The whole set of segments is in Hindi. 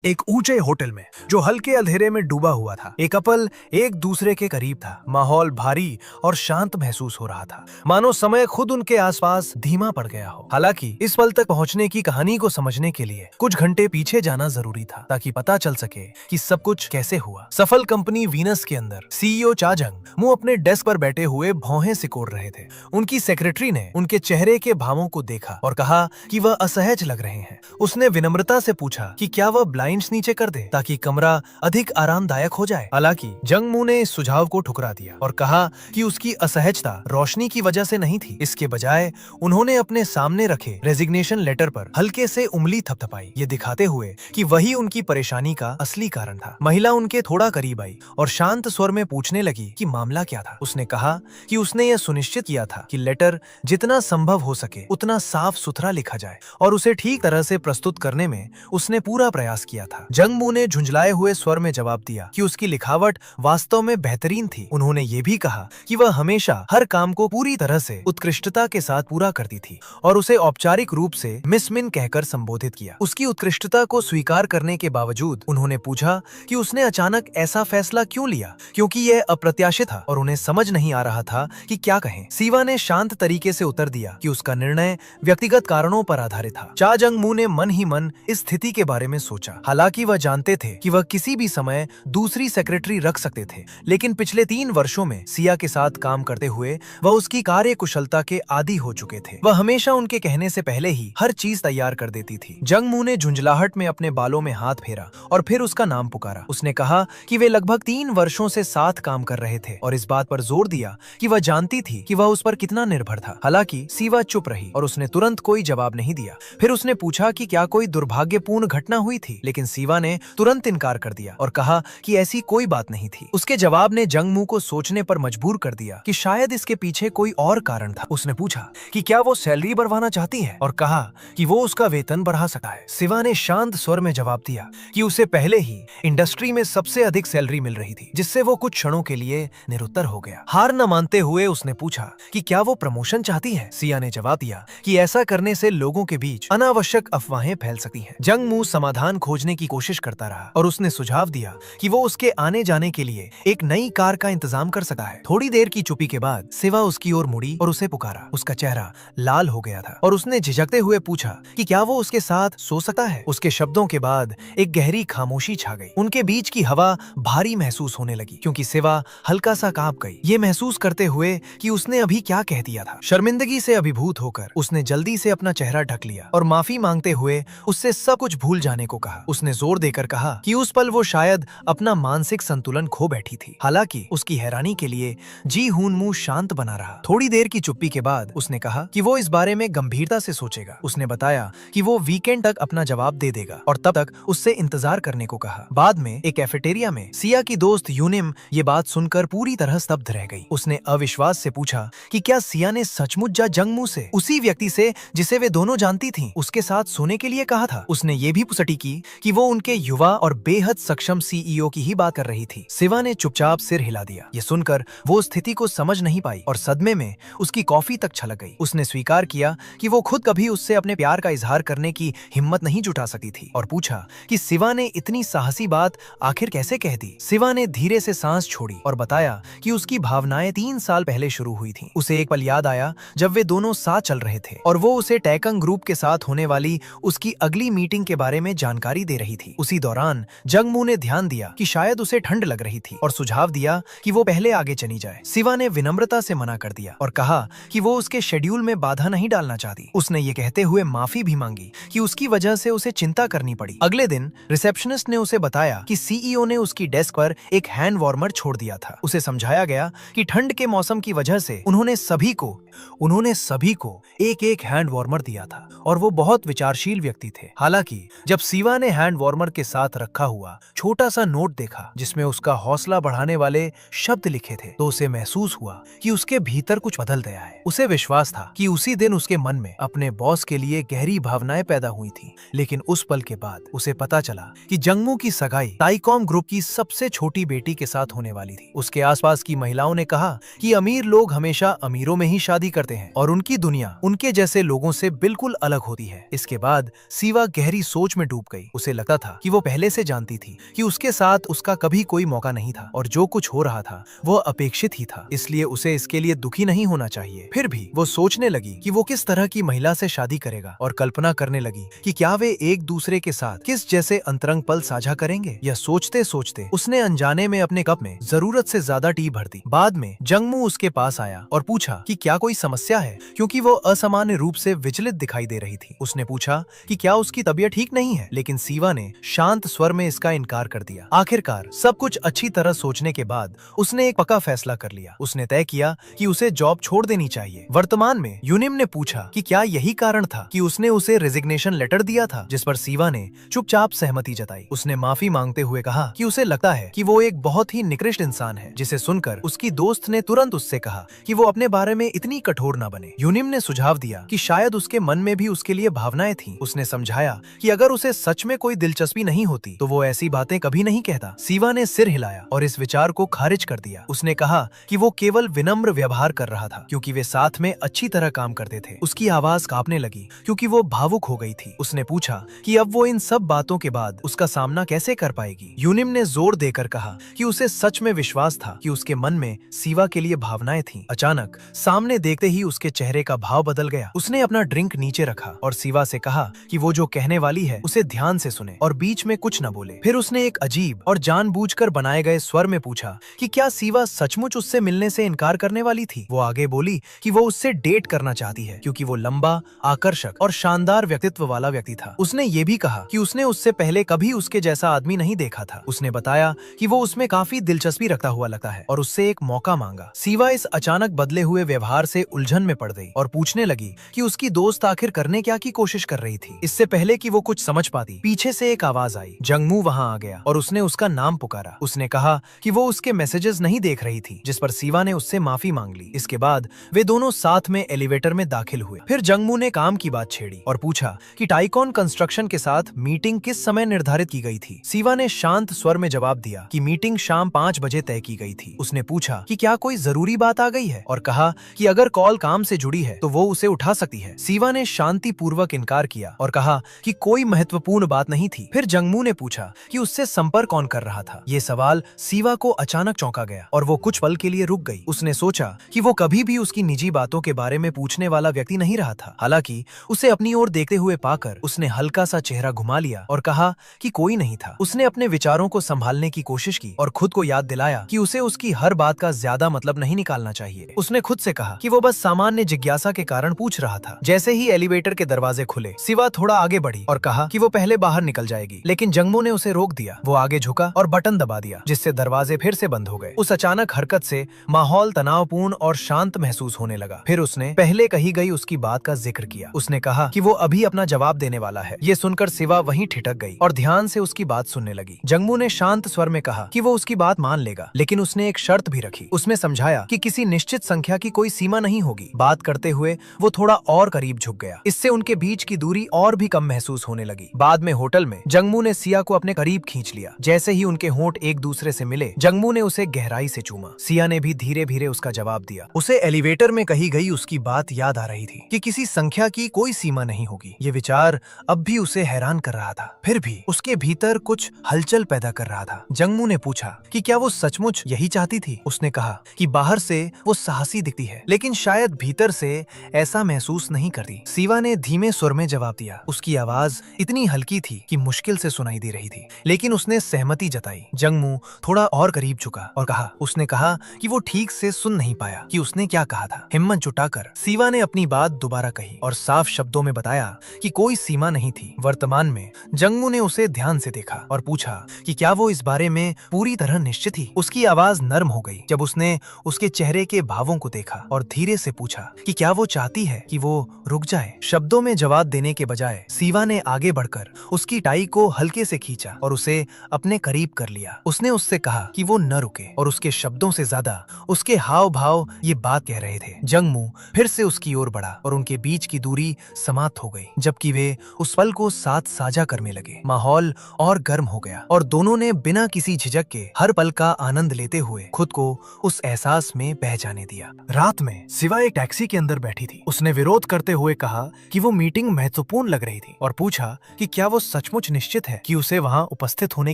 एक ऊंचे होटल में जो हल्के अंधेरे में डूबा हुआ था, एक कपल एक दूसरे के करीब था। माहौल भारी और शांत महसूस हो रहा था, मानो समय खुद उनके आसपास धीमा पड़ गया हो। हालांकि इस पल तक पहुंचने की कहानी को समझने के लिए कुछ घंटे पीछे जाना जरूरी था, ताकि पता चल सके कि सब कुछ कैसे हुआ। सफल कंपनी वीनस के अंदर सीईओ चाजंग मुंह अपने डेस्क पर बैठे हुए भौहें सिकोड़ रहे थे। उनकी सेक्रेटरी ने उनके चेहरे के भावों को देखा और कहा कि वह असहज लग रहे हैं। उसने विनम्रता से पूछा कि क्या वह ब्लाइंड्स नीचे कर दे ताकि कमरा अधिक आरामदायक हो जाए। हालांकि जंगमू ने इस सुझाव को ठुकरा दिया और कहा कि उसकी असहजता रोशनी की वजह से नहीं थी। इसके बजाय उन्होंने अपने सामने रखे रेजिग्नेशन लेटर पर हल्के से उंगली थपथपाई, ये दिखाते हुए कि वही उनकी परेशानी का असली कारण था। महिला उनके थोड़ा करीब आई और शांत स्वर में पूछने लगी कि मामला क्या था। उसने कहा कि उसने यह सुनिश्चित किया था कि लेटर जितना संभव हो सके उतना साफ सुथरा लिखा जाए और उसे ठीक तरह से प्रस्तुत करने में उसने पूरा प्रयास किया था। जंगमू ने झुंझलाए हुए स्वर में जवाब दिया कि उसकी लिखावट वास्तव में बेहतरीन थी। उन्होंने ये भी कहा कि वह हमेशा हर काम को पूरी तरह से उत्कृष्टता के साथ पूरा करती थी और उसे औपचारिक रूप से मिस मिन कहकर संबोधित किया। उसकी उत्कृष्टता को स्वीकार करने के बावजूद उन्होंने पूछा कि उसने अचानक ऐसा फैसला क्यों लिया, क्योंकि यह अप्रत्याशित था और उन्हें समझ नहीं आ रहा था कि क्या कहें। सीवा ने शांत तरीके से उत्तर दिया कि उसका निर्णय व्यक्तिगत कारणों पर आधारित था। चा जंगमू ने मन ही मन इस स्थिति के बारे में सोचा। हालांकि वह जानते थे कि वह किसी भी समय दूसरी सेक्रेटरी रख सकते थे, लेकिन पिछले 3 वर्षों में सिया के साथ काम करते हुए वह उसकी कार्य कुशलता के आदी हो चुके थे। वह हमेशा उनके कहने से पहले ही हर चीज तैयार कर देती थी। जंगमू ने झुंझलाहट में अपने बालों में हाथ फेरा और फिर उसका नाम पुकारा। उसने कहा कि वे लगभग 3 वर्षों से साथ काम कर रहे थे और इस बात पर जोर दिया कि वह जानती थी कि वह उस पर कितना निर्भर था। हालांकि सीवा चुप रही और उसने तुरंत कोई जवाब नहीं दिया। फिर उसने पूछा कि क्या कोई दुर्भाग्यपूर्ण घटना हुई थी, लेकिन सीवा ने तुरंत इनकार कर दिया और कहा कि ऐसी कोई बात नहीं थी। उसके जवाब ने जंगमू को सोचने पर मजबूर कर दिया कि शायद इसके पीछे कोई और कारण था। उसने पूछा कि क्या वो सैलरी बढ़वाना चाहती है और कहा कि वो उसका वेतन बढ़ा सकता है। सिवा ने शांत स्वर में जवाब दिया कि उसे पहले ही इंडस्ट्री में सबसे अधिक सैलरी मिल रही थी, जिससे वो कुछ क्षणों के लिए निरुत्तर हो गया। हार न मानते हुए उसने पूछा कि क्या वो प्रमोशन चाहती है। सिया ने जवाब दिया कि ऐसा करने से लोगों के बीच अनावश्यक अफवाहें फैल सकती हैं। जंगमू समाधान खोजने की कोशिश करता रहा और उसने सुझाव दिया कि वो उसके आने जाने के लिए एक नई कार का इंतजाम कर सकता है। थोड़ी देर की चुप्पी के बाद सिवा उसकी ओर मुड़ी और उसे पुकारा। उसका चेहरा लाल हो गया था और उसने झिझकते हुए पूछा कि क्या वो उसके साथ सो सकता है। उसके शब्दों के बाद एक गहरी खामोशी छा गई। उनके बीच की हवा भारी महसूस होने लगी क्योंकि सिवा हल्का सा कांप गई, ये महसूस करते हुए कि उसने अभी क्या कह दिया था। शर्मिंदगी से अभिभूत होकर उसने जल्दी से अपना चेहरा ढक लिया और माफी मांगते हुए उससे सब कुछ भूल जाने को कहा। उसने जोर देकर कहा कि उस पल वो शायद अपना मानसिक संतुलन खो बैठी थी। हालांकि उसकी हैरानी के लिए जी हून मुंह शांत बना रहा। थोड़ी देर की चुप्पी के बाद उसने कहा कि वो इस बारे में गंभीरता से सोचेगा। उसने बताया कि वो वीकेंड तक अपना जवाब दे देगा और तब तक उससे इंतजार करने को कहा। बाद में एक कैफेटेरिया में सिया की दोस्त यूनिम ये बात सुनकर पूरी तरह स्तब्ध रह गई। उसने अविश्वास से पूछा कि क्या सिया ने सचमुच जंगमू से, उसी व्यक्ति से जिसे वे दोनों जानती थीं, उसके साथ सोने के लिए कहा था। उसने ये भी पुष्टि की कि वो उनके युवा और बेहद सक्षम सीईओ की ही बात कर रही थी। सिवा ने चुपचाप सिर हिला दिया। ये सुनकर वो स्थिति को समझ नहीं पाई और सदमे में उसकी कॉफी तक छलक गई। उसने स्वीकार किया कि वो खुद कभी उससे अपने प्यार का इजहार करने की हिम्मत नहीं जुटा सकती थी और पूछा कि सिवा ने इतनी साहसी बात आखिर कैसे कह दी। सिवा ने धीरे से सांस छोड़ी और बताया कि उसकी भावनाएं 3 साल पहले शुरू हुई थी। उसे एक पल याद आया जब वे दोनों साथ चल रहे थे और वो उसे टैकंग ग्रुप के साथ होने वाली उसकी अगली मीटिंग के बारे में जानकारी दे रही थी। उसी दौरान जंगमू ने ध्यान दिया कि शायद उसे ठंड लग रही थी और सुझाव दिया कि वो पहले आगे चली जाए। सिवा ने विनम्रता से मना कर दिया और कहा कि वो उसके शेड्यूल में बाधा नहीं डालना चाहती। उसने ये कहते हुए माफी भी मांगी कि उसकी वजह से उसे चिंता करनी पड़ी। अगले दिन रिसेप्शनिस्ट ने उसे बताया कि सीईओ ने उसकी डेस्क पर एक हैंड वार्मर छोड़ दिया था। उसे समझाया गया कि ठंड के मौसम की वजह से उन्होंने सभी को एक हैंड वार्मर दिया था और वो बहुत विचारशील व्यक्ति थे। हालांकि जब सिवा ने हैंड वार्मर के साथ रखा हुआ छोटा सा नोट देखा जिसमें उसका हौसला बढ़ाने वाले शब्द लिखे थे, तो उसे महसूस हुआ कि उसके भीतर कुछ बदल गया है। उसे विश्वास था कि उसी दिन उसके मन में अपने बॉस के लिए गहरी भावनाएं पैदा हुई थी। लेकिन उस पल के बाद उसे पता चला कि जंगमू की सगाई टाइकॉम ग्रुप की सबसे छोटी बेटी के साथ होने वाली थी। उसके आसपास की महिलाओं ने कहा कि अमीर लोग हमेशा अमीरों में ही शादी करते हैं और उनकी दुनिया उनके जैसे लोगों से बिल्कुल अलग होती है। इसके बाद सिवा गहरी सोच में डूब गई। उसे उसे लगता था कि वो पहले से जानती थी कि उसके साथ उसका कभी कोई मौका नहीं था और जो कुछ हो रहा था वो अपेक्षित ही था, इसलिए उसे इसके लिए दुखी नहीं होना चाहिए। फिर भी वो सोचने लगी कि वो किस तरह की महिला से शादी करेगा और कल्पना करने लगी कि क्या वे एक दूसरे के साथ किस जैसे अंतरंग पल साझा करेंगे। यह सोचते सोचते उसने अनजाने में अपने कप में जरूरत से ज्यादा टी भर दी। बाद में जंगमू उसके पास आया और पूछा कि क्या कोई समस्या है, क्योंकि वो असामान्य रूप से विचलित दिखाई दे रही थी। उसने पूछा कि क्या उसकी तबीयत ठीक नहीं है, लेकिन सीवा ने शांत स्वर में इसका इनकार कर दिया। आखिरकार सब कुछ अच्छी तरह सोचने के बाद उसने एक पक्का फैसला कर लिया। उसने तय किया कि उसे जॉब छोड़ देनी चाहिए। वर्तमान में यूनिम ने पूछा कि क्या यही कारण था कि उसने उसे रेजिग्नेशन लेटर दिया था, जिस पर सीवा ने चुपचाप सहमति जताई। उसने माफी मांगते हुए कहा कि उसे लगता है कि वो एक बहुत ही निकृष्ट इंसान है, जिसे सुनकर उसकी दोस्त ने तुरंत उससे कहा कि वो अपने बारे में इतनी कठोर न बने। यूनिम ने सुझाव दिया कि शायद उसके मन में भी उसके लिए भावनाएं थीं। उसने समझाया कि अगर उसे सच में कोई दिलचस्पी नहीं होती तो वो ऐसी बातें कभी नहीं कहता। सीवा ने सिर हिलाया और इस विचार को खारिज कर दिया। उसने कहा कि वो केवल विनम्र व्यवहार कर रहा था क्योंकि वे साथ में अच्छी तरह काम करते थे। उसकी आवाज कांपने लगी क्योंकि वो भावुक हो गई थी। उसने पूछा कि अब वो इन सब बातों के बाद उसका सामना कैसे कर पाएगी। यूनिम ने जोर देकर कहा कि उसे सच में विश्वास था कि उसके मन में सीवा के लिए भावनाएं थीं। अचानक सामने देखते ही उसके चेहरे का भाव बदल गया। उसने अपना ड्रिंक नीचे रखा और सीवा से कहा कि वो जो कहने वाली है उसे ध्यान से सुने और बीच में कुछ न बोले। फिर उसने एक अजीब और जानबूझकर बनाए गए स्वर में पूछा कि क्या सीवा सचमुच उससे मिलने से इनकार करने वाली थी। वो आगे बोली कि वो उससे डेट करना चाहती है क्योंकि वो लंबा, आकर्षक और शानदार व्यक्तित्व वाला व्यक्ति था। उसने ये भी कहा कि उसने उससे पहले कभी उसके जैसा आदमी नहीं देखा था। उसने बताया कि वो उसमें काफी दिलचस्पी रखता हुआ लगता है और उससे एक मौका मांगा। सीवा इस अचानक बदले हुए व्यवहार से उलझन में पड़ गई और पूछने लगी कि उसकी दोस्त आखिर करने क्या की कोशिश कर रही थी। इससे पहले कि वो कुछ समझ पाती, पीछे से एक आवाज आई। जंगमू वहां आ गया और उसने उसका नाम पुकारा। उसने कहा कि वो उसके मैसेजेस नहीं देख रही थी, जिस पर सीवा ने उससे माफी मांग ली। इसके बाद वे दोनों साथ में एलिवेटर में दाखिल हुए। फिर जंगमू ने काम की बात छेड़ी और पूछा कि टाइकॉन कंस्ट्रक्शन के साथ मीटिंग किस समय निर्धारित की गई थी। सीवा ने शांत स्वर में जवाब दिया कि मीटिंग शाम 5 बजे तय की गई थी। उसने पूछा कि क्या कोई जरूरी बात आ गई है और कहा कि अगर कॉल काम से जुड़ी है तो वो उसे उठा सकती है। सीवा ने शांतिपूर्वक इनकार किया और कहा कि कोई महत्वपूर्ण बात नहीं थी। फिर जंगमू ने पूछा कि उससे संपर्क कौन कर रहा था। ये सवाल सीवा को अचानक चौंका गया और वो कुछ पल के लिए रुक गई। उसने सोचा कि वो कभी भी उसकी निजी बातों के बारे में पूछने वाला व्यक्ति नहीं रहा था। हालांकि उसे अपनी ओर देखते हुए पाकर उसने हल्का सा चेहरा घुमा लिया और कहा कि कोई नहीं था। उसने अपने विचारों को संभालने की कोशिश की और खुद को याद दिलाया कि उसे उसकी हर बात का ज्यादा मतलब नहीं निकालना चाहिए। उसने खुद से कहा कि वो बस सामान्य जिज्ञासा के कारण पूछ रहा था। जैसे ही एलिवेटर के दरवाजे खुले, सिवा थोड़ा आगे बढ़ी और कहा कि वो पहले बाहर निकल जाएगी, लेकिन जंगमू ने उसे रोक दिया। वो आगे झुका और बटन दबा दिया, जिससे दरवाजे फिर से बंद हो गए। उस अचानक हरकत से माहौल तनावपूर्ण और शांत महसूस होने लगा। फिर उसने पहले कही गई उसकी बात का जिक्र किया। उसने कहा कि वो अभी अपना जवाब देने वाला है। ये सुनकर सिवा वहीं ठिठक गई और ध्यान से उसकी बात सुनने लगी। जंगमू ने शांत स्वर में कहा कि वो उसकी बात मान लेगा, लेकिन उसने एक शर्त भी रखी। उसने समझाया कि किसी निश्चित संख्या की कोई सीमा नहीं होगी। बात करते हुए वो थोड़ा और करीब झुक गया। इससे उनके बीच की दूरी और भी कम महसूस होने लगी। बाद में होटल में जंगमू ने सिया को अपने करीब खींच लिया। जैसे ही उनके होंठ एक दूसरे से मिले, जंगमू ने उसे गहराई से चूमा। सिया ने भी धीरे धीरे उसका जवाब दिया। उसे एलिवेटर में कही गई उसकी बात याद आ रही थी कि किसी संख्या की कोई सीमा नहीं होगी। ये विचार अब भी उसे हैरान कर रहा था, फिर भी उसके भीतर कुछ हलचल पैदा कर रहा था। जंगमू ने पूछा कि क्या वो सचमुच यही चाहती थी। उसने कहा कि बाहर से वो साहसी दिखती है, लेकिन शायद भीतर से ऐसा महसूस नहीं करती। सीवा ने धीमे सुर में जवाब दिया। उसकी आवाज इतनी हल्की थी कि मुश्किल से सुनाई दे रही थी, लेकिन उसने सहमति जताई। जंगमू थोड़ा और करीब झुका और कहा, उसने कहा कि वो ठीक से सुन नहीं पाया कि उसने क्या कहा था। हिम्मत जुटाकर सीवा ने अपनी बात दोबारा कही और साफ शब्दों में बताया कि कोई सीमा नहीं थी। वर्तमान में जंगमू ने उसे ध्यान से देखा और पूछा कि क्या वो इस बारे में पूरी तरह निश्चित थी। उसकी आवाज नर्म हो गई जब उसने उसके चेहरे के भावों को देखा और धीरे से पूछा कि क्या वो चाहती है कि वो रुक जाए। शब्दों में जवाब देने के बजाय सीवा ने आगे बढ़कर उसकी टाई को हल्के से खींचा और उसे अपने करीब कर लिया। उसने उससे कहा कि वो न रुके और उसके शब्दों से ज्यादा उसके हाव भाव ये बात कह रहे थे। जंगमू फिर से उसकी ओर बढ़ा और उनके बीच की दूरी समाप्त हो गई, जबकि वे उस पल को साथ साझा करने लगे। माहौल और गर्म हो गया और दोनों ने बिना किसी झिझक के हर पल का आनंद लेते हुए खुद को उस एहसास में बह जाने दिया। रात में सिवा एक टैक्सी के अंदर बैठी थी। उसने विरोध करते हुए कहा कि वो मीटिंग महत्वपूर्ण लग रही थी और पूछा कि क्या वो सचमुच निश्चित है कि उसे वहाँ उपस्थित होने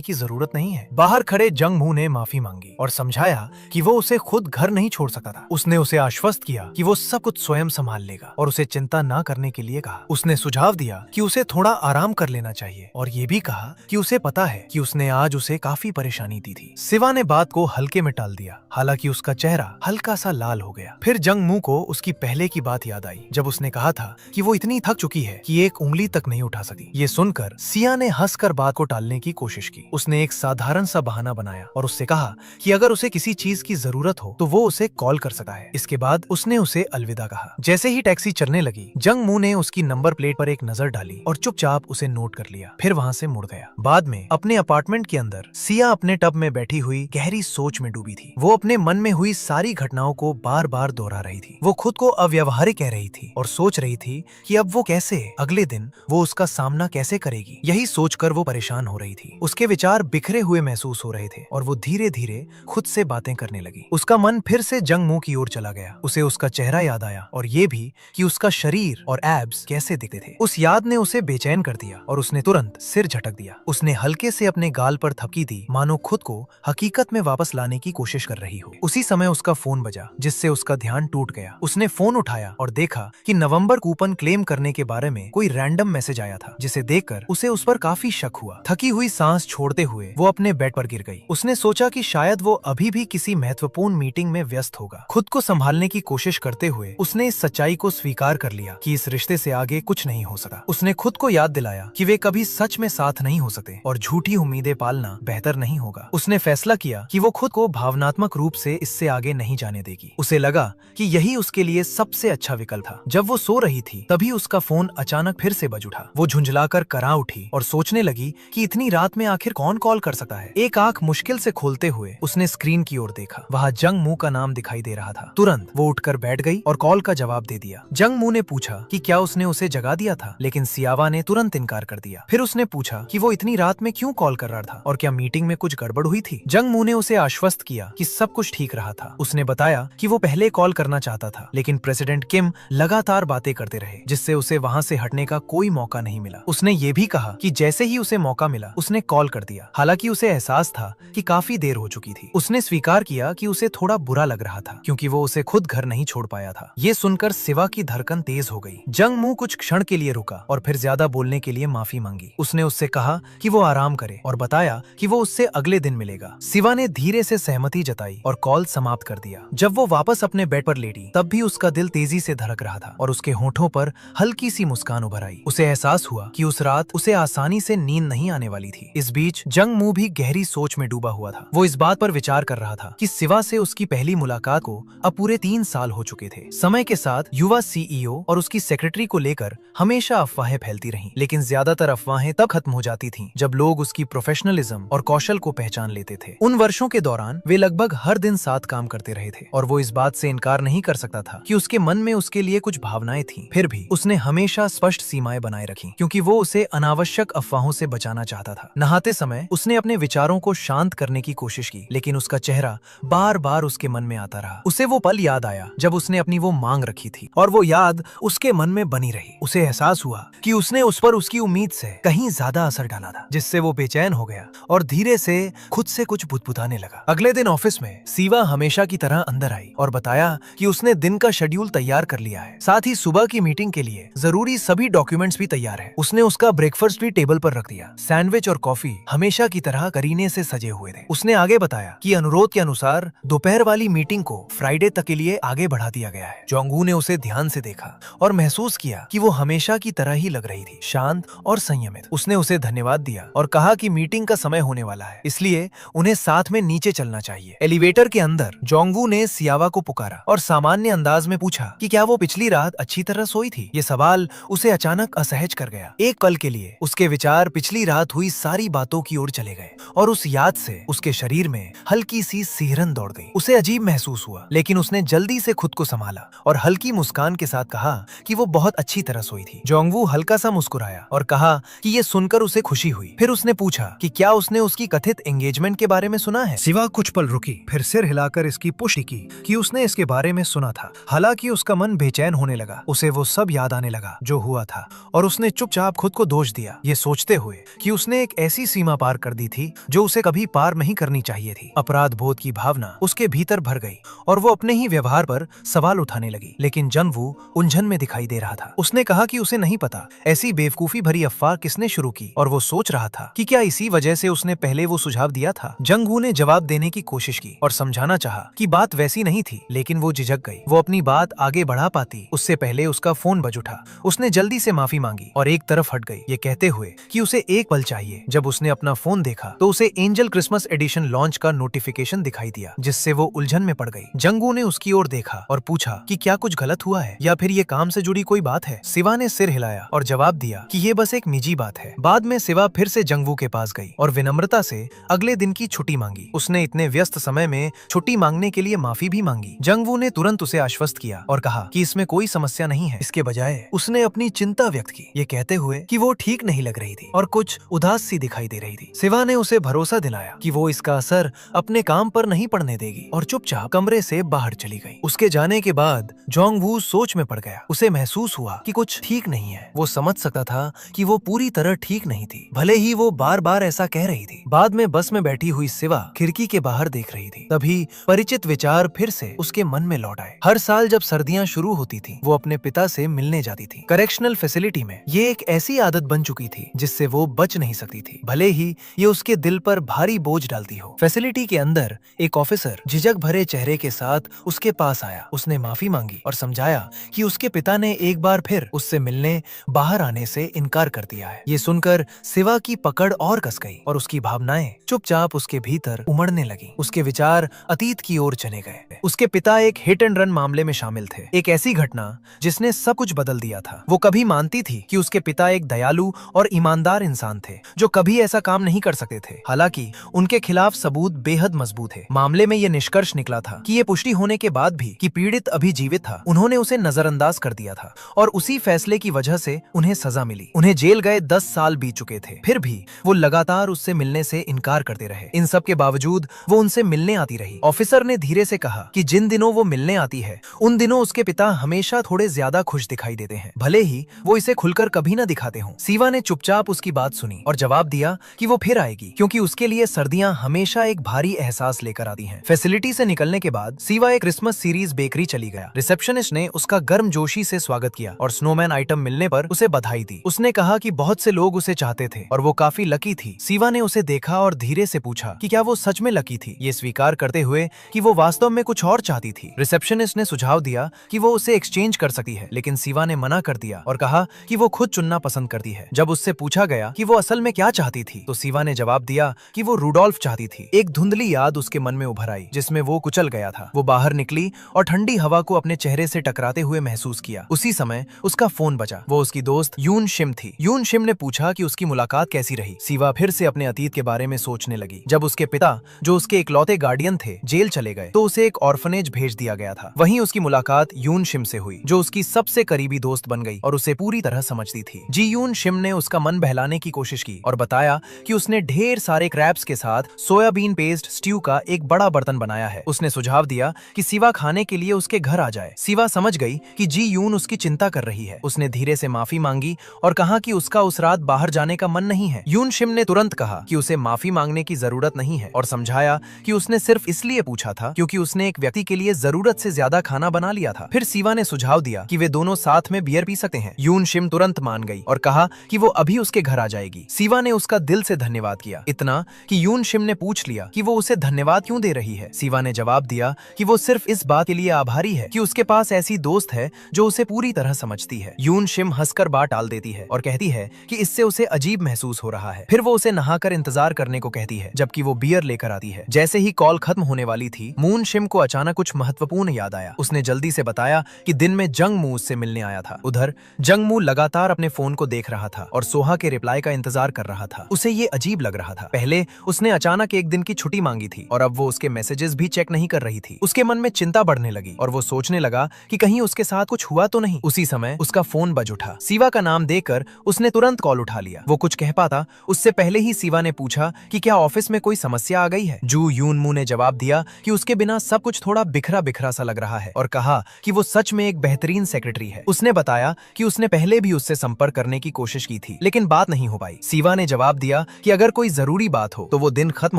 की जरूरत नहीं है। बाहर खड़े जंगमू ने माफी मांगी और समझाया कि वो उसे खुद घर नहीं छोड़ सकता था। उसने उसे आश्वस्त किया कि वो सब कुछ स्वयं संभाल लेगा और उसे चिंता न करने के लिए कहा। उसने सुझाव दिया कि उसे थोड़ा आराम कर लेना चाहिए और ये भी कहा कि उसे पता है कि उसने आज उसे काफी परेशानी दी थी। शिवा ने बात को हल्के में टाल दिया, हालांकि उसका चेहरा हल्का सा लाल हो गया। फिर जंगमू को उसकी पहले की बात याद आई जब उसने कहा था कि वो इतनी थक चुकी है कि एक उंगली तक नहीं उठा सकी। ये सुनकर सिया ने हंसकर बात को टालने की कोशिश की। उसने एक साधारण सा बहाना बनाया और उससे कहा कि अगर उसे किसी चीज की जरूरत हो तो वो उसे कॉल कर सकता है। इसके बाद उसने उसे अलविदा कहा। जैसे ही टैक्सी चलने लगी, जंगमू ने उसकी नंबर प्लेट पर एक नजर डाली और चुपचाप उसे नोट कर लिया। फिर वहाँ से मुड़ गया। बाद में अपने अपार्टमेंट के अंदर सिया अपने टब में बैठी हुई गहरी सोच में डूबी थी। वो अपने मन में हुई सारी घटनाओं को बार बार दोहरा रही थी। वो खुद को अव्यवहारिक कह रही थी और सोच रही थी कि अब वो कैसे अगले दिन वो उसका सामना कैसे करेगी। यही सोचकर वो परेशान हो रही थी। उसके विचार बिखरे हुए महसूस हो रहे थे और वो धीरे धीरे खुद से बातें करने लगी। उसका मन फिर से जंगमू की ओर चला गया। उसे उसका चेहरा याद आया और ये भी कि उसका शरीर और एब्स कैसे दिखते थे। उस याद ने उसे बेचैन कर दिया और उसने तुरंत सिर झटक दिया। उसने हल्के से अपने गाल पर थपकी दी, मानो खुद को हकीकत में वापस लाने की कोशिश कर रही हो। उसी समय उसका फोन बजा, जिससे उसका ध्यान टूट गया। उसने फोन उठाया और देखा कि नवंबर कूपन क्लेम करने के बारे में कोई रैंडम मैसेज आया था, जिसे देखकर उसे उस पर काफी शक हुआ। थकी हुई सांस छोड़ते हुए वो अपने बेड पर गिर गई। उसने सोचा कि शायद वो अभी भी किसी महत्वपूर्ण मीटिंग में व्यस्त होगा। खुद को संभालने की कोशिश करते हुए उसने इस सच्चाई को स्वीकार कर लिया कि इस रिश्ते से आगे कुछ नहीं हो सका। उसने खुद को याद दिलाया कि वे कभी सच में साथ नहीं हो सकते और झूठी उम्मीदें पालना बेहतर नहीं होगा। उसने फैसला किया कि वो खुद को भावनात्मक रूप से इससे आगे नहीं जाने देगी। उसे लगा कि यही उसके लिए सबसे अच्छा विकल्प था। जब वो सो रही थी तभी उसका फोन अचानक फिर से बज उठा। वो झुंझलाकर करा उठी और सोचने लगी कि इतनी रात में आखिर कौन कॉल कर सकता है। एक आंख मुश्किल से खोलते हुए उसने स्क्रीन की ओर देखा। वहाँ जंगमू का नाम दिखाई दे रहा था। तुरंत वो उठकर बैठ गई और कॉल का जवाब दे दिया। जंगमू ने पूछा कि क्या उसने उसे जगा दिया था, लेकिन सियावा ने तुरंत इनकार कर दिया। फिर उसने पूछा कि वो इतनी रात में क्यों कॉल कर रहा था और क्या मीटिंग में कुछ गड़बड़ हुई थी। जंगमू ने उसे आश्वस्त किया कि सब कुछ ठीक रहा था। उसने बताया कि वो पहले कॉल करना चाहता था, लेकिन प्रेसिडेंट किम लगातार बातें करते रहे, जिससे उसे वहाँ से हटने का कोई मौका नहीं मिला। उसने ये भी कहा कि जैसे ही उसे मौका मिला उसने कॉल कर दिया। हालांकि उसे एहसास था कि काफी देर हो चुकी थी। उसने स्वीकार किया कि उसे थोड़ा बुरा लग रहा था क्योंकि वो उसे खुद घर नहीं छोड़ पाया था। ये सुनकर शिवा की धड़कन तेज हो गई। जंगमू कुछ क्षण के लिए रुका और फिर ज्यादा बोलने के लिए माफी मांगी। उसने उससे कहा कि वो आराम करे और बताया कि वो उससे अगले दिन मिलेगा। शिवा ने धीरे से सहमति जताई और कॉल समाप्त कर दिया। जब वो वापस अपने बेड पर लेटी तब भी उसका दिल तेजी से धड़क रहा था और उसके होठों पर हल्की सी मुस्कान उभर आई। उसे एहसास हुआ कि उस रात उसे आसानी से नींद नहीं आने वाली थी। इस बीच जंगमू भी गहरी सोच में डूबा हुआ था। वो इस बात पर विचार कर रहा था कि शिवा से उसकी पहली मुलाकात को अब पूरे 3 साल हो चुके थे। समय के साथ युवा सीईओ और उसकी सेक्रेटरी को लेकर हमेशा अफवाहें फैलती रहीं, लेकिन ज्यादातर अफवाहें तब खत्म हो जाती थीं जब लोग उसकी प्रोफेशनलिज्म और कौशल को पहचान लेते थे। उन वर्षों के दौरान वे लगभग हर दिन साथ काम करते रहे थे और वो इस बात से इनकार नहीं कर सकता था कि उसके मन में उसके लिए कुछ भावनाएं थीं। फिर भी उसने हमेशा स्पष्ट सीमाएं बनाए रखी क्योंकि वो उसे अनावश्यक अफवाहों से बचाना चाहता था। नहाते समय उसने अपने विचारों को शांत करने की कोशिश की, लेकिन उसका चेहरा बार बार उसके मन में आता रहा। उसे वो पल याद आया जब उसने अपनी वो मांग रखी थी और वो याद उसके मन में बनी रही। उसे एहसास हुआ कि उसने उस पर उसकी उम्मीद से कहीं ज्यादा असर डाला था, जिससे वो बेचैन हो गया और धीरे से खुद से कुछ बुदबुदाने लगा। अगले दिन ऑफिस में शिवा हमेशा की तरह अंदर आई और बताया कि उसने दिन का शेड्यूल तैयार कर लिया है, साथ ही सुबह की मीटिंग के लिए जरूरी सभी डॉक्यूमेंट्स भी तैयार है। उसने उसका ब्रेकफास्ट भी टेबल पर रख दिया। सैंडविच और कॉफी हमेशा की तरह करीने से सजे हुए थे। उसने आगे बताया कि अनुरोध के अनुसार दोपहर वाली मीटिंग को फ्राइडे तक के लिए आगे बढ़ा दिया गया है। जोंगू ने उसे ध्यान से देखा और महसूस किया कि वो हमेशा की तरह ही लग रही थी, शांत और संयमित। उसने उसे धन्यवाद दिया और कहा कि मीटिंग का समय होने वाला है, इसलिए उन्हें साथ में नीचे चलना चाहिए। एलिवेटर के अंदर जोंगू ने सियावा को पुकारा और सामान्य अंदाज में पूछा कि क्या वो पिछली रात अच्छी तरह सोई थी। ये सवाल उसे अचानक असहज कर गया। एक पल के लिए उसके विचार पिछली रात हुई सारी बातों की ओर चले गए और उस याद से उसके शरीर में हल्की सी सिहरन दौड़ गई। उसे अजीब महसूस हुआ, लेकिन उसने जल्दी से खुद को संभाला और हल्की मुस्कान के साथ कहा कि वो बहुत अच्छी तरह सोई थी। जोंगवू हल्का सा मुस्कुराया और कहा कि ये सुनकर उसे खुशी हुई। फिर उसने पूछा कि क्या उसने उसकी कथित एंगेजमेंट के बारे में सुना है। शिवा कुछ पल रुकी, फिर सिर हिलाकर इसकी पुष्टि की कि उसने इसके बारे में सुना था। हालांकि उसका मन बेचैन होने लगा। उसे वो सब याद आने लगा जो हुआ था और उसने चुपचाप खुद को दोष दिया दिया, ये सोचते हुए कि उसने एक ऐसी सीमा पार कर दी थी जो उसे कभी पार नहीं करनी चाहिए थी। अपराध बोध की भावना उसके भीतर भर गई और वो अपने ही व्यवहार पर सवाल उठाने लगी। लेकिन जंगवू उलझन में दिखाई दे रहा था। उसने कहा कि उसे नहीं पता ऐसी बेवकूफी भरी अफवाह किसने शुरू की, और वो सोच रहा था कि क्या इसी वजह से उसने पहले वो सुझाव दिया था। जंगवू ने जवाब देने की कोशिश की और समझाना चाहा कि बात वैसी नहीं थी, लेकिन वो झिझक गई। वो अपनी बात आगे बढ़ा पाती उससे पहले उसका फोन बज उठा। उसने जल्दी से माफी मांगी और एक तरफ हट गई, ये कहते हुए कि उसे एक पल चाहिए। जब उसने अपना फोन देखा तो उसे एंजल क्रिसमस एडिशन लॉन्च का नोटिफिकेशन दिखाई दिया, जिससे वो उलझन में पड़ गई। जंगवू ने उसकी ओर देखा और पूछा कि क्या कुछ गलत हुआ है या फिर ये काम से जुड़ी कोई बात है। सिवा ने सिर हिलाया और जवाब दिया कि ये बस एक निजी बात है। बाद में सिवा फिर से जंगवू के पास गई और विनम्रता से अगले दिन की छुट्टी मांगी। उसने इतने व्यस्त समय में छुट्टी मांगने के लिए माफी भी मांगी। जंगवू ने तुरंत उसे आश्वस्त किया और कहा कि इसमें कोई समस्या नहीं है। इसके बजाय उसने अपनी चिंता व्यक्त की, ये कहते हुए कि वो ठीक नहीं लग रही थी और कुछ उदास सी दिखाई दे रही थी। सिवा ने उसे भरोसा दिलाया कि वो इसका असर अपने काम पर नहीं पड़ने देगी और चुपचाप कमरे से बाहर चली गई। उसके जाने के बाद जोंगवू सोच में पड़ गया। उसे महसूस हुआ कि कुछ ठीक नहीं है। वो समझ सकता था कि वो पूरी तरह ठीक नहीं थी, भले ही वो बार बार ऐसा कह रही थी। बाद में बस में बैठी हुई सिवा खिड़की के बाहर देख रही थी। तभी परिचित विचार फिर से उसके मन में लौट आए। हर साल जब सर्दियां शुरू होती थी, वो अपने पिता से मिलने जाती थी। करेक्शनल फैसिलिटी में ये एक ऐसी आदत बन चुकी थी जिससे वो बच नहीं सकती थी, भले ही ये उसके दिल पर भारी बोझ डालती हो। फैसिलिटी के अंदर एक ऑफिसर झिझक भरे चेहरे के साथ उसके पास आया। उसने माफी मांगी और समझाया कि उसके पिता ने एक बार फिर उससे मिलने बाहर आने से इनकार कर दिया है। ये सुनकर सिवा की पकड़ और कस गई और उसकी भावनाएं चुपचाप उसके भीतर उमड़ने लगी। उसके विचार अतीत की ओर चले गए। उसके पिता एक हिट एंड रन मामले में शामिल थे, एक ऐसी घटना जिसने सब कुछ बदल दिया था। वो कभी मानती थी कि उसके पिता एक दयालु और ईमानदार इंसान थे जो कभी ऐसा काम नहीं कर सकते थे। हालांकि उनके खिलाफ सबूत बेहद मजबूत है। मामले में यह निष्कर्ष निकला था कि ये पुष्टि होने के बाद भी कि पीड़ित अभी जीवित था, उन्होंने उसे नजरअंदाज कर दिया था और उसी फैसले की वजह से उन्हें सजा मिली। उन्हें जेल गए 10 साल बीत चुके थे, फिर भी वो लगातार उससे मिलने से इनकार करते रहे। इन सब के बावजूद वो उनसे मिलने आती रही। ऑफिसर ने धीरे से कहा कि जिन दिनों वो मिलने आती है उन दिनों उसके पिता हमेशा थोड़े ज्यादा खुश दिखाई देते हैं, भले ही वो इसे खुलकर कभी न दिखाते हों। सिवा ने चुपचाप उसकी बात सुनी और जवाब दिया कि वो फिर आएगी, क्योंकि उसके लिए सर्दियां हमेशा एक भारी एहसास लेकर आती हैं। फैसिलिटी से निकलने के बाद सिवा एक क्रिसमस सीरीज बेकरी चली गया। रिसेप्शनिस्ट ने उसका गर्मजोशी से स्वागत किया और स्नोमैन आइटम मिलने पर उसे बधाई दी। उसने कहा कि बहुत से लोग उसे चाहते थे और वो काफी लकी थी। सिवा ने उसे देखा और धीरे से पूछा कि क्या वो सच में लकी थी, ये स्वीकार करते हुए कि वो वास्तव में कुछ और चाहती थी। रिसेप्शनिस्ट ने सुझाव दिया कि वो उसे एक्सचेंज कर सकती है, लेकिन सिवा ने मना कर दिया और कहा कि वो खुद चुनना पसंद करती है। जब उससे पूछा गया कि वो असल में क्या चाहती थी, तो सिवा ने जवाब दिया कि वो रूडोल्फ चाहती थी। एक धुंधली याद उसके मन में उभर आई जिसमें वो कुचल गया था। वो बाहर निकली और ठंडी हवा को अपने चेहरे से टकराते हुए महसूस किया। उसी समय उसका फोन बजा। वो उसकी दोस्त यून शिम थी। यून शिम ने पूछा कि उसकी मुलाकात कैसी रही। सिवा फिर से अपने अतीत के बारे में सोचने लगी। जब उसके पिता, जो उसके इकलौते गार्डियन थे, जेल चले गए तो उसे एक ऑर्फनेज भेज दिया गया था। वहीं उसकी मुलाकात यून शिम से हुई, जो उसकी सबसे करीबी दोस्त बन गई और उसे पूरी तरह समझती थी। जी यून शिम ने उसका मन बहलाने की कोशिश की और बताया कि उसने ढेर सारे क्रैब्स के साथ सोयाबीन पेस्ट स्ट्यू का एक बड़ा बर्तन बनाया है। उसने सुझाव दिया कि सिवा खाने के लिए उसके घर आ जाए। सिवा समझ गई कि जी यून उसकी चिंता कर रही है। उसने धीरे से माफी मांगी और कहा कि उसका उस रात बाहर जाने का मन नहीं है। यून शिम ने तुरंत कहा कि उसे माफी मांगने की जरूरत नहीं है और समझाया कि उसने सिर्फ इसलिए पूछा था क्योंकि उसने एक व्यक्ति के लिए जरूरत से ज्यादा खाना बना लिया था। फिर सिवा ने सुझाव दिया कि वे दोनों साथ में बियर पी सकते हैं। यून शिम तुरंत मान गई और कहा कि वो अभी उसके घर आ जाएगी। सिवा ने उसका दिल से धन्यवाद किया, इतना कि यून शिम ने पूछ लिया कि वो उसे धन्यवाद क्यों दे रही है। सिवा ने जवाब दिया कि वो सिर्फ इस बात के लिए आभारी है कि उसके पास ऐसी दोस्त है जो उसे पूरी तरह समझती है। यून शिम हंसकर बात टाल देती है और कहती है कि इससे उसे अजीब महसूस हो रहा है। फिर वो उसे नहाकर इंतजार करने को कहती है, जबकि वो बियर लेकर आती है। जैसे ही कॉल खत्म होने वाली थी, मून शिम को अचानक कुछ महत्वपूर्ण याद आया। उसने जल्दी से बताया कि दिन में जंगमू उससे मिलने आया था। उधर जंगमू लगातार अपने फोन को देख रहा था और सोहा के रिप्लाई का इंतजार कर रहा था। उसे ये अजीब लग रहा था। पहले उसने अचानक एक दिन की छुट्टी मांगी थी और अब वो उसके मैसेजेस भी चेक नहीं कर रही थी। उसके मन में चिंता बढ़ने लगी और वो सोचने लगा कि कहीं उसके साथ कुछ हुआ तो नहीं। उसी समय उसका फोन बज उठा। सिवा का नाम देखकर उसने तुरंत कॉल उठा लिया। वो कुछ कह पाता उससे पहले ही सिवा ने पूछा पूछा कि क्या ऑफिस में कोई समस्या आ गई है। जू यूनमू ने जवाब दिया कि उसके बिना सब कुछ थोड़ा बिखरा बिखरा सा लग रहा है और कहा कि वो सच में एक बेहतरीन सेक्रेटरी है। उसने बताया कि उसने पहले भी उससे संपर्क करने की कोशिश की थी लेकिन बात नहीं हो पाई। सीवा ने जवाब दिया कि अगर कोई जरूरी बात हो तो वो दिन खत्म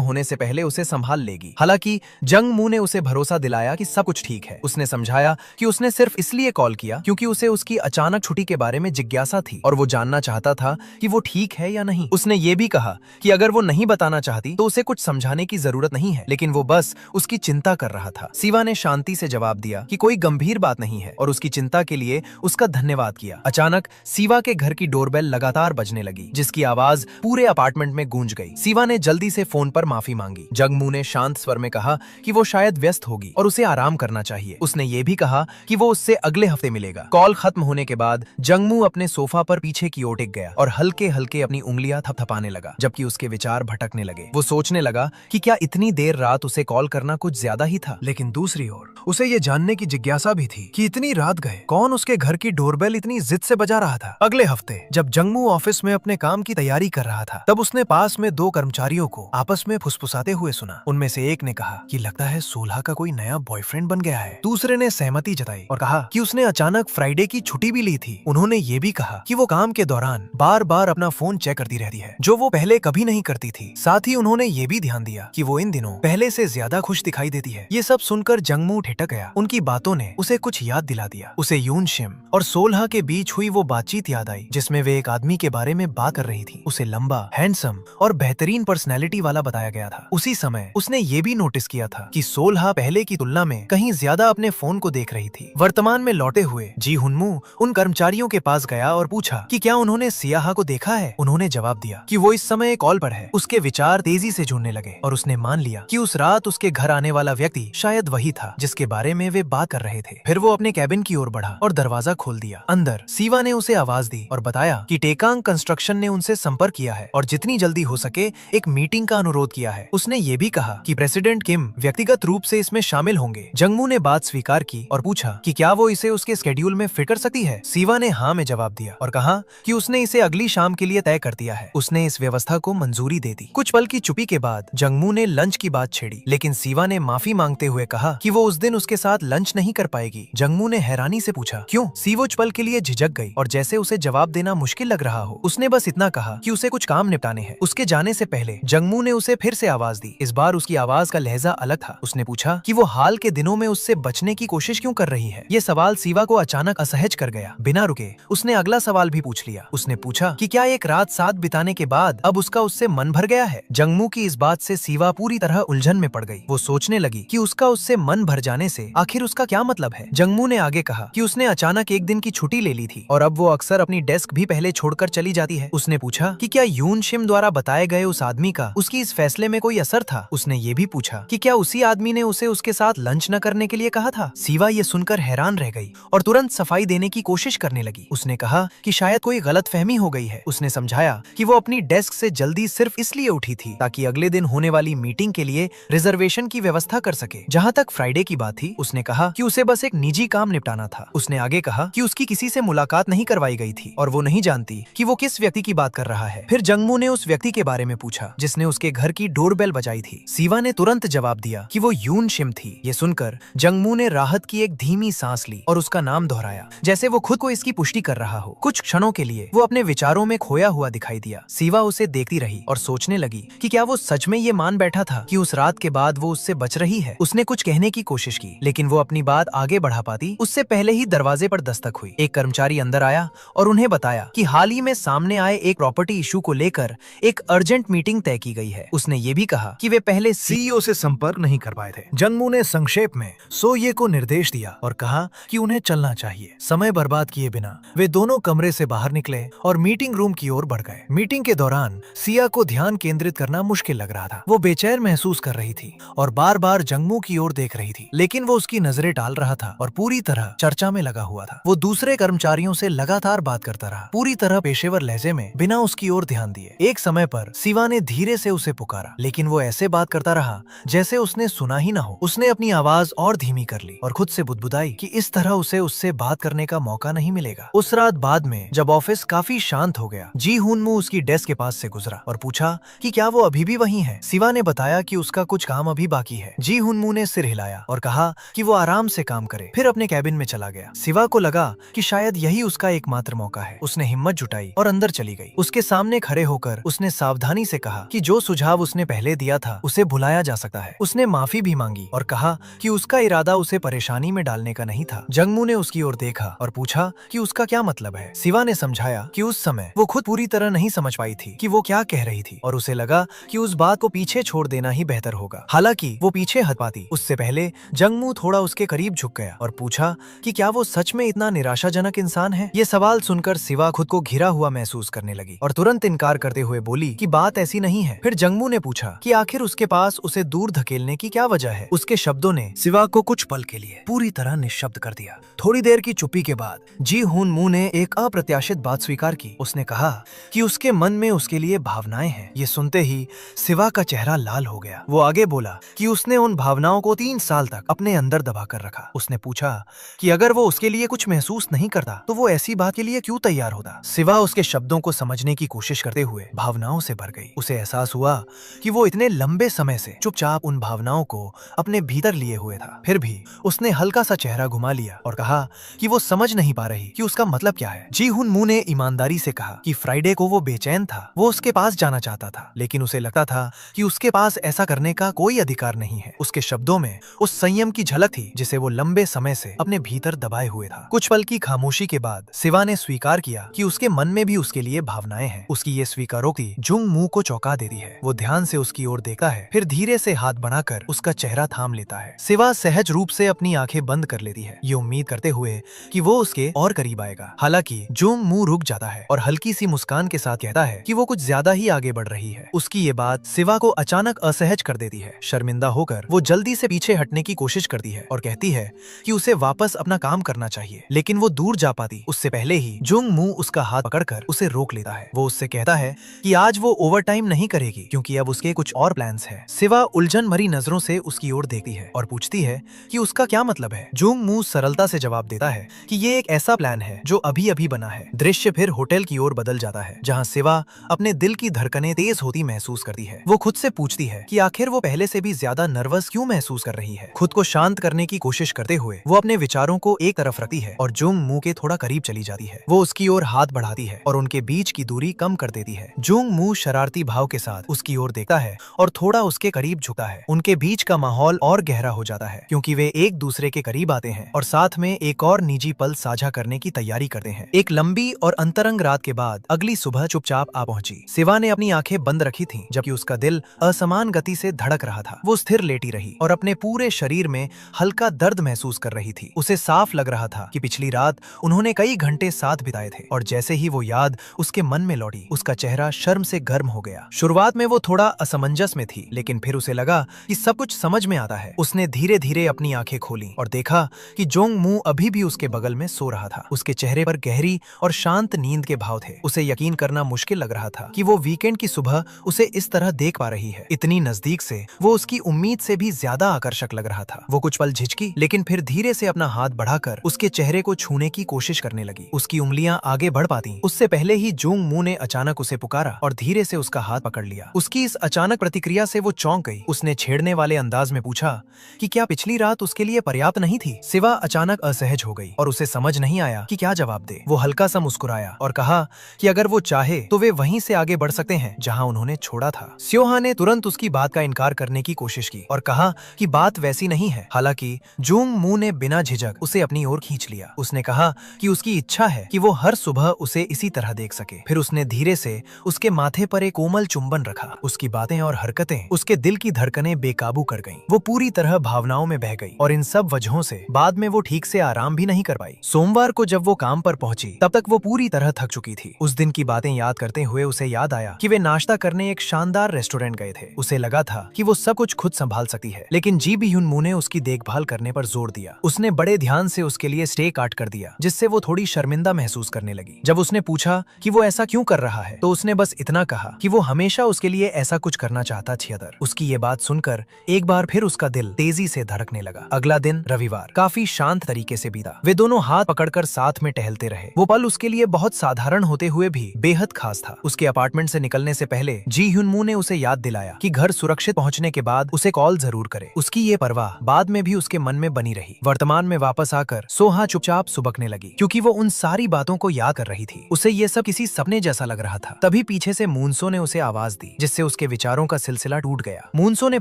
होने से पहले उसे संभाल लेगी। हालांकि जंगमू ने उसे भरोसा दिलाया कि सब कुछ ठीक है। उसने समझाया कि उसने सिर्फ इसलिए कॉल किया क्योंकि उसे उसकी अचानक छुट्टी के बारे में जिज्ञासा थी और वो जानना चाहता था कि वो ठीक है या नहीं। उसने ये भी कहा कि अगर वो नहीं बताना चाहती तो उसे कुछ समझाने की जरूरत नहीं है, लेकिन वो बस उसकी चिंता कर रहा था। सीवा ने शांति से जवाब दिया कि कोई गंभीर बात नहीं है और उसकी चिंता के लिए उसका धन्यवाद किया। अचानक सीवा के घर की डोरबेल लगातार बजने लगी, जिसकी आवाज पूरे अपार्टमेंट में गूंज गई। सीवा ने जल्दी से फोन पर माफी मांगी। जंगमू ने शांत स्वर में कहा कि वो शायद व्यस्त होगी और उसे आराम करना चाहिए। उसने ये भी कहा कि वो उससे अगले हफ्ते मिलेगा। कॉल खत्म होने के बाद जंगमू अपने सोफा पर पीछे की ओर टिक गया और हल्के हल्के अपनी उंगलियां थपथपाने लगा, जबकि उसके विचार भटकने लगे। वो सोचने लगा कि क्या इतनी देर रात उसे कॉल करना कुछ ज्यादा ही था। लेकिन दूसरी ओर उसे ये जानने की जिज्ञासा भी थी कि इतनी रात गए कौन उसके घर की डोरबेल इतनी जिद से बजा रहा था। अगले हफ्ते जब जंगमू ऑफिस में अपने काम की तैयारी कर रहा था तब उसने पास में दो कर्मचारियों को आपस में फुसफुसाते हुए सुना। उनमें से एक ने कहा कि लगता है सोलह का कोई नया बॉयफ्रेंड बन गया है। दूसरे ने सहमति जताई और कहा कि उसने अचानक फ्राइडे की छुट्टी भी ली थी। उन्होंने ये भी कहा कि वो काम के दौरान बार बार अपना फोन चेक करती रहती है, जो वो पहले कभी नहीं करती थी। साथ ही उन्होंने ये भी ध्यान दिया कि वो इन दिनों पहले से ज्यादा खुश दिखाई देती है। ये सब सुनकर जंगमू ठिठक गया। उनकी बातों ने उसे कुछ याद दिला दिया। उसे यून शिम और सोलह के बीच हुई वो बातचीत याद आई जिसमें वे एक आदमी के बारे में बात कर रही थी। उसे लंबा, हैंडसम और बेहतरीन पर्सनैलिटी वाला बताया गया था। उसी समय उसने ये भी नोटिस किया था कि सोलह पहले की तुलना में कहीं ज्यादा अपने फोन को देख रही थी। वर्तमान में लौटे हुए जी हुनमू उन कर्मचारियों के पास गया और पूछा कि क्या उन्होंने सियाहा को देखा है। उन्होंने जवाब दिया कि वो इस समय कॉल पर है। उसके विचार तेजी से जुड़ने लगे और उसने मान लिया कि उस रात उसके घर आने वाला व्यक्ति शायद वही था जिसके बारे में वे बात कर रहे थे। फिर वो अपने कैबिन की ओर बढ़ा और दरवाजा खोल दिया। अंदर सीवा ने उसे आवाज दी और बताया कि टेकांग कंस्ट्रक्शन ने उनसे संपर्क किया है और जितनी जल्दी हो सके एक मीटिंग का अनुरोध किया है। उसने ये भी कहा कि प्रेसिडेंट किम व्यक्तिगत रूप से इसमें शामिल होंगे। जंगमू ने बात स्वीकार की और पूछा कि क्या वो इसे उसके स्केड्यूल में फिट कर सकती है। सीवा ने हाँ में जवाब दिया और कहा कि उसने इसे अगली शाम के लिए तय कर दिया है। उसने इस व्यवस्था को मंजूरी दे दी। कुछ पल की चुप्पी के बाद जंगमू ने लंच की बात छेड़ी, लेकिन सीवा ने माफी मांगते हुए कहा कि वो उस दिन उसके साथ लंच नहीं कर पाएगी। जंगमू ने हैरानी से पूछा क्यों। सीवो पल के लिए झिझक गई और जैसे उसे जवाब देना मुश्किल लग रहा हो उसने बस इतना कहा कि उसे कुछ काम निपटाने हैं। उसके जाने से पहले जंगमू ने उसे फिर से आवाज दी। इस बार उसकी आवाज का लहजा अलग था। उसने पूछा कि वो हाल के दिनों में उससे बचने की कोशिश क्यों कर रही है। ये सवाल सीवा को अचानक असहज कर गया। बिना रुके उसने अगला सवाल भी पूछ लिया। उसने पूछा कि क्या एक रात साथ बिताने के बाद अब उसका उससे मन भर गया है। जंगमू की इस बात से सीवा पूरी तरह उलझन में पड़ गई। वो सोचने लगी कि उसका उससे मन भर जाने से आखिर उसका क्या मतलब है। जंगमू ने आगे कहा कि उसने अचानक एक दिन की छुट्टी ले ली थी और अब वो अक्सर अपनी डेस्क भी पहले छोड़कर चली जाती है। उसने पूछा कि क्या यून शिम द्वारा बताए गए उस आदमी का उसकी इस फैसले में कोई असर था। उसने ये भी पूछा कि क्या उसी आदमी ने उसे उसके साथ लंच न करने के लिए कहा था। सीवा ये सुनकर हैरान रह गई और तुरंत सफाई देने की कोशिश करने लगी। उसने कहा कि शायद कोई गलतफहमी हो गई है। उसने समझाया कि वो अपनी डेस्क से जल्दी सिर्फ इसलिए उठी थी ताकि अगले दिन होने वाली मीटिंग के लिए रिजर्वेशन की व्यवस्था कर सके। जहाँ तक फ्राइडे की बात थी उसने कहा कि उसे बस एक निजी काम निपटाना था। उसने आगे कहा कि उसकी किसी से मुलाकात नहीं करवाई गई थी और वो नहीं जानती कि वो किस व्यक्ति की बात कर रहा है। फिर जंगमू ने उस व्यक्ति के बारे में पूछा जिसने उसके घर की डोरबेल बजाई थी। सीवा ने तुरंत जवाब दिया कि वो यून शिम थी। ये सुनकर जंगमू ने राहत की एक धीमी सांस ली और उसका नाम दोहराया जैसे वो खुद को इसकी पुष्टि कर रहा हो। कुछ क्षणों के लिए वो अपने विचारों में खोया हुआ दिखाई दिया। सीवा उसे देखती रही और सोचने लगी कि क्या वो सच में ये मान बैठा था कि उस रात के बाद वो उससे बच रही है। उसने कुछ कहने की कोशिश की लेकिन वो अपनी बात आगे बढ़ा पाती उससे पहले ही दरवाजे पर दस्तक हुई। एक कर्मचारी अंदर आया और उन्हें बताया कि हाल ही में सामने आए एक प्रॉपर्टी इशू को लेकर एक अर्जेंट मीटिंग तय की गई है। उसने ये भी कहा कि वे पहले सीईओ से संपर्क नहीं कर पाए थे। जंगमू ने संक्षेप में सोये को निर्देश दिया और कहा कि उन्हें चलना चाहिए। समय बर्बाद किए बिना वे दोनों कमरे से बाहर निकले और मीटिंग रूम की ओर बढ़ गए। मीटिंग के दौरान सिया को ध्यान केंद्रित करना मुश्किल लग रहा था। वो बेचैन महसूस कर रही थी और बार बार जंगमू की ओर देख रही थी, लेकिन वो उसकी नजरें टाल रहा था और पूरी तरह चर्चा में लगा हुआ था। वो दूसरे कर्मचारियों से लगातार बात करता रहा, पूरी तरह पेशेवर लहजे में, बिना उसकी ओर ध्यान दिए। एक समय पर सिवा ने धीरे से उसे पुकारा, लेकिन वो ऐसे बात करता रहा जैसे उसने सुना ही ना हो। उसने अपनी आवाज और धीमी कर ली और खुद से बुदबुदाई कि इस तरह उसे उससे बात करने का मौका नहीं मिलेगा। उस रात बाद में जब ऑफिस काफी शांत हो गया, जी हुनमू उसकी डेस्क के पास से गुजरा और पूछा पूछा कि क्या वो अभी भी वहीं है। सिवा ने बताया कि उसका कुछ काम अभी बाकी है। जी हुनमू ने सिर हिलाया और कहा कि वो आराम से काम करे, फिर अपने कैबिन में चला गया। सिवा को लगा कि शायद यही उसका एकमात्र मौका है। उसने हिम्मत जुटाई और अंदर चली गई। उसके सामने खड़े होकर उसने सावधानी से कहा कि जो सुझाव उसने पहले दिया था उसे भुलाया जा सकता है। उसने माफी भी मांगी और कहा कि उसका इरादा उसे परेशानी में डालने का नहीं था। जंगमू ने उसकी ओर देखा और पूछा कि उसका क्या मतलब है। सिवा ने समझाया कि उस समय वो खुद पूरी तरह नहीं समझ पाई थी कि वो क्या कह रही थी और उसे लगा कि उस बात को पीछे छोड़ देना ही बेहतर होगा। हालांकि वो पीछे हट पाती उससे पहले जंगमू थोड़ा उसके करीब झुक गया और पूछा कि क्या वो सच में इतना निराशाजनक इंसान है। ये सवाल सुनकर सिवा खुद को घिरा हुआ महसूस करने लगी और तुरंत इनकार करते हुए बोली कि बात ऐसी नहीं है। फिर जंगमू ने पूछा कि आखिर उसके पास उसे दूर धकेलने की क्या वजह है। उसके शब्दों ने सिवा को कुछ पल के लिए पूरी तरह निश्शब्द कर दिया। थोड़ी देर की चुप्पी के बाद जी हुनमू ने एक अप्रत्याशित बात स्वीकार की। उसने कहा कि उसके मन में उसके लिए भावनाएं हैं। ये सुनते ही सिवा का चेहरा लाल हो गया। वो आगे बोला कि उसने उन भावनाओं को 3 साल तक अपने अंदर दबा कर रखा। उसने पूछा कि अगर वो उसके लिए कुछ महसूस नहीं करता तो वो ऐसी बात के लिए क्यों तैयार होता। सिवा उसके शब्दों को समझने की कोशिश करते हुए भावनाओं से भर गई। उसे एहसास हुआ कि वो इतने लंबे समय से चुपचाप उन भावनाओं को अपने भीतर लिए हुए था। फिर भी उसने हल्का सा चेहरा घुमा लिया और कहा कि वो समझ नहीं पा रही कि उसका मतलब क्या है। जी हुनमू ने ईमानदारी से कहा कि फ्राइडे को वो बेचैन था। वो उसके पास जाना चाहता था लेकिन उसे लगता था कि उसके पास ऐसा करने का कोई अधिकार नहीं है। उसके शब्दों में उस संयम की झलक थी जिसे वो लंबे समय से अपने भीतर दबाए हुए था। कुछ पल की खामोशी के बाद सिवा ने स्वीकार किया कि उसके मन में भी उसके लिए भावनाएं हैं। उसकी ये स्वीकारोक्ति जुंगमू को चौंका देती है। वो ध्यान से उसकी ओर देखता है, फिर धीरे से हाथ बढ़ाकर उसका चेहरा थाम लेता है। सिवा सहज रूप से अपनी आंखें बंद कर लेती है, ये उम्मीद करते हुए कि वो उसके और करीब आएगा। हालांकि जुंगमू रुक जाता है और हल्की सी मुस्कान के साथ कहता है कि वो कुछ ज्यादा ही आगे बढ़ रही है। उसकी ये बात सिवा को अचानक असहज कर देती है। शर्मिंदा होकर वो जल्दी से पीछे हटने की कोशिश करती है और कहती है कि उसे वापस अपना काम करना चाहिए, लेकिन वो दूर जा पाती उससे पहले ही जुंगमू उसका हाथ पकड़कर उसे रोक लेता है। वो उससे कहता है कि आज वो ओवरटाइम नहीं करेगी क्योंकि अब उसके कुछ और प्लान्स हैं। सिवा उलझन भरी नजरों से उसकी ओर देखती है और पूछती है कि उसका क्या मतलब है। जुंगमू सरलता से जवाब देता है कि ये एक ऐसा प्लान है जो अभी अभी बना है। दृश्य फिर होटल की ओर बदल जाता है जहाँ सिवा अपने दिल की धड़कनें तेज होती महसूस करती है। वो खुद से पूछती है कि आखिर वो पहले से भी ज्यादा नर्वस क्यों महसूस कर रही है। खुद को शांत करने की कोशिश करते हुए वो अपने विचारों को एक तरफ रखती है और जुंगमू के थोड़ा करीब चली जाती है। वो उसकी ओर हाथ बढ़ाती है और उनके बीच की दूरी कम कर देती है। जुंगमू शरारती भाव के साथ उसकी ओर देखता है और थोड़ा उसके करीब झुकता है। उनके बीच का माहौल और गहरा हो जाता है क्योंकि वे एक दूसरे के करीब आते हैं और साथ में एक और निजी पल साझा करने की तैयारी करते हैं। एक लंबी और अंतरंग रात के बाद अगली सुबह चुपचाप आ पहुंची। सिवा ने अपनी आंखें बंद रखी थीं, जबकि उसका दिल असमान गति से धड़क रहा था। वो स्थिर लेटी रही और अपने पूरे शरीर में हल्का दर्द महसूस कर रही थी। उसे साफ लग रहा था कि पिछली रात उन्होंने कई घंटे साथ बिताए थे और जैसे ही वो याद उसके मन में लौटी, उसका चेहरा शर्म से गर्म हो गया। शुरुआत में वो थोड़ा असमंजस में थी, लेकिन फिर उसे लगा कि सब कुछ समझ में आता है। उसने धीरे धीरे अपनी आंखें खोली और देखा कि जोंगमू अभी भी उसके बगल में सो रहा था। उसके चेहरे पर गहरी और शांत नींद के भाव थे। उसे यकीन करना मुश्किल लग रहा था कि वो वीकेंड की सुबह उसे इस तरह देख पा रही है। इतनी नजदीक से वो उसकी उम्मीद से भी ज्यादा आकर्षक लग रहा था। वो कुछ पल झिझकी, लेकिन फिर धीरे से अपना हाथ बढ़ाकर उसके चेहरे को छूने की कोशिश करने लगी। उसकी उंगलियां आगे बढ़ पाती उससे पहले ही जोंगमू ने अचानक उसे पुकारा और धीरे से उसका हाथ पकड़ लिया। उसकी इस अचानक प्रतिक्रिया से वो चौंक गई। उसने छेड़ने वाले अंदाज में पूछा कि क्या पिछली रात उसके लिए पर्याप्त नहीं थी। सिवा अचानक असहज हो गई और उसे समझ नहीं आया कि क्या जवाब दे। वो हल्का सा मुस्कुराया और कहा कि अगर वो चाहे तो वे वहीं से आगे बढ़ सकते हैं जहां उन्होंने छोड़ा था। स्योहा ने तुरंत उसकी बात का इनकार करने की कोशिश की और कहा कि बात वैसी नहीं है। हालांकि जुंगमू ने बिना झिझक उसे अपनी ओर खींच लिया। उसने कहा कि उसकी इच्छा है कि वो हर सुबह उसे इसी तरह देख सके। फिर उसने धीरे से उसके माथे पर एक कोमल चुंबन रखा। उसकी बातें और हरकतें उसके दिल की धड़कनें बेकाबू कर गईं। वो पूरी तरह भावनाओं में बह गई और इन सब वजहों से बाद में वो ठीक से आराम भी नहीं कर पाई। सोमवार को जब वो काम पर पहुंची तब तक वो पूरी तरह थक चुकी थी। उस दिन की बातें याद करते हुए उसे याद आया कि वे नाश्ता करने एक शानदार रेस्टोरेंट गए थे। उसे लगा था कि वो सब कुछ खुद संभाल सकती है, लेकिन जी हुनमू ने उसकी देखभाल करने पर जोर दिया। उसने बड़े ध्यान से उसके लिए स्टेक काट कर दिया, जिससे वो थोड़ी शर्मिंदा महसूस करने लगी। जब उसने पूछा कि वो ऐसा क्यों कर रहा है तो उसने बस इतना कहा कि वो हमेशा उसके लिए ऐसा कुछ करना चाहता छियदर। उसकी ये बात सुनकर एक बार फिर उसका दिल तेजी से धड़कने लगा। अगला दिन रविवार काफी शांत तरीके से बीता। वे दोनों हाथ पकड़कर साथ में टहलते रहे। वो पल उसके लिए बहुत साधारण होते हुए भी बेहद खास था। उसके अपार्टमेंट से निकलने निकलने से पहले जी ह्यून-मू ने उसे याद दिलाया कि घर सुरक्षित पहुंचने के बाद उसे कॉल जरूर करे। उसकी ये परवाह बाद में भी उसके मन में बनी रही। वर्तमान में वापस आकर सोहा चुपचाप सुबकने लगी क्योंकि वो उन सारी बातों को याद कर रही थी। उसे ये सब किसी सपने जैसा लग रहा था। तभी पीछे से मूनसो ने उसे आवाज दी, जिससे उसके विचारों का सिलसिला टूट गया। मूनसो ने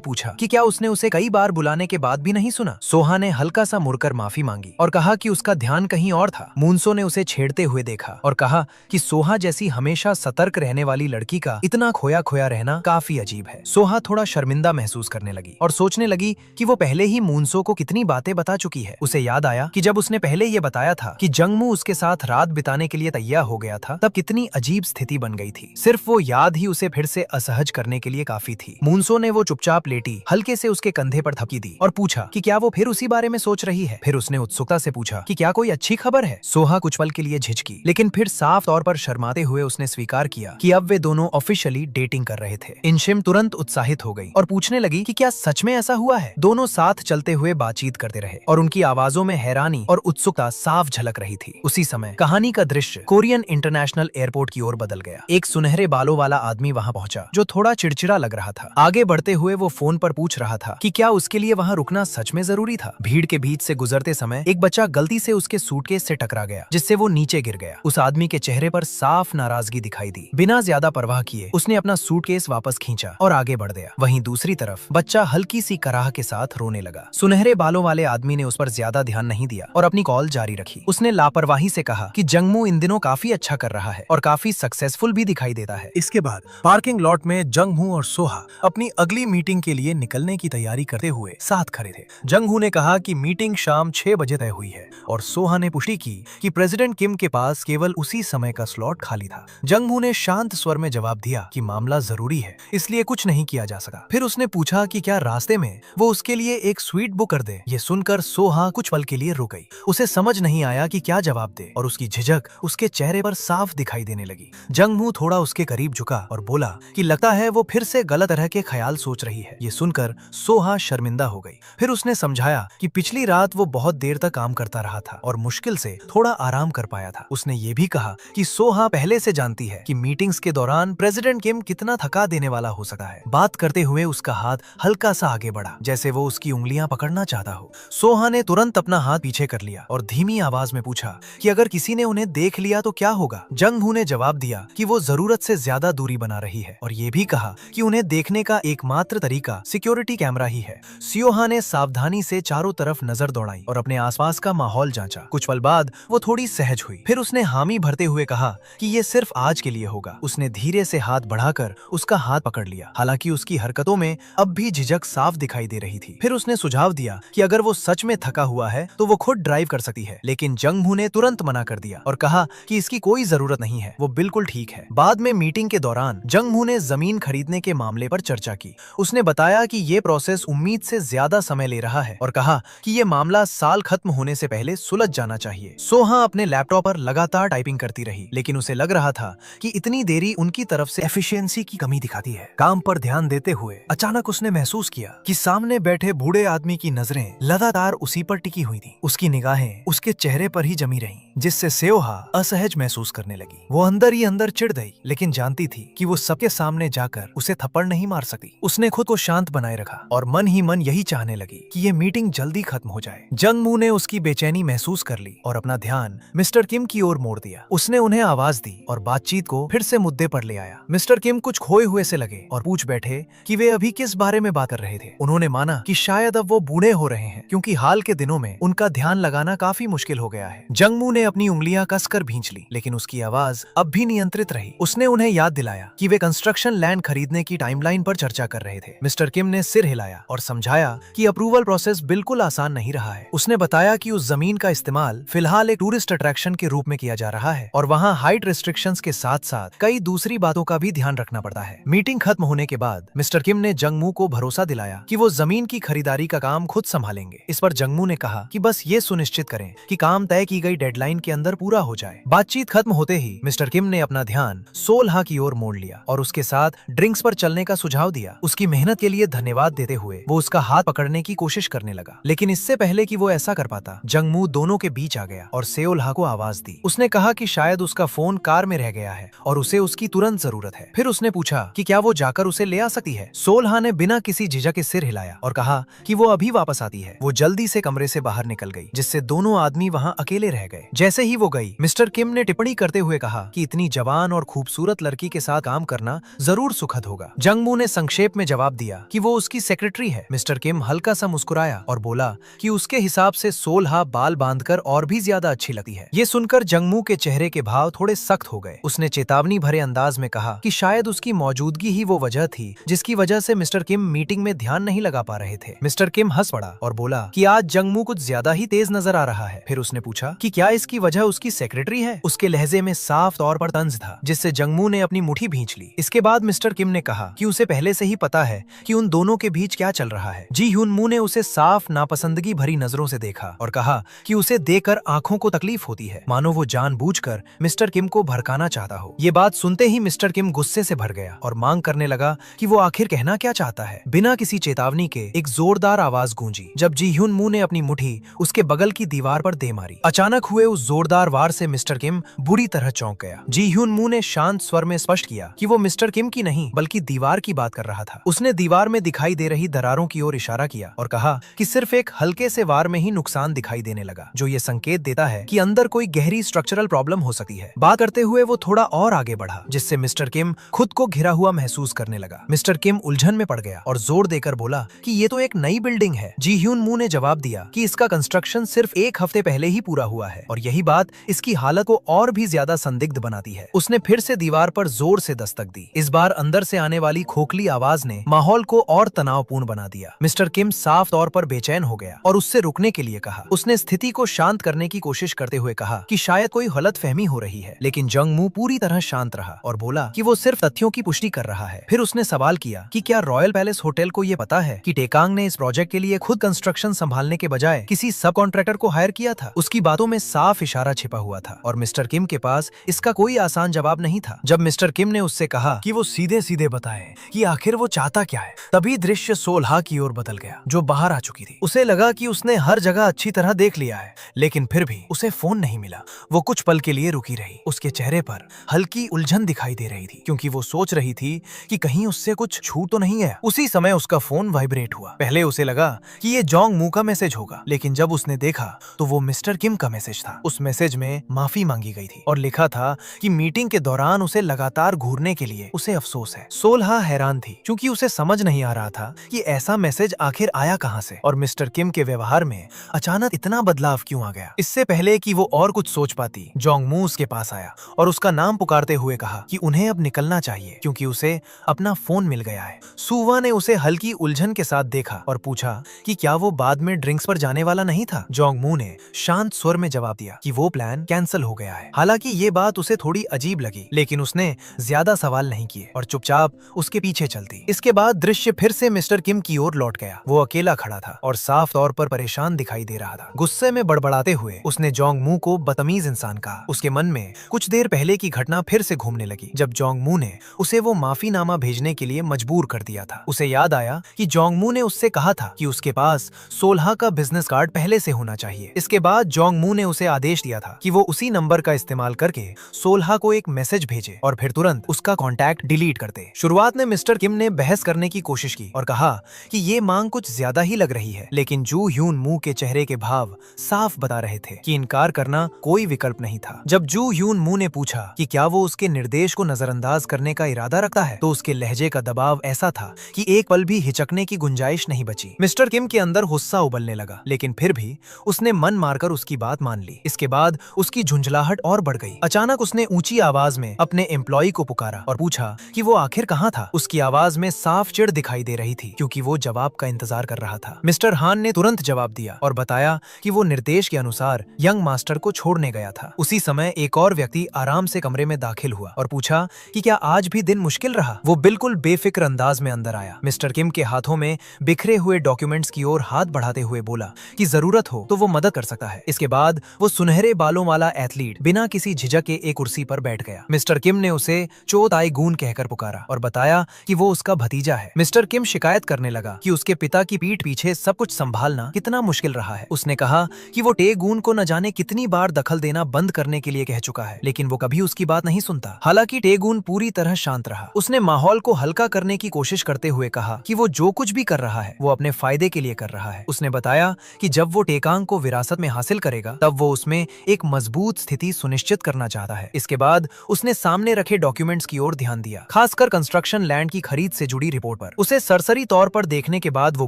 पूछा कि क्या उसने उसे कई बार बुलाने के बाद भी नहीं सुना। सोहा ने हल्का सा मुड़कर माफी मांगी और कहा कि उसका ध्यान कहीं और था। मूनसो ने उसे छेड़ते हुए देखा और कहा कि सोहा जैसी हमेशा सतर्क रहने वाली लड़की का इतना खोया खोया रहना काफी अजीब है। सोहा थोड़ा शर्मिंदा महसूस करने लगी और सोचने लगी कि वो पहले ही मूनसो को कितनी बातें बता चुकी है। उसे याद आया कि जब उसने पहले ये बताया था कि जंगमू उसके साथ रात बिताने के लिए तैयार हो गया था, तब कितनी अजीब स्थिति बन गई थी। सिर्फ वो याद ही उसे फिर से असहज करने के लिए काफी थी। मूनसो ने वो चुपचाप लेटी हल्के से उसके कंधे पर थपकी दी और पूछा कि क्या वो फिर उसी बारे में सोच रही है। फिर उसने उत्सुकता से पूछा कि क्या कोई अच्छी खबर है। सोहा कुछ पल के लिए झिझकी, लेकिन फिर साफ तौर पर शर्माते हुए उसने स्वीकार किया कि अब वे दोनों ऑफिशियली डेटिंग कर रहे थे। इनशिम तुरंत उत्साहित हो गई और पूछने लगी कि क्या सच में ऐसा हुआ है। दोनों साथ चलते हुए बातचीत करते रहे और उनकी आवाजों में हैरानी और उत्सुकता साफ झलक रही थी। उसी समय कहानी का दृश्य कोरियन इंटरनेशनल एयरपोर्ट की ओर बदल गया। एक सुनहरे बालों वाला आदमी वहां पहुंचा जो थोड़ा चिड़चिड़ा लग रहा था। आगे बढ़ते हुए वो फोन पर पूछ रहा था कि क्या उसके लिए वहां रुकना सच में जरूरी था। भीड़ के बीच से गुजरते समय एक बच्चा गलती से उसके सूटकेस से टकरा गया, जिससे वो नीचे गिर गया। उस आदमी के चेहरे पर साफ नाराजगी दिखाई दी। बिना ज्यादा परवाह किए उसने अपना सूटकेस वापस खींचा और आगे बढ़ गया। वहीं दूसरी तरफ बच्चा हल्की सी कराह के साथ रोने लगा। सुनहरे बालों वाले आदमी ने उस पर ज्यादा ध्यान नहीं दिया और अपनी कॉल जारी रखी। उसने लापरवाही से कहा कि जंगमू इन दिनों काफी अच्छा कर रहा है और काफी सक्सेसफुल भी दिखाई देता है। इसके बाद पार्किंग लॉट में जंगहू और सोहा अपनी अगली मीटिंग के लिए निकलने की तैयारी करते हुए साथ खड़े थे। जंगहू ने कहा कि मीटिंग शाम 6 बजे तय हुई है और सोहा ने पुष्टि की कि प्रेसिडेंट किम के पास केवल उसी समय का स्लॉट खाली था। जंगहू ने शांत स्वर में जवाब दिया कि मामला जरूरी है, इसलिए कुछ नहीं किया जा सका। फिर उसने पूछा कि क्या रास्ते में वो उसके लिए एक स्वीट बुक कर दे। ये सुनकर सोहा कुछ पल के लिए रुक गई। उसे समझ नहीं आया कि क्या जवाब दे और उसकी झिझक उसके चेहरे पर साफ दिखाई देने लगी। जंगहू थोड़ा उसके करीब झुका और बोला कि लगता है वो फिर से गलत तरह के ख्याल सोच रही है। ये सुनकर सोहा शर्मिंदा हो गई। फिर उसने समझाया कि पिछली रात वो बहुत देर तक काम करता रहा था और मुश्किल से थोड़ा आराम कर पाया था। उसने ये भी कहा कि सोहा पहले से जानती है कि मीटिंग्स के दौरान प्रेसिडेंट किम कितना थका देने वाला हो सकता है। बात करते हुए उसका हाथ हल्का सा आगे बढ़ा, जैसे वो उसकी उंगलियां पकड़ना चाहता हो। सोहा ने तुरंत अपना हाथ पीछे कर लिया और धीमी आवाज में पूछा कि अगर किसी ने उन्हें देख लिया तो क्या होगा। जंगहू ने जवाब दिया कि वो जरूरत से ज्यादा दूरी बना रही है और ये भी कहा कि उन्हें देखने का एकमात्र तरीका सिक्योरिटी कैमरा ही है। सोहा ने सावधानी से चारों तरफ नजर दौड़ाई और अपने आसपास का माहौल जांचा। कुछ पल बाद वो थोड़ी सहज हुई। फिर उसने हामी भरते हुए कहा कि ये सिर्फ आज के लिए होगा। उसने धीरे से हाथ बढ़ाकर उसका हाथ पकड़ लिया, हालांकि उसकी हरकतों में अब भी झिझक साफ दिखाई दे रही थी। फिर उसने सुझाव दिया कि अगर वो सच में थका हुआ है तो वो खुद ड्राइव कर सकती है, लेकिन जंगहू ने तुरंत मना कर दिया और कहा कि इसकी कोई जरूरत नहीं है, वो बिल्कुल ठीक है। बाद में मीटिंग के दौरान जंगहू ने जमीन खरीदने के मामले पर चर्चा की। उसने बताया कि ये प्रोसेस उम्मीद से ज्यादा समय ले रहा है और कहा कि ये मामला साल खत्म होने से पहले सुलझ जाना चाहिए। सोहा अपने लैपटॉप पर लगातार टाइपिंग करती रही, लेकिन उसे लग रहा था कि इतनी देरी उनकी तरफ से एफिशिएंसी की कमी दिखाती है। काम पर ध्यान देते हुए अचानक उसने महसूस किया कि सामने बैठे बूढ़े आदमी की नजरें लगातार उसी पर टिकी हुई थी। उसकी निगाहें उसके चेहरे पर ही जमी रहीं, जिससे सोहा असहज महसूस करने लगी। वो अंदर ही अंदर चिढ़ गई, लेकिन जानती थी कि वो सबके सामने जाकर उसे थप्पड़ नहीं मार सकती। उसने खुद को शांत बनाए रखा और मन ही मन यही चाहने लगी कि ये मीटिंग जल्दी खत्म हो जाए। जंगमू ने उसकी बेचैनी महसूस कर ली और अपना ध्यान मिस्टर किम की ओर मोड़ दिया। उसने उन्हें आवाज दी और बातचीत को फिर से मुद्दे पर ले आया। मिस्टर किम कुछ खोए हुए से लगे और पूछ बैठे कि वे अभी किस बारे में बात कर रहे थे। उन्होंने माना कि शायद अब वो बूढ़े हो रहे हैं, क्योंकि हाल के दिनों में उनका ध्यान लगाना काफी मुश्किल हो गया है। जंगमू ने अपनी उंगलियां कसकर भींच ली, लेकिन उसकी आवाज अब भी नियंत्रित रही। उसने उन्हें याद दिलाया कि वे कंस्ट्रक्शन लैंड खरीदने की टाइमलाइन पर चर्चा कर रहे थे। मिस्टर किम ने सिर हिलाया और समझाया कि अप्रूवल प्रोसेस बिल्कुल आसान नहीं रहा है। उसने बताया कि उस जमीन का इस्तेमाल फिलहाल एक टूरिस्ट अट्रैक्शन के रूप में किया जा रहा है और वहाँ हाइट रिस्ट्रिक्शंस के साथ साथ कई दूसरी बातों का भी ध्यान रखना पड़ता है। मीटिंग खत्म होने के बाद मिस्टर किम ने जंगमू को भरोसा दिलाया कि वो जमीन की खरीदारी का काम खुद संभालेंगे। इस पर जंगमू ने कहा कि बस ये सुनिश्चित करें कि काम तय की गई डेडलाइन के अंदर पूरा हो जाए। बातचीत खत्म होते ही मिस्टर किम ने अपना ध्यान सोलहा की ओर मोड़ लिया और उसके साथ ड्रिंक्स पर चलने का सुझाव दिया। उसकी मेहनत के लिए धन्यवाद देते हुए वो उसका हाथ पकड़ने की कोशिश करने लगा, लेकिन इससे पहले कि वो ऐसा कर पाता, जंगमू दोनों के बीच आ गया और सोलहा को आवाज दी। उसने कहा कि शायद उसका फोन कार में रह गया है और उसे उसकी तुरंत जरूरत जरूरत है। फिर उसने पूछा कि क्या वो जाकर उसे ले आ सकती है। सोलहा ने बिना किसी झिझक के सिर हिलाया और कहा कि वो अभी वापस आती है। वो जल्दी से कमरे से बाहर निकल गई, जिससे दोनों आदमी वहाँ अकेले रह गए। जैसे ही वो गई, मिस्टर किम ने टिप्पणी करते हुए कहा कि इतनी जवान और खूबसूरत लड़की के साथ काम करना जरूर सुखद होगा। जंगमू ने संक्षेप में जवाब दिया कि वो उसकी सेक्रेटरी है। मिस्टर किम हल्का सा मुस्कुराया और बोला कि उसके हिसाब से सोलहा बाल बांधकर और भी ज्यादा अच्छी लगती है। ये सुनकर जंगमू के चेहरे के भाव थोड़े सख्त हो गए। उसने चेतावनी भरे अंदाज में कहा कि शायद उसकी मौजूदगी ही वो वजह थी जिसकी वजह से मिस्टर किम मीटिंग में ध्यान नहीं लगा पा रहे थे। मिस्टर किम हंस पड़ा और बोला कि आज जंगमू कुछ ज्यादा ही तेज नजर आ रहा है। फिर उसने पूछा कि क्या इसकी वजह उसकी सेक्रेटरी है। उसके लहजे में साफ तौर पर तंज था, जिससे जंगमू ने अपनी मुट्ठी भींच ली। इसके बाद मिस्टर किम ने कहा कि उसे पहले से ही पता है कि उन दोनों के बीच क्या चल रहा है। जी ह्यून मू ने उसे साफ नापसंदगी भरी नजरों से देखा और कहा कि उसे देखकर आंखों को तकलीफ होती है, मानो वो जानबूझकर मिस्टर किम को भड़काना चाहता हो। ये बात सुनते ही मिस्टर किम गुस्से से भर गया और मांग करने लगा कि वो आखिर कहना क्या चाहता है। बिना किसी चेतावनी के एक जोरदार आवाज गूंजी जब जी ह्यून मू ने अपनी मुट्ठी उसके बगल की दीवार पर दे मारी। अचानक हुए उस जोरदार वार से मिस्टर किम बुरी तरह चौंक गया। जी ह्यून मू ने शांत स्वर में स्पष्ट किया कि वो मिस्टर किम की नहीं बल्कि दीवार की बात कर रहा था। उसने दीवार में दिखाई दे रही दरारों की ओर इशारा किया और कहा कि सिर्फ एक हल्के से वार में ही नुकसान दिखाई देने लगा, जो ये संकेत देता है कि अंदर कोई गहरी स्ट्रक्चरल प्रॉब्लम हो सकती है। बात करते हुए वो थोड़ा और आगे बढ़ा, जिससे मिस्टर किम खुद को घिरा हुआ महसूस करने लगा। मिस्टर किम उलझन में पड़ गया और जोर देकर बोला कि ये तो एक नई बिल्डिंग है। जी ह्यून मू ने जवाब दिया कि इसका कंस्ट्रक्शन सिर्फ एक हफ्ते पहले ही पूरा हुआ है और यही बात इसकी हालत को और भी ज्यादा संदिग्ध बनाती है। उसने फिर से दीवार पर जोर से दस्तक दी। इस बार अंदर से आने वाली खोखली आवाज ने माहौल को और तनावपूर्ण बना दिया। मिस्टर किम साफ तौर पर बेचैन हो गया और उससे रुकने के लिए कहा। उसने स्थिति को शांत करने की कोशिश करते हुए कहा कि शायद कोई गलतफहमी हो रही है, लेकिन जंगमू पूरी तरह शांत रहा और बोला कि वो सिर्फ तथ्यों की पुष्टि कर रहा है। फिर उसने सवाल किया कि क्या रॉयल पैलेस होटल को ये पता है कि टेकांग ने इस प्रोजेक्ट के लिए खुद कंस्ट्रक्शन संभालने के बजाय किसी सब कॉन्ट्रैक्टर को हायर किया था। उसकी बातों में साफ इशारा छिपा हुआ था और मिस्टर किम के पास इसका कोई आसान जवाब नहीं था। जब मिस्टर किम ने उससे कहा कि वो सीधे सीधे बताए कि आखिर वो चाहता क्या है, तभी दृश्य सोलहा की ओर बदल गया, जो बाहर आ चुकी थी। उसे लगा कि उसने हर जगह अच्छी तरह देख लिया है, लेकिन फिर भी उसे फोन नहीं मिला। वो कुछ पल के लिए रुकी रही। उसके चेहरे पर हल्की उलझन दिखाई दे रही थी, क्योंकि वो सोच रही थी कि कहीं उससे कुछ छूट तो नहीं गया। उसी समय उसका फोन वाइब्रेट हुआ। पहले उसे लगा कि ये जोंग मू का मैसेज होगा, लेकिन जब उसने देखा तो वो मिस्टर किम का मैसेज था। उस मैसेज में माफी मांगी गई थी और लिखा था कि मीटिंग के दौरान उसे लगातार घूरने के लिए उसे अफसोस है। सोलहा हैरान थी, क्योंकि उसे समझ नहीं आ रहा था कि ऐसा मैसेज आखिर आया कहां से और मिस्टर किम के व्यवहार में अचानक इतना बदलाव क्यों आ गया। इससे पहले कि वो और कुछ सोच पाती, जोंग मू उसके पास आया और उसका नाम पुकारते हुए कहा कि उन्हें अब निकलना चाहिए, क्योंकि उसे अपना फोन मिल गया है। सुवा ने उसे हल्की उलझन के साथ देखा और पूछा कि क्या वो बाद में ड्रिंक्स पर जाने वाला नहीं था। जोंग मू ने शांत स्वर में जवाब दिया कि वो प्लान कैंसिल हो गया है। हालांकि ये बात उसे थोड़ी अजीब लगी, लेकिन उसने ज्यादा सवाल नहीं किए और चुपचाप उसके पीछे चलती। इसके बाद दृश्य फिर से मिस्टर किम की ओर लौट गया। वो अकेला खड़ा था और साफ तौर पर परेशान दिखाई दे रहा था। गुस्से में बड़बड़ाते हुए उसने जोंग मू को बदतमीज इंसान कहा। उसके मन में कुछ देर पहले की घटना फिर से घूमने लगी, जब जोंग मू ने उसे वो माफीनामा भेजने के लिए मजबूर कर दिया था। उसे याद आया कि जोंग मू ने उससे कहा था कि उसके पास सोलहा का बिजनेस कार्ड पहले से होना चाहिए। इसके बाद जोंग मू ने उसे आदेश दिया था कि वो उसी नंबर का इस्तेमाल करके सोलहा को एक मैसेज भेजे और फिर तुरंत उसका कॉन्टैक्ट डिलीट कर दे। शुरुआत में मिस्टर किम ने बहस करने की कोशिश की और कहा कि ये मांग कुछ ज्यादा ही लग रही है, लेकिन जू ह्यून मू के चेहरे के भाव साफ बता रहे थे कि इनकार करना कोई विकल्प नहीं था। जब जू ह्यून मू ने पूछा कि क्या वो उसके निर्देश को नजरअंदाज करने का इरादा रखता है, तो उसके लहजे का दबाव ऐसा था कि एक पल भी हिचकने की गुंजाइश नहीं बची। मिस्टर किम के अंदर गुस्सा उबलने लगा, लेकिन फिर भी उसने मन मारकर उसकी बात मान ली। इसके बाद उसकी झुंझलाहट और बढ़ गई। अचानक उसने ऊंची आवाज में अपने एम्प्लॉय को पुकारा और पूछा कि वो आखिर कहाँ था। उसकी आवाज में साफ चिढ़ दिखाई दे रही थी, क्योंकि वो जवाब का इंतजार कर रहा था। मिस्टर हान ने तुरंत जवाब दिया और बताया कि वो निर्देश के अनुसार यंग मास्टर को छोड़ने गया था। उसी समय एक और व्यक्ति आराम से कमरे में दाखिल हुआ और पूछा कि क्या आज भी दिन मुश्किल रहा। वो बिल्कुल बेफिक्र अंदाज में अंदर आया। मिस्टर किम के हाथों में बिखरे हुए डॉक्यूमेंट्स की ओर हाथ बढ़ाते हुए बोला कि जरूरत हो तो वो मदद कर सकता है। इसके बाद वो सुनहरे बालों वाला एथलीट बिना किसी झिझक के एक कुर्सी पर बैठ गया। मिस्टर किम ने उसे चो ताई गून कहकर पुकारा और बताया कि वो उसका भतीजा है। मिस्टर किम शिकायत करने लगा कि उसके पिता की पीठ पीछे सब कुछ संभालना कितना मुश्किल रहा है। उसने कहा कि वो टे गून को न जाने कितनी बार दखल देना बंद करने के लिए कह चुका है, लेकिन वो कभी उसकी बात नहीं सुनता। हालांकि टे जंगून पूरी तरह शांत रहा। उसने माहौल को हल्का करने की कोशिश करते हुए कहा कि वो जो कुछ भी कर रहा है वो अपने फायदे के लिए कर रहा है। उसने बताया कि जब वो टेकांग को विरासत में हासिल करेगा तब वो उसमें एक मजबूत स्थिति सुनिश्चित करना चाहता है। इसके बाद उसने सामने रखे डॉक्यूमेंट्स की ओर ध्यान दिया, खासकर कंस्ट्रक्शन लैंड की खरीद से जुड़ी रिपोर्ट पर। उसे सरसरी तौर पर देखने के बाद वो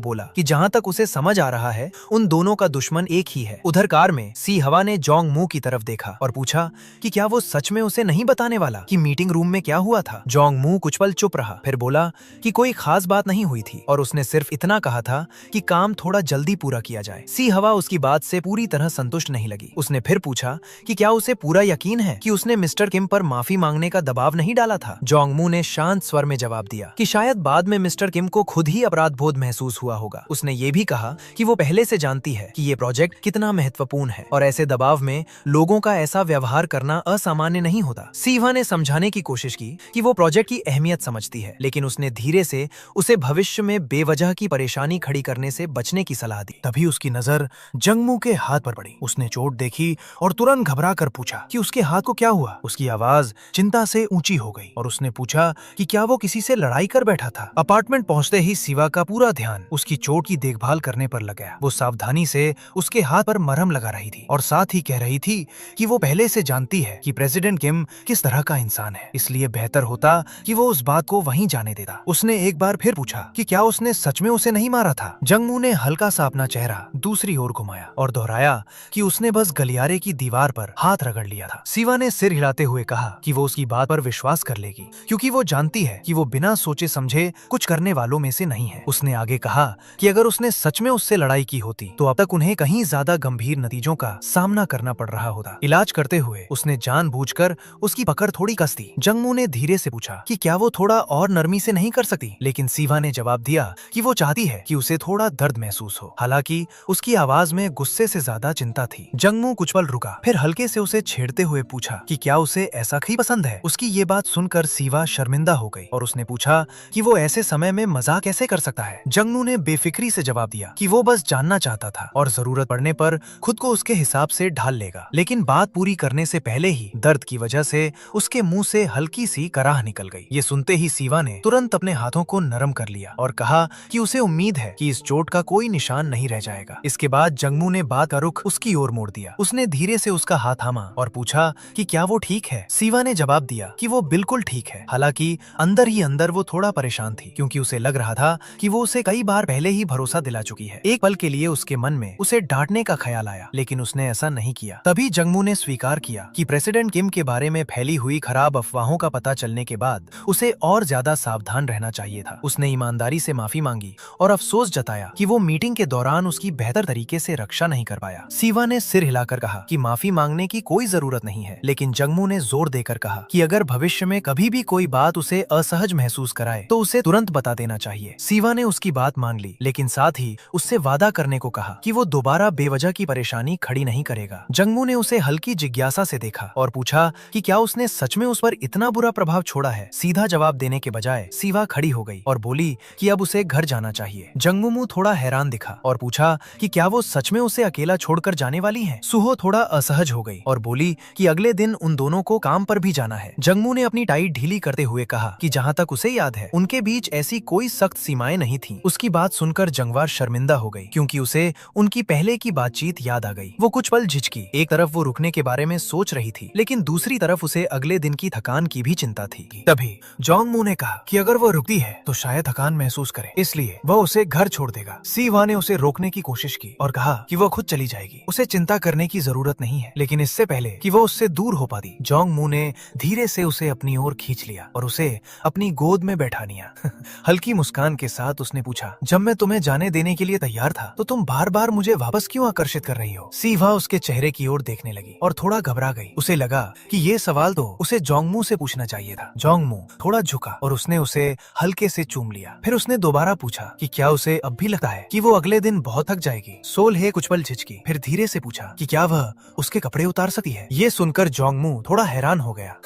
बोला कि जहां तक उसे समझ आ रहा है उन दोनों का दुश्मन एक ही है। उधर कार में सी हवा ने जोंग मू की तरफ देखा और पूछा कि क्या वो सच में उसे नहीं बताने वाला कि मीटिंग रूम में क्या हुआ था। जोंग मू कुछ पल चुप रहा, फिर बोला कि कोई खास बात नहीं हुई थी और उसने सिर्फ इतना कहा था कि काम थोड़ा जल्दी पूरा किया जाए। सी हवा उसकी बात से पूरी तरह संतुष्ट नहीं लगी। उसने फिर पूछा कि क्या उसे पूरा यकीन है कि उसने मिस्टर किम पर माफी मांगने का दबाव नहीं डाला था। जोंग मू ने शांत स्वर में जवाब दिया कि शायद बाद में मिस्टर किम को खुद ही अपराध बोध महसूस हुआ होगा। उसने ये भी कहा कि वो पहले से जानती है कि ये प्रोजेक्ट कितना महत्वपूर्ण है और ऐसे दबाव में लोगों का ऐसा व्यवहार करना असामान्य नहीं होता। सीवा ने समझाने की कोशिश की कि वो प्रोजेक्ट की अहमियत समझती है, लेकिन उसने धीरे से उसे भविष्य में बेवजह की परेशानी खड़ी करने से बचने की सलाह दी। तभी उसकी नजर जंगमू के हाथ पर पड़ी। उसने चोट देखी और तुरंत घबरा कर पूछा कि उसके हाथ को क्या हुआ। उसकी आवाज चिंता से ऊंची हो गई और उसने पूछा कि क्या वो किसी से लड़ाई कर बैठा था। अपार्टमेंट पहुंचते ही सिवा का पूरा ध्यान उसकी चोट की देखभाल करने पर लग गया। वो सावधानी से उसके हाथ पर मरहम लगा रही थी और साथ ही कह रही थी कि वो पहले से जानती है कि प्रेसिडेंट किम किस तरह का इंसान है, इसलिए बेहतर होता कि वो उस बात को वहीं जाने देता। उसने एक बार फिर पूछा कि क्या उसने सच में उसे नहीं मारा था। जंगमू ने हल्का सा अपना चेहरा दूसरी ओर घुमाया और दोहराया कि उसने बस गलियारे की दीवार पर हाथ रगड़ लिया था। सिवा ने सिर हिलाते हुए कहा कि वो उसकी बात पर विश्वास कर लेगी क्योंकि वो जानती है कि वो बिना सोचे समझे कुछ करने वालों में से नहीं है। उसने आगे कहा कि अगर उसने सच में उससे लड़ाई की होती तो अब तक उन्हें कहीं ज्यादा गंभीर नतीजों का सामना करना पड़ रहा होता। इलाज करते हुए उसने जानबूझकर उसकी पकड़ थोड़ी कस दी। जंगमू ने धीरे से पूछा कि क्या वो थोड़ा और नरमी से नहीं कर सकती, लेकिन सिवा ने जवाब दिया कि वो चाहती है कि उसे थोड़ा दर्द महसूस हो। हालांकि उसकी आवाज में गुस्से से ज्यादा चिंता थी। जंगमू कुछ पल रुका, फिर हल्के से उसे छेड़ते हुए पूछा कि क्या उसे ऐसा ही पसंद है। उसकी ये बात सुनकर सिवा शर्मिंदा हो गई और उसने पूछा कि वो ऐसे समय में मजाक कैसे कर सकता है। जंगमू ने बेफिक्री से जवाब दिया कि वो बस जानना चाहता था और जरूरत पड़ने पर खुद को उसके हिसाब से ढाल लेगा। लेकिन बात पूरी करने से पहले ही दर्द की वजह से उसके मुंह से हल्की सी कराह निकल गई। ये सुनते ही सिवा ने तुरंत अपने हाथों को नरम कर लिया और कहा कि उसे उम्मीद है कि इस चोट का कोई निशान नहीं रह जाएगा। इसके बाद जंगमू ने बात का रुख उसकी ओर मोड़ दिया। उसने धीरे से उसका हाथ थामा और पूछा कि क्या वो ठीक है। सिवा ने जवाब दिया कि वो बिल्कुल ठीक है। हालांकि अंदर ही अंदर वो थोड़ा परेशान थी क्योंकि उसे लग रहा था कि वो उसे कई बार पहले ही भरोसा दिला चुकी है। एक पल के लिए उसके मन में उसे डांटने का ख्याल आया, लेकिन उसने ऐसा नहीं किया। तभी जंगमू ने स्वीकार किया कि प्रेसिडेंट किम के बारे में फैली हुई खराब अफवाहों का पता चलने के बाद उसे और ज्यादा सावधान रहना चाहिए था। उसने ईमानदारी से माफी मांगी और अफसोस जताया कि वो मीटिंग के दौरान उसकी बेहतर तरीके से रक्षा नहीं कर पाया। सिवा ने सिर हिलाकर कहा कि माफी मांगने की कोई जरूरत नहीं है, लेकिन जंगमू ने जोर देकर कहा कि अगर भविष्य में कभी भी कोई बात उसे असहज महसूस कराए तो उसे तुरंत बता देना चाहिए। सिवा ने उसकी बात मान ली, लेकिन साथ ही उससे वादा करने को कहा कि वो दोबारा बेवजह की परेशानी खड़ी नहीं करेगा। जंगमू ने उसे हल्की जिज्ञासा से देखा और पूछा कि क्या उसने सच में उस पर इतना बुरा प्रभाव छोड़ा है। सीधा जवाब देने के बजाय सिवा खड़ी हो गई और बोली कि अब उसे घर जाना चाहिए। जंगमू थोड़ा हैरान दिखा और पूछा कि क्या वो सच में उसे अकेला छोड़कर जाने वाली है। सुहो थोड़ा असहज हो गई और बोली कि अगले दिन उन दोनों को काम पर भी जाना है। जंगमू ने अपनी टाई ढीली करते हुए कहा कि जहाँ तक उसे याद है उनके बीच ऐसी कोई सख्त सीमाएं नहीं थी। उसकी बात सुनकर जंगवार शर्मिंदा हो गई क्योंकि उसे उनकी पहले की बातचीत याद आ गई। वो कुछ पल झिझकी। एक तरफ वो रुकने के बारे में सोच रही थी, लेकिन दूसरी तरफ उसे अगले दिन की थकान की भी चिंता थी। तभी जोंगमू ने कहा कि अगर वो रुकती है तो शायद थकान महसूस करे, इसलिए वह उसे घर छोड़ देगा। सिवा ने उसे रोकने की कोशिश की और कहा कि वो खुद चली जाएगी, उसे चिंता करने की जरूरत नहीं है। लेकिन इससे पहले कि वो उससे दूर हो पाती, जोंगमू ने धीरे से उसे अपनी ओर खींच लिया और उसे अपनी गोद में बैठा लिया। हल्की मुस्कान के साथ उसने पूछा, जब मैं तुम्हें जाने देने के लिए तैयार था तो तुम बार बार मुझे वापस क्यों आकर्षित कर रही हो। सिवा उसके चेहरे की ओर देखने लगी और थोड़ा घबरा गई। उसे लगा कि ये सवाल तो उसे जोंगमू से पूछना चाहिए था। जोंगमू थोड़ा झुका और उसने उसे हल्के से चूम लिया। फिर उसने दोबारा पूछा कि क्या उसे अब भी लगता है कि वो अगले दिन बहुत थक जाएगी। सोलहे कुछ पल झिझकी, फिर धीरे से पूछा कि क्या वह उसके कपड़े उतार सकती है। ये सुनकर जोंगमू थोड़ा हैरान हो गया।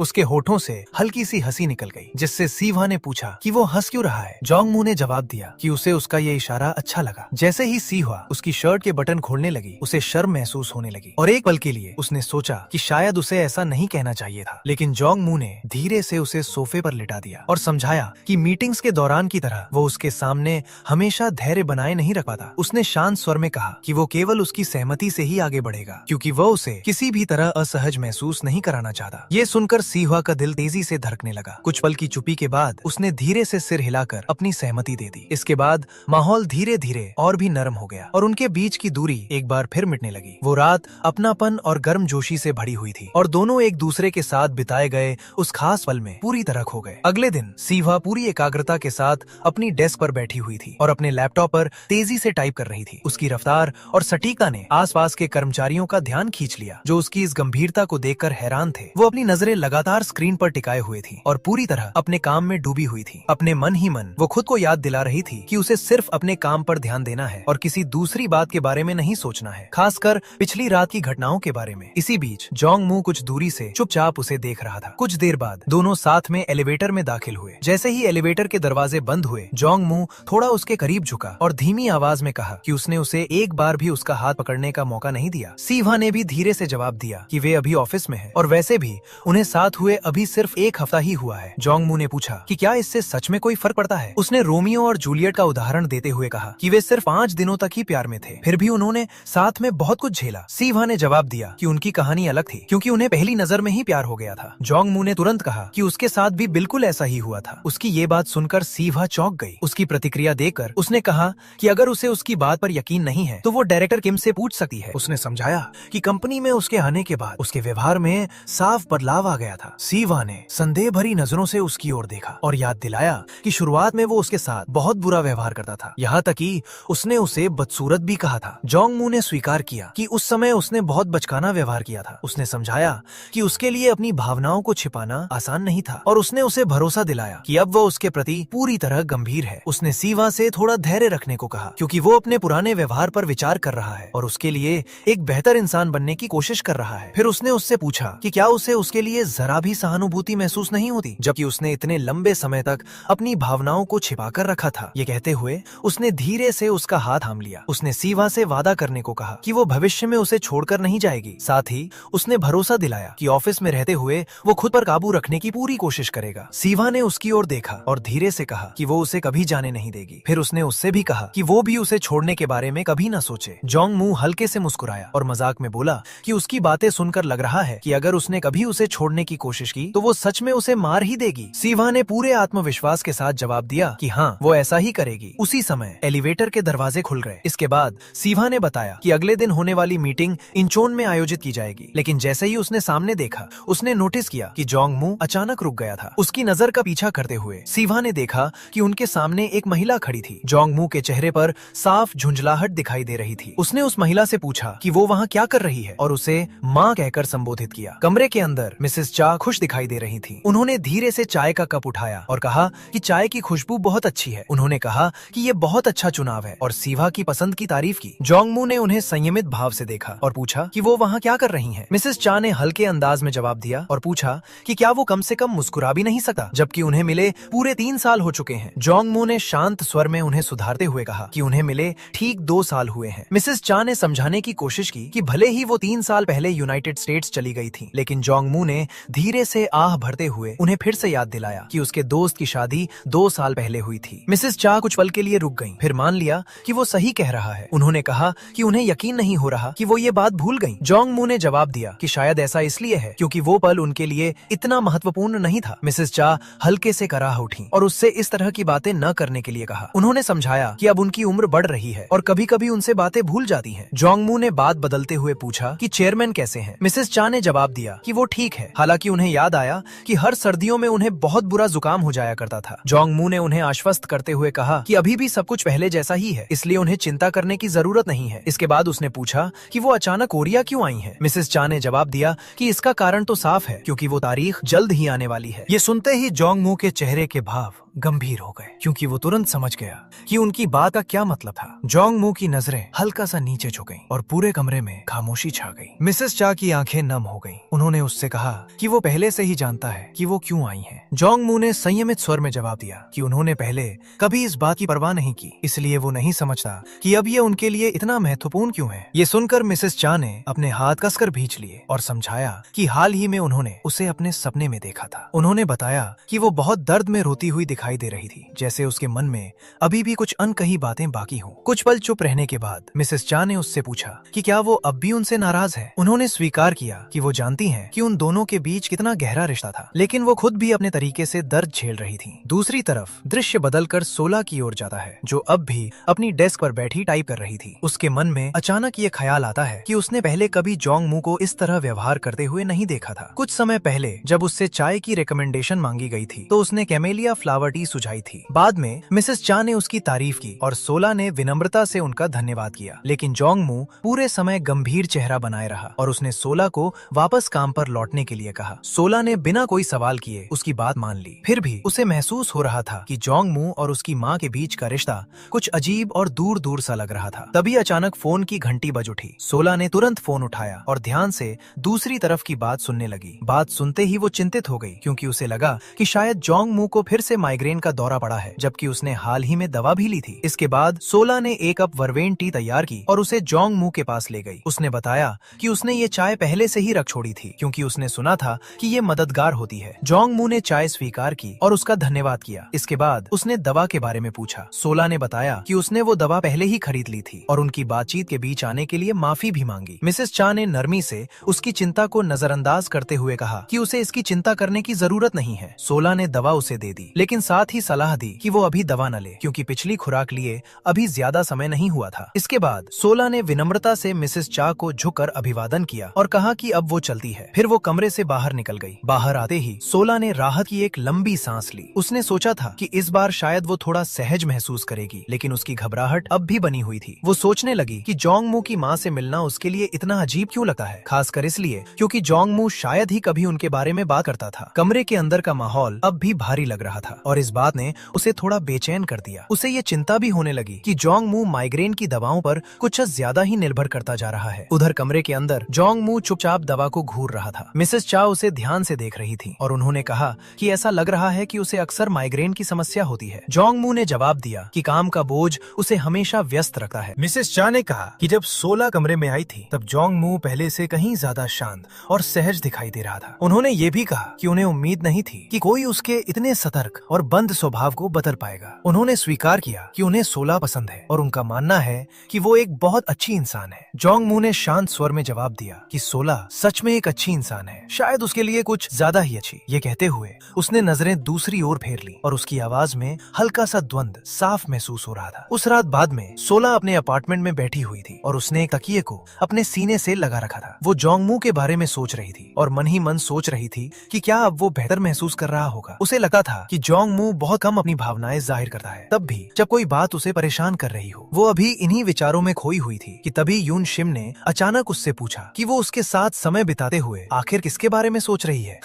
उसके होठों से हल्की सी हंसी निकल गई, जिससे सिवा ने पूछा कि वो हंस क्यों रहा है। जोंगमू ने जवाब दिया कि उसे उसका ये इशारा अच्छा लगा। जैसे ही सिवा उसकी शर्ट के बटन खोलने लगी, उसे शर्म महसूस होने लगी और एक पल के लिए उसने सोचा कि शायद उसे ऐसा नहीं कहना चाहिए था। लेकिन जोंग-मू ने धीरे से उसे सोफे पर लिटा दिया और समझाया कि मीटिंग्स के दौरान की तरह वो उसके सामने हमेशा धैर्य बनाए नहीं रख पाता। उसने शांत स्वर में कहा कि वो केवल उसकी सहमति से ही आगे बढ़ेगा, क्योंकि वो उसे किसी भी तरह असहज महसूस नहीं कराना चाहता। ये सुनकर सीहुआ का दिल तेजी से धड़कने लगा। कुछ पल की चुप्पी के बाद उसने धीरे से सिर हिलाकर अपनी सहमति दे दी। इसके बाद माहौल धीरे धीरे और भी नरम हो गया और उनके बीच की दूरी एक बार फिर मिटने लगी। वो रात अपनापन और गर्मजोशी से भरी हुई थी और दोनों एक दूसरे के साथ बिताए गए उस खास पल में पूरी तरह खो गए। अगले दिन सीहुआ पूरी एकाग्रता के साथ अपनी डेस्क पर बैठी हुई थी और अपने लैपटॉप पर तेजी से टाइप कर रही थी। उसकी रफ्तार और सटीकता ने आसपास के कर्मचारियों का ध्यान खींच लिया, जो उसकी इस गंभीरता को देखकर हैरान थे। वो अपनी नजरें लगातार स्क्रीन पर टिकाए हुए थी और पूरी तरह अपने काम में डूबी हुई थी। अपने मन ही मन वो खुद को याद दिला रही थी कि उसे सिर्फ अपने काम पर ध्यान देना है और किसी दूसरी बात के बारे में नहीं सोचना है, खासकर पिछली रात की घटनाओं के बारे में। इसी बीच जोंग-मू कुछ दूरी से चुपचाप उसे देख रहा था। कुछ देर बाद दोनों साथ में एलिवेटर में दाखिल हुए। जैसे ही एलिवेटर के दरवाजे बंद हुए, जोंग-मू थोड़ा उसके करीब झुका और धीमी आवाज में कहा कि उसने उसे एक बार भी उसका हाथ पकड़ने का मौका नहीं दिया। सीहुआ ने भी धीरे से जवाब दिया कि वे अभी ऑफिस में हैं और वैसे भी उन्हें साथ हुए अभी सिर्फ एक हफ्ता ही हुआ है। जोंग-मू ने पूछा कि क्या इससे सच में कोई फर्क पड़ता है। उसने रोमियो और जूलियट का उदाहरण देते हुए कहा कि वे सिर्फ 5 दिनों तक ही प्यार में थे, फिर भी उन्होंने साथ में बहुत कुछ झेला। सीहुआ ने जवाब दिया कि उनकी कहानी अलग थी, क्योंकि उन्हें पहली नजर में ही प्यार हो गया था। जोंग-मू ने तुरंत कहा कि उसके साथ भी बिल्कुल ऐसा ही हुआ था। उसकी ये बात सुनकर सीहुआ चौंक गई। उसकी प्रतिक्रिया देकर उसने कहा कि अगर उसे उसकी बात पर यकीन नहीं है तो वो डायरेक्टर किम से पूछ सकती है। उसने समझाया कि कंपनी में उसके आने के बाद उसके व्यवहार में साफ बदलाव आ गया था। सीहुआ ने संदेह भरी नजरों से उसकी ओर देखा और याद दिलाया कि शुरुआत में वो उसके साथ बहुत बुरा व्यवहार करता था, यहाँ तक कि उसने उसे बदसूरत भी कहा था। जोंग-मू ने स्वीकार किया कि उस समय उसने बहुत बचकाना व्यवहार किया था। उसने समझाया कि उसके लिए अपनी भावनाओं को छिपाना आसान नहीं था और उसने उसे भरोसा दिलाया कि अब वो उसके प्रति पूरी तरह गंभीर है। उसने सीहुआ से थोड़ा धैर्य रखने को कहा, क्योंकि वो अपने पुराने व्यवहार पर विचार कर रहा है और उसके लिए एक बेहतर इंसान बनने की कोशिश कर रहा है। फिर उसने उससे पूछा कि क्या उसे उसके लिए जरा भी सहानुभूति महसूस नहीं होती, जबकि उसने इतने लंबे समय तक अपनी भावनाओं को छिपा कर रखा था। ये कहते हुए उसने धीरे से उसका हाथ थाम लिया। उसने सीहुआ से वादा करने को कहा कि वो भविष्य में उसे छोड़कर नहीं जाएगी। साथ ही उसने भरोसा दिलाया कि ऑफिस में रहते हुए वो खुद पर काबू रखने की पूरी कोशिश करेगा। सीहुआ ने उसकी ओर देखा और धीरे से कहा कि वो उसे कभी जाने नहीं देगी। फिर उसने उससे भी कहा कि वो भी उसे छोड़ने के बारे में कभी न सोचे। जोंग-मू हल्के से मुस्कुराया और मजाक में बोला कि उसकी बातें सुनकर लग रहा है कि अगर उसने कभी उसे छोड़ने की कोशिश की तो वो सच में उसे मार ही देगी। सीहुआ ने पूरे आत्मविश्वास के साथ जवाब दिया कि हाँ, वो ऐसा ही करेगी। उसी समय एलिवेटर के दरवाजे खुल गए। इसके बाद सीहुआ ने बताया कि अगले दिन होने वाली मीटिंग इंचोन में आयोजित की जाएगी, लेकिन जैसे ही उसने सामने देखा, उसने नोटिस किया कि जोंग-मू अचानक रुक गया था। उसकी नजर का पीछा करते हुए सीहुआ ने देखा कि उनके सामने एक महिला खड़ी थी। जोंग-मू के चेहरे पर साफ झुंझलाहट दिखाई दे रही थी। उसने उस महिला से पूछा कि वो वहाँ क्या कर रही है और उसे माँ कहकर संबोधित किया। कमरे के अंदर मिसेस चा खुश दिखाई दे रही थी। उन्होंने धीरे से चाय का कप उठाया और कहा कि चाय की खुशबू बहुत अच्छी है। उन्होंने कहा कि ये बहुत अच्छा चुनाव है और सीहुआ की पसंद की तारीफ की। जोंग-मू ने उन्हें संयमित भाव से देखा और पूछा कि वो वहाँ क्या कर रही हैं। मिसेस चा ने हल्के अंदाज में जवाब दिया और पूछा कि क्या वो कम से कम मुस्कुरा भी नहीं सकता, जबकि उन्हें मिले पूरे 3 साल हो चुके हैं। जोंग-मू ने शांत स्वर में उन्हें सुधारते हुए कहा कि उन्हें मिले ठीक 2 साल हुए हैं। मिसेस चा ने समझाने की कोशिश की कि भले ही वो 3 साल पहले यूनाइटेड स्टेट्स चली गई थी, लेकिन जोंग-मू ने धीरे से आह भरते हुए उन्हें फिर से याद दिलाया कि उसके दोस्त की शादी 2 साल पहले हुई थी। मिसेस चा कुछ पल के लिए रुक गईं, फिर मान लिया कि वो सही कह रहा है। उन्होंने कहा कि उन्हें यकीन नहीं हो रहा कि वो ये बात भूल गईं। जोंग-मू ने जवाब दिया कि शायद ऐसा इसलिए है क्योंकि वो पल उनके लिए इतना महत्वपूर्ण नहीं था। मिसेस चा हल्के से कराह उठी और उससे इस तरह की बातें न करने के लिए कहा। उन्होंने समझाया कि अब उनकी उम्र बढ़ रही है और कभी-कभी उनसे बातें भूल जाती हैं। जोंग-मू ने बात बदलते हुए पूछा कि चेयरमैन कैसे हैं। मिसेस चा ने जवाब दिया कि वो ठीक है। हालांकि उन्हें याद आया कि हर सर्दियों में उन्हें बहुत बुरा जुकाम हो जाया करता था। जोंग-मू ने उन्हें आश्वस्त करते हुए कहा कि अभी भी सब कुछ पहले जैसा ही है, इसलिए उन्हें चिंता करने की जरूरत नहीं है। इसके बाद उसने पूछा कि वो अचानक कोरिया क्यों आई हैं। मिसेस चा ने जवाब दिया कि इसका कारण तो साफ है, क्योंकि वो तारीख जल्द ही आने वाली है। ये सुनते ही जोंग-मू के चेहरे के भाव गंभीर हो गए, क्योंकि वो तुरंत समझ गया कि उनकी बात का क्या मतलब था। जोंग-मू की नजरें हल्का सा नीचे झुक गईं और पूरे कमरे में खामोशी छा गई। मिसेस चा की आंखें नम हो गईं। उन्होंने उससे कहा कि वो पहले से ही जानता है कि वो क्यों आई हैं। जोंग-मू ने संयमित स्वर में जवाब दिया कि उन्होंने पहले कभी इस बात की परवाह नहीं की, इसलिए वो नहीं समझता कि अब ये उनके लिए इतना महत्वपूर्ण क्यों है। ये सुनकर मिसेस चा ने अपने हाथ कसकर भींच लिए और समझाया कि हाल ही में उन्होंने उसे अपने सपने में देखा था। उन्होंने बताया कि वो बहुत दर्द में रोती हुई दिखाई दे रही थी, जैसे उसके मन में अभी भी कुछ अनकही बातें बाकी हों। कुछ पल चुप रहने के बाद मिसेस चा ने उससे पूछा कि क्या वो अब भी उनसे नाराज है। उन्होंने स्वीकार किया कि वो जानती हैं कि उन दोनों के बीच कितना गहरा रिश्ता था, लेकिन वो खुद भी अपने तरीके से दर्द झेल रही थी। दूसरी तरफ दृश्य बदलकर सोला की ओर जाता है, जो अब भी अपनी डेस्क पर बैठी टाइप कर रही थी। उसके मन में अचानक ये ख्याल आता है कि उसने पहले कभी जोंग मू को इस तरह व्यवहार करते हुए नहीं देखा था। कुछ समय पहले जब उससे चाय की रिकमेंडेशन मांगी गई थी तो उसने कैमेलिया फ्लावर टी सुझाई थी। बाद में मिसेस चा ने उसकी तारीफ की और सोला ने विनम्रता से उनका धन्यवाद किया, लेकिन जोंग मू पूरे समय गंभीर चेहरा बनाए रहा और उसने सोला को वापस काम पर लौटने के लिए कहा। सोला ने बिना कोई सवाल किए उसकी बात मान ली। फिर भी उसे महसूस हो रहा था कि जोंग मू और उसकी माँ के बीच का रिश्ता कुछ अजीब और दूर दूर सा लग रहा था। तभी अचानक फोन की घंटी बज उठी। सोला ने तुरंत फोन उठाया और ध्यान से दूसरी तरफ की बात सुनने लगी। बात सुनते ही वो चिंतित हो गई, क्योंकि उसे लगा कि शायद जोंग मू को फिर से माइग्रेन का दौरा पड़ा है, जबकि उसने हाल ही में दवा भी ली थी। इसके बाद सोला ने एक कप वर्वेन टी तैयार की और उसे जोंग मू के पास ले गई। उसने बताया कि उसने ये चाय पहले से ही रख छोड़ी थी, क्योंकि उसने सुना था कि ये मददगार होती है। जोंग मू ने चाय स्वीकार की और उसका धन्यवाद किया। इसके बाद उसने दवा के बारे में पूछा। सोला ने बताया कि उसने वो दवा पहले ही खरीद ली थी और उनकी बातचीत के बीच आने के लिए माफी भी मांगी। मिसेस चा ने नरमी से उसकी चिंता को नजरअंदाज करते हुए कहा कि उसे इसकी चिंता करने की जरूरत नहीं है। सोला ने दवा उसे दे दी, लेकिन साथ ही सलाह दी कि वो अभी दवा न ले, क्योंकि पिछली खुराक लिए अभी ज्यादा समय नहीं हुआ था। इसके बाद सोला ने विनम्रता से मिसेस चा को झुककर अभिवादन किया और कहा कि अब वो चलती है। फिर वो कमरे से बाहर निकल गई। बाहर आते ही सोला ने राहत की एक लंबी सांस ली। उसने सोचा था कि इस बार शायद वो थोड़ा सहज महसूस करेगी, लेकिन उसकी घबराहट अब भी बनी हुई थी। वो सोचने लगी कि जोंग मू की माँ से मिलना उसके लिए इतना अजीब क्यों लगता है, खासकर इसलिए क्योंकि जोंग मू शायद ही कभी उनके बारे में बात करता था। कमरे के अंदर का माहौल अब भी भारी लग रहा था और इस बात ने उसे थोड़ा बेचैन कर दिया। उसे ये चिंता भी होने लगी कि जोंग मू माइग्रेन की दवाओं पर कुछ ज्यादा ही निर्भर करता जा रहा है। उधर कमरे के अंदर जोंग मू चुपचाप दवा को घूर रहा था। मिसेस चा उसे ध्यान से देख रही थी और उन्होंने कहा कि ऐसा लग रहा है कि उसे अक्सर माइग्रेन की समस्या होती है। जोंग मू ने जवाब दिया कि काम का बोझ उसे हमेशा व्यस्त रखता है। मिसेस चा ने कहा कि जब सोला कमरे में आई थी तब जोंग मू पहले से कहीं ज्यादा शांत और सहज दिखाई दे रहा था। उन्होंने ये भी कहा कि उन्हें उम्मीद नहीं थी कि कोई उसके इतने सतर्क और बंद स्वभाव को बदल पाएगा। उन्होंने स्वीकार किया कि उन्हें सोला पसंद है और उनका मानना है कि वो एक बहुत अच्छी इंसान है। जोंग मू ने शांत स्वर में जवाब दिया कि सोला सच में एक अच्छी इंसान है, शायद उसके लिए कुछ ज्यादा ही अच्छी। ये कहते हुए उसने नजरें दूसरी ओर फेर ली और उसकी आवाज में हल्का सा द्वंद साफ महसूस हो रहा था। उस रात बाद में सोला अपने अपार्टमेंट में बैठी हुई थी और उसने एक तकिए को अपने सीने से लगा रखा था। वो जोंग मू के बारे में सोच रही थी और मन ही मन सोच रही थी कि क्या अब वो बेहतर महसूस कर रहा होगा। उसे लगता था कि जोंग मू बहुत कम अपनी भावनाएं जाहिर करता है, तब भी जब कोई बात उसे परेशान कर रही हो। वो अभी इन्हीं विचारों में खोई हुई थी कि तभी यून शिम ने अचानक उससे पूछा कि वो उसके साथ समय बिताते हुए आखिर किसके बारे में सोच रही है।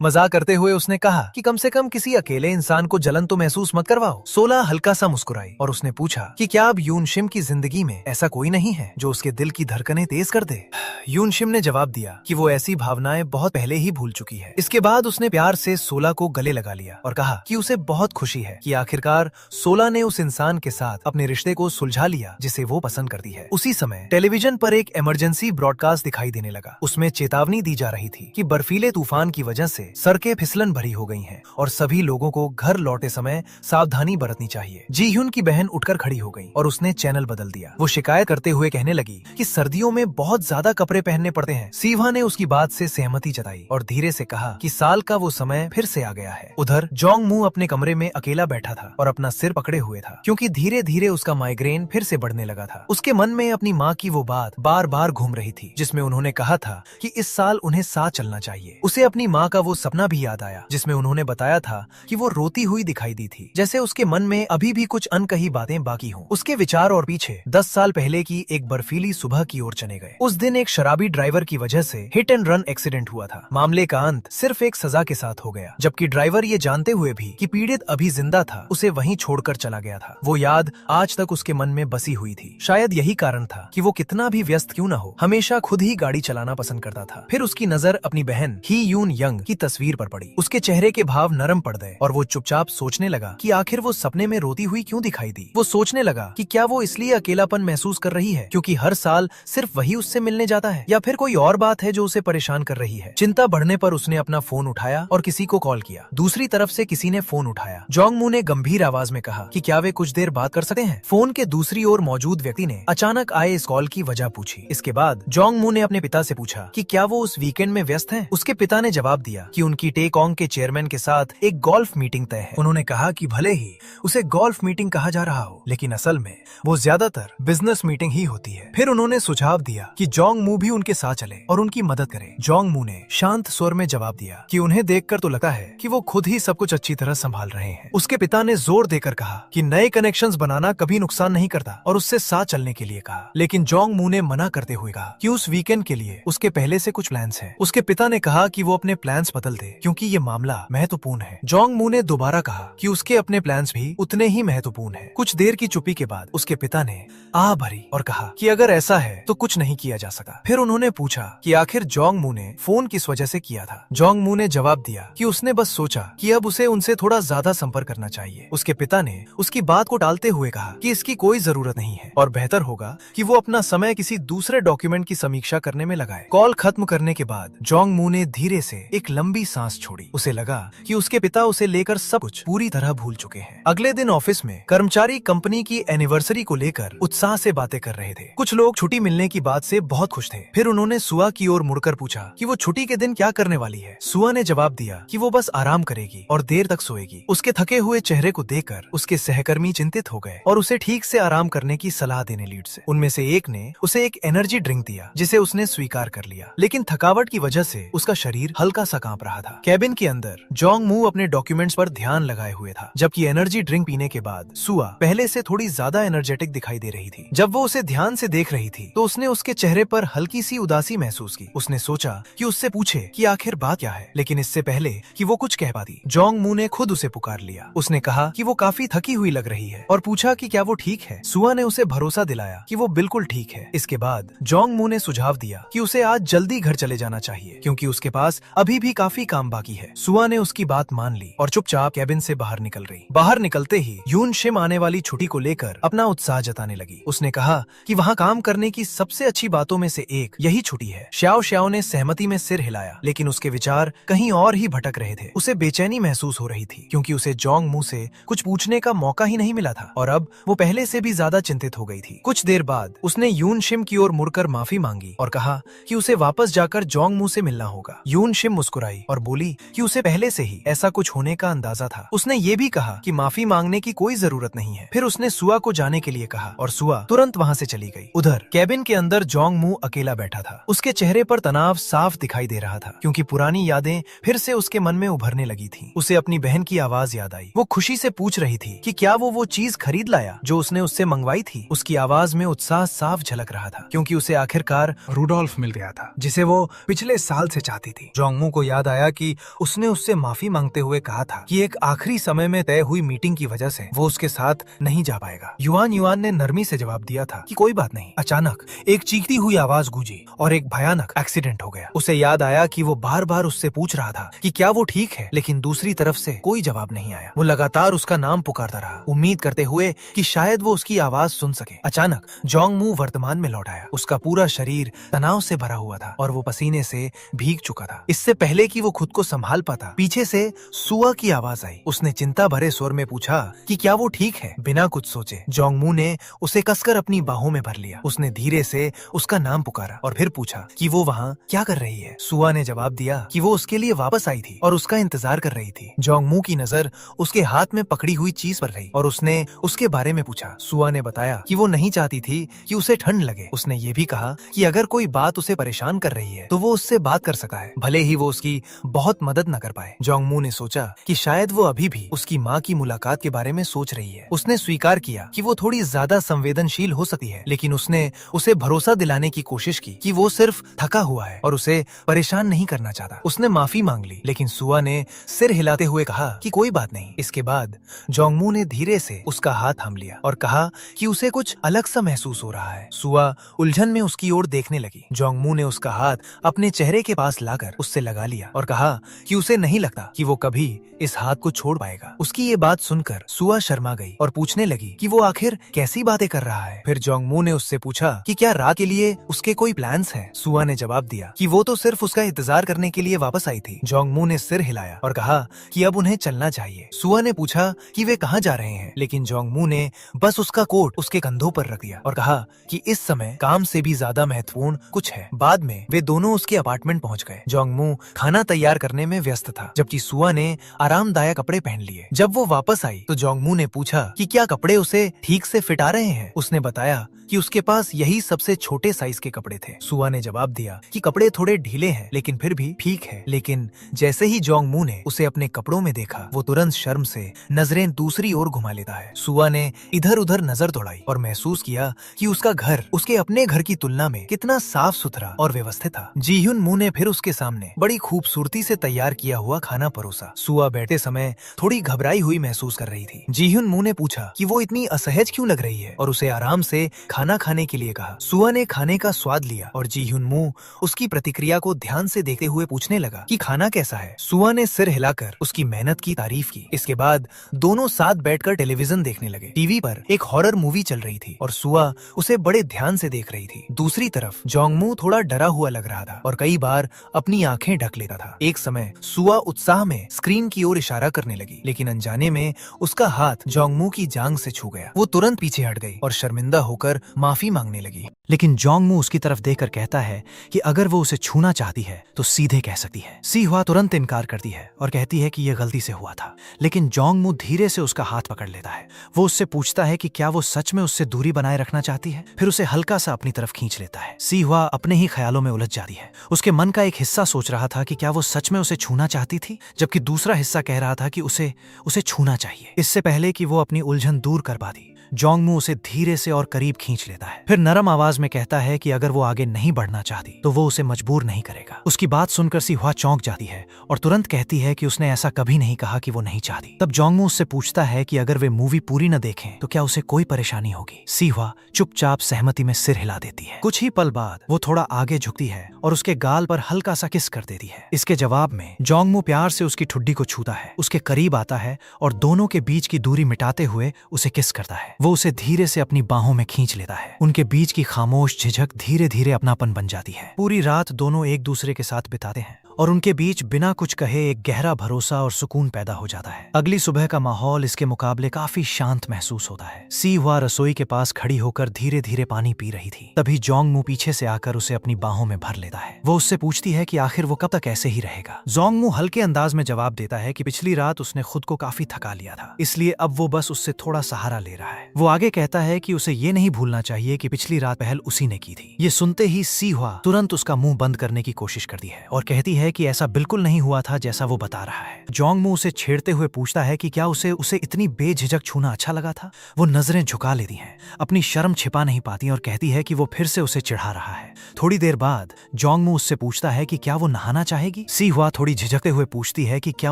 मजाक करते हुए उसने कहा कि कम से कम किसी अकेले इंसान को जलन तो महसूस मत करवाओ। सोला हल्का सा मुस्कुराई और उसने पूछा कि क्या अब यून शिम की जिंदगी में ऐसा कोई नहीं है जो उसके दिल की धड़कनें तेज कर दे। यून शिम ने जवाब दिया कि वो ऐसी भावनाएं बहुत पहले ही भूल चुकी है। इसके बाद उसने प्यार से सोला को गले लगा लिया और कहा कि उसे बहुत खुशी है कि आखिरकार सोला ने उस इंसान के साथ अपने रिश्ते को सुलझा लिया जिसे वो पसंद करती है। उसी समय टेलीविजन पर एक इमरजेंसी ब्रॉडकास्ट दिखाई देने लगा। उसमें चेतावनी दी जा रही थी कि बर्फीले तूफान की वजह से सड़कें फिसलन भरी हो गई हैं और सभी लोगों को घर लौटे समय सावधानी बरतनी चाहिए। जी ह्यून की बहन उठकर खड़ी हो गई और उसने चैनल बदल दिया। वो शिकायत करते हुए कहने लगी कि सर्दियों में बहुत ज्यादा कपड़े पहनने पड़ते हैं। सीवा ने उसकी बात से सहमति जताई और धीरे से कहा कि साल का वो समय फिर से आ गया है। उधर जोंग मू अपने कमरे में अकेला बैठा था और अपना सिर पकड़े हुए था, क्योंकि धीरे धीरे उसका माइग्रेन फिर से बढ़ने लगा था। उसके मन में अपनी माँ की वो बात बार बार घूम रही थी जिसमें उन्होंने कहा था कि इस साल उन्हें साथ चलना चाहिए। उसे अपनी माँ का वो सपना भी याद आया जिसमें उन्होंने बताया था कि वो रोती हुई दिखाई दी थी, जैसे उसके मन में अभी भी कुछ अनकही बातें बाकी हों। उसके विचार और पीछे 10 साल पहले की एक बर्फीली सुबह की ओर चले गए। उस दिन एक शराबी ड्राइवर की वजह से हिट एंड रन एक्सीडेंट हुआ था। मामले का अंत सिर्फ एक सजा के साथ हो गया, जबकि ड्राइवर ये जानते हुए भी कि पीड़ित अभी जिंदा था उसे वहीं छोड़कर चला गया था। वो याद आज तक उसके मन में बसी हुई थी। शायद यही कारण था कि वो कितना भी व्यस्त क्यों न हो, हमेशा खुद ही गाड़ी चलाना पसंद करता था। फिर उसकी नजर अपनी बहन ही यून यंग की तस्वीर पर पड़ी। उसके चेहरे के भाव नरम पड़ गए और वो चुपचाप सोचने लगा कि आखिर वो सपने में रोती हुई क्यों दिखाई दी। वो सोचने लगा कि क्या वो इसलिए अकेलापन महसूस कर रही है क्योंकि हर साल सिर्फ वही उससे मिलने जाता है, या फिर कोई और बात है जो उसे परेशान कर रही है। चिंता बढ़ने पर उसने अपना फोन उठाया और किसी को कॉल किया। दूसरी तरफ से किसी ने फोन उठाया। जोंगमू ने गंभीर आवाज में कहा कि क्या वे कुछ देर बात कर सकते हैं। फोन के दूसरी ओर मौजूद व्यक्ति ने अचानक आए इस कॉल की वजह पूछी। इसके बाद जोंगमू ने अपने पिता से पूछा कि क्या वो उस वीकेंड में व्यस्त हैं। उसके पिता ने जवाब दिया कि उनकी टेकऑंग के चेयरमैन के साथ एक गोल्फ मीटिंग तय है। उन्होंने कहा कि भले ही उसे गोल्फ मीटिंग कहा जा रहा हो, लेकिन असल में वो ज्यादातर बिजनेस मीटिंग ही होती है। फिर उन्होंने सुझाव दिया कि जोंगमू भी उनके साथ चले और उनकी मदद करे। जोंगमू ने शांत स्वर में जवाब दिया कि उन्हें देखकर तो लगता है कि वो खुद ही सब कुछ अच्छी तरह संभाल रहे हैं। उसके पिता ने जोर देकर कहा कि नए कनेक्शंस बनाना कभी नुकसान नहीं करता और उससे साथ चलने के लिए कहा। लेकिन जोंगमू ने मना करते हुए कहा कि उस वीकेंड के लिए उसके पहले से कुछ प्लान्स हैं। उसके पिता ने कहा कि वो अपने प्लान्स बदल दे क्योंकि ये मामला महत्वपूर्ण है। जोंगमू ने दोबारा कहा कि उसके अपने प्लान्स भी उतने ही महत्वपूर्ण हैं। कुछ देर की चुप्पी के बाद उसके पिता ने आह भरी और कहा कि अगर ऐसा है तो कुछ नहीं किया जा सका। फिर उन्होंने पूछा कि आखिर जोंगमू ने फोन किस वजह से किया था। जोंगमू ने जवाब दिया कि उसने बस सोचा कि अब उसे उनसे थोड़ा ज्यादा संपर्क करना चाहिए। उसके पिता ने उसकी बात को टालते हुए कहा कि इसकी कोई जरूरत नहीं है और बेहतर होगा कि वो अपना समय किसी दूसरे डॉक्यूमेंट की समीक्षा करने में लगाए। कॉल खत्म करने के बाद जोंगमू ने धीरे से एक लंबी सांस छोड़ी। उसे लगा कि उसके पिता उसे लेकर सब कुछ पूरी तरह भूल चुके हैं। अगले दिन ऑफिस में कर्मचारी कंपनी की एनिवर्सरी को लेकर उत्साह से बातें कर रहे थे। कुछ लोग छुट्टी मिलने की बात से बहुत खुश थे। फिर उन्होंने सुआ की ओर मुड़कर पूछा कि वो छुट्टी के दिन क्या करने वाली है। सुआ ने जवाब दिया कि वो बस आराम करेगी और देर तक सोएगी। उसके थके हुए चेहरे को देखकर उसके सहकर्मी चिंतित हो गए और उसे ठीक से आराम करने की सलाह देने लीड से। उनमें से एक ने उसे एक एनर्जी ड्रिंक दिया जिसे उसने स्वीकार कर लिया, लेकिन थकावट की वजह से उसका शरीर हल्का सा कांप रहा था। कैबिन के अंदर जोंगमू अपने डॉक्यूमेंट्स पर ध्यान लगाए हुए था, जबकि एनर्जी ड्रिंक पीने के बाद सुआ पहले से थोड़ी ज्यादा एनर्जेटिक दिखाई दे रही थी। जब वो उसे ध्यान से देख रही थी तो उसने उसके चेहरे पर हल्की सी उदासी महसूस की। उसने सोचा कि उससे पूछे कि आखिर बात क्या है, लेकिन इससे पहले कि वो कुछ कह पाती, जोंगमू ने खुद उसे पुकार लिया। उसने कहा कि वो काफी थकी हुई लग रही है और पूछा कि क्या वो ठीक है। सुआ ने उसे भरोसा दिलाया कि वो बिल्कुल ठीक है। इसके बाद जोंगमू ने सुझाव दिया कि उसे आज जल्दी घर चले जाना चाहिए क्योंकि उसके पास अभी भी काफी काम बाकी है। सुआ ने उसकी बात मान ली और चुपचाप कैबिन से बाहर निकल रही। बाहर निकलते ही यून शिम आने वाली छुट्टी को लेकर अपना उत्साह जताने लगी। उसने कहा कि वहाँ काम करने की सबसे अच्छी बातों में से एक यही छुट्टी है। श्याओ श्याओ ने सहमति में सिर हिलाया, लेकिन उसके विचार कहीं और ही भटक रहे थे। उसे बेचैनी महसूस हो रही थी क्योंकि उसे जोंगमू से कुछ पूछने का मौका ही नहीं मिला था और अब वो पहले से भी ज्यादा चिंतित हो गई थी। कुछ देर बाद उसने यून शिम की ओर मुड़कर माफी मांगी और कहा कि उसे वापस जाकर जोंगमू से मिलना होगा। यून शिम मुस्कुराई और बोली कि उसे पहले से ही ऐसा कुछ होने का अंदाजा था। उसने ये भी कहा कि माफी मांगने की कोई जरूरत नहीं है। फिर उसने सुआ को जाने के लिए कहा और सुआ तुरंत वहाँ से चली गई। उधर कैबिन के अंदर जोंगमू अकेला बैठा था। उसके चेहरे पर तनाव साफ दिखाई दे रहा था क्योंकि पुरानी यादें फिर से उसके मन में उभरने लगी थी। उसे अपनी बहन की आवाज याद आई। वो खुशी से पूछ रही थी कि क्या वो चीज खरीद लाया जो उसने उससे मंगवाई थी। उसकी आवाज में उत्साह साफ झलक रहा था क्योंकि उसे आखिरकार रूडोल्फ मिल गया था जिसे वो पिछले साल से चाहती थी। जोंगमू को याद आया कि उसने उससे माफी मांगते हुए कहा था कि एक आखिरी समय में तय हुई मीटिंग की वजह से वो उसके साथ नहीं जा पाएगा। युआन युआन ने नरमी से जवाब दिया था कि कोई बात नहीं। अचानक एक चीखती हुई आवाज गूंजी और एक भयानक एक्सीडेंट हो गया। उसे याद आया कि वो बार बार उससे पूछ रहा था कि क्या वो ठीक है, लेकिन दूसरी तरफ से कोई जवाब नहीं आया। वो लगातार उसका नाम पुकारता रहा, उम्मीद करते हुए कि शायद वो उसकी आवाज सुन सके। अचानक जोंगमू वर्तमान में लौट आया। उसका पूरा शरीर तनाव से भरा हुआ था और वो पसीने से भीग चुका था। इससे पहले कि वो खुद को संभाल पाता, पीछे से सुआ की आवाज आई। उसने चिंता भरे स्वर में पूछा कि क्या वो ठीक है। बिना कुछ सोचे जोंगमू ने उसे कसकर अपनी बाहों में भर लिया। उसने धीरे से उसका नाम पुकारा और फिर पूछा कि वो वहाँ क्या कर रही है। सुआ ने जवाब दिया कि वो उसके लिए वापस आई थी और उसका इंतजार कर रही थी। जोंगमू की नजर उसके हाथ में पकड़ी हुई चीज पर रही और उसने उसके बारे में पूछा। सुआ ने बताया कि वो नहीं चाहती थी कि उसे ठंड लगे। उसने ये भी कहा कि अगर कोई बात उसे परेशान कर रही है तो वो उससे बात कर सकता है, भले ही वो उसकी बहुत मदद न कर पाए। जोंगमू ने सोचा कि शायद वो अभी भी उसकी माँ की मुलाकात के बारे में सोच रही है। उसने स्वीकार किया कि वो थोड़ी ज्यादा संवेदनशील हो सकती है, लेकिन उसने उसे भरोसा दिलाने की कोशिश की कि वो सिर्फ थका हुआ है और उसे परेशान नहीं करना चाहता। उसने माफी मांग ली, लेकिन सुआ ने सिर हिलाते हुए कहा कि कोई बात नहीं। इसके बाद जोंगमू ने धीरे से उसका हाथ थाम लिया और कहा कि उसे कुछ अलग सा महसूस हो रहा है। सुआ उलझन में उसकी ओर देखने लगी। जोंगमू ने उसका हाथ अपने चेहरे के पास लाकर उससे लगा लिया और कहा कि उसे नहीं लगता कि वो कभी इस हाथ को छोड़ पाएगा। उसकी ये बात सुनकर सुआ शर्मा गई और पूछने लगी कि वो आखिर कैसी बातें कर रहा है। फिर जोंगमू ने उससे पूछा कि क्या रात के लिए उसके कोई प्लान्स हैं। सुआ ने जवाब दिया कि वो तो सिर्फ उसका इंतजार करने के लिए वापस आई थी। जोंगमू ने सिर हिलाया और कहा कि अब उन्हें चलना चाहिए। सुआ ने पूछा कि वे कहाँ जा रहे हैं, लेकिन जोंगमू ने बस उसका कोट उसके कंधों पर रख दिया और कहा कि इस समय काम से भी ज्यादा महत्वपूर्ण कुछ है। बाद में वे दोनों उसके अपार्टमेंट पहुंच गए। जोंगमू खाना तैयार करने में व्यस्त था, जबकि सुआ ने आरामदायक कपड़े पहन लिए। जब वो वापस आई तो जोंगमू ने पूछा कि क्या कपड़े उसे ठीक से फिट आ रहे हैं। उसने बताया कि उसके पास यही सबसे छोटे साइज के कपड़े थे। सुआ ने जवाब दिया कि कपड़े थोड़े ढीले हैं, लेकिन फिर भी ठीक है। लेकिन जैसे ही जोंगमू ने उसे अपने कपड़ों में देखा, वो तुरंत शर्म से नजरें दूसरी ओर घुमा लेता है। सुआ ने इधर उधर नजर दौड़ाई और महसूस किया कि उसका घर उसके अपने घर की तुलना में कितना साफ सुथरा और व्यवस्थित था। जी ह्यून मू ने फिर उसके सामने बड़ी खूबसूरती से तैयार किया हुआ खाना परोसा। सुआ बैठते समय थोड़ी घबराई हुई महसूस कर रही थी। जी ह्यून मू ने पूछा कि वो इतनी असहज क्यों लग रही है और उसे आराम से खाना खाने के लिए कहा। सुआ ने खाने का स्वाद लिया और जी ह्यून मू उसकी प्रतिक्रिया को ध्यान से देखते हुए पूछने लगा कि खाना कैसा है। सुआ ने सिर हिलाकर उसकी मेहनत की तारीफ की। इसके बाद दोनों साथ बैठकर टेलीविजन देखने लगे। टीवी पर एक हॉरर मूवी चल रही थी और सुआ उसे बड़े ध्यान से देख रही थी। दूसरी तरफ जोंगमू थोड़ा डरा हुआ लग रहा था और कई बार अपनी आंखें ढक लेता था। एक समय सुआ उत्साह में स्क्रीन की ओर इशारा करने लगी, लेकिन अनजाने में उसका हाथ जोंगमू की जांघ से छू गया। वो तुरंत पीछे हट गई और शर्मिंदा होकर माफी मांगने लगी। लेकिन जोंगमू उसकी तरफ देखकर कहता है कि अगर वो उसे छूना चाहती है तो सीधे कह सकती है। सी हुआ तुरंत इनकार करती है और कहती है कि यह गलती से हुआ था, लेकिन जोंगमू धीरे से उसका हाथ पकड़ लेता है। वो उससे पूछता है कि क्या वो सच में उससे दूरी बनाए रखना चाहती है, फिर उसे हल्का सा अपनी तरफ खींच लेता है। सी हुआ अपने ही ख्यालों में उलझ जाती है। उसके मन का एक हिस्सा सोच रहा था कि क्या वो सच में उसे छूना चाहती थी, जबकि दूसरा हिस्सा कह रहा था कि उसे छूना चाहिए। इससे पहले कि वो अपनी उलझन दूर कर पाती, जोंगमू उसे धीरे से और करीब खींच लेता है। फिर नरम आवाज में कहता है कि अगर वो आगे नहीं बढ़ना चाहती तो वो उसे मजबूर नहीं करेगा। उसकी बात सुनकर सी हुआ चौंक जाती है और तुरंत कहती है कि उसने ऐसा कभी नहीं कहा कि वो नहीं चाहती। तब जोंगमू उससे पूछता है कि अगर वे मूवी पूरी न देखें तो क्या उसे कोई परेशानी होगी। सी हुआ चुपचाप सहमति में सिर हिला देती है। कुछ ही पल बाद वो थोड़ा आगे झुकती है और उसके गाल पर हल्का सा किस कर देती है। इसके जवाब में जोंगमू प्यार से उसकी ठुड्डी को छूता है, उसके करीब आता है और दोनों के बीच की दूरी मिटाते हुए उसे किस करता है। वो उसे धीरे से अपनी बाहों में खींच लेता है। उनके बीच की खामोश झिझक धीरे धीरे अपनापन बन जाती है। पूरी रात दोनों एक दूसरे के साथ बिताते हैं और उनके बीच बिना कुछ कहे एक गहरा भरोसा और सुकून पैदा हो जाता है। अगली सुबह का माहौल इसके मुकाबले काफी शांत महसूस होता है। सी हुआ रसोई के पास खड़ी होकर धीरे धीरे पानी पी रही थी। तभी जोंगमू पीछे से आकर उसे अपनी बाहों में भर लेता है। वो उससे पूछती है कि आखिर वो कब तक ऐसे ही रहेगा। जोंगमू हल्के अंदाज में जवाब देता है कि पिछली रात उसने खुद को काफी थका लिया था, इसलिए अब वो बस उससे थोड़ा सहारा ले रहा है। वो आगे कहता है कि उसे ये नहीं भूलना चाहिए कि पिछली रात पहल उसी ने की थी। ये सुनते ही सी हुआ तुरंत उसका मुंह बंद करने की कोशिश करती है और कहती है कि ऐसा बिल्कुल नहीं हुआ था जैसा वो बता रहा है। जोंगमू उसे छेड़ते हुए पूछता है कि क्या उसे इतनी बेझिझक छूना अच्छा लगा था। वो नजरें झुका लेती हैं, अपनी शर्म छिपा नहीं पाती और कहती है कि वो फिर से उसे चिढ़ा रहा है। थोड़ी देर बाद जोंगमू उससे पूछता है कि क्या वो नहाना चाहेगी। सी हुआ थोड़ी झिझकते हुए पूछती है कि क्या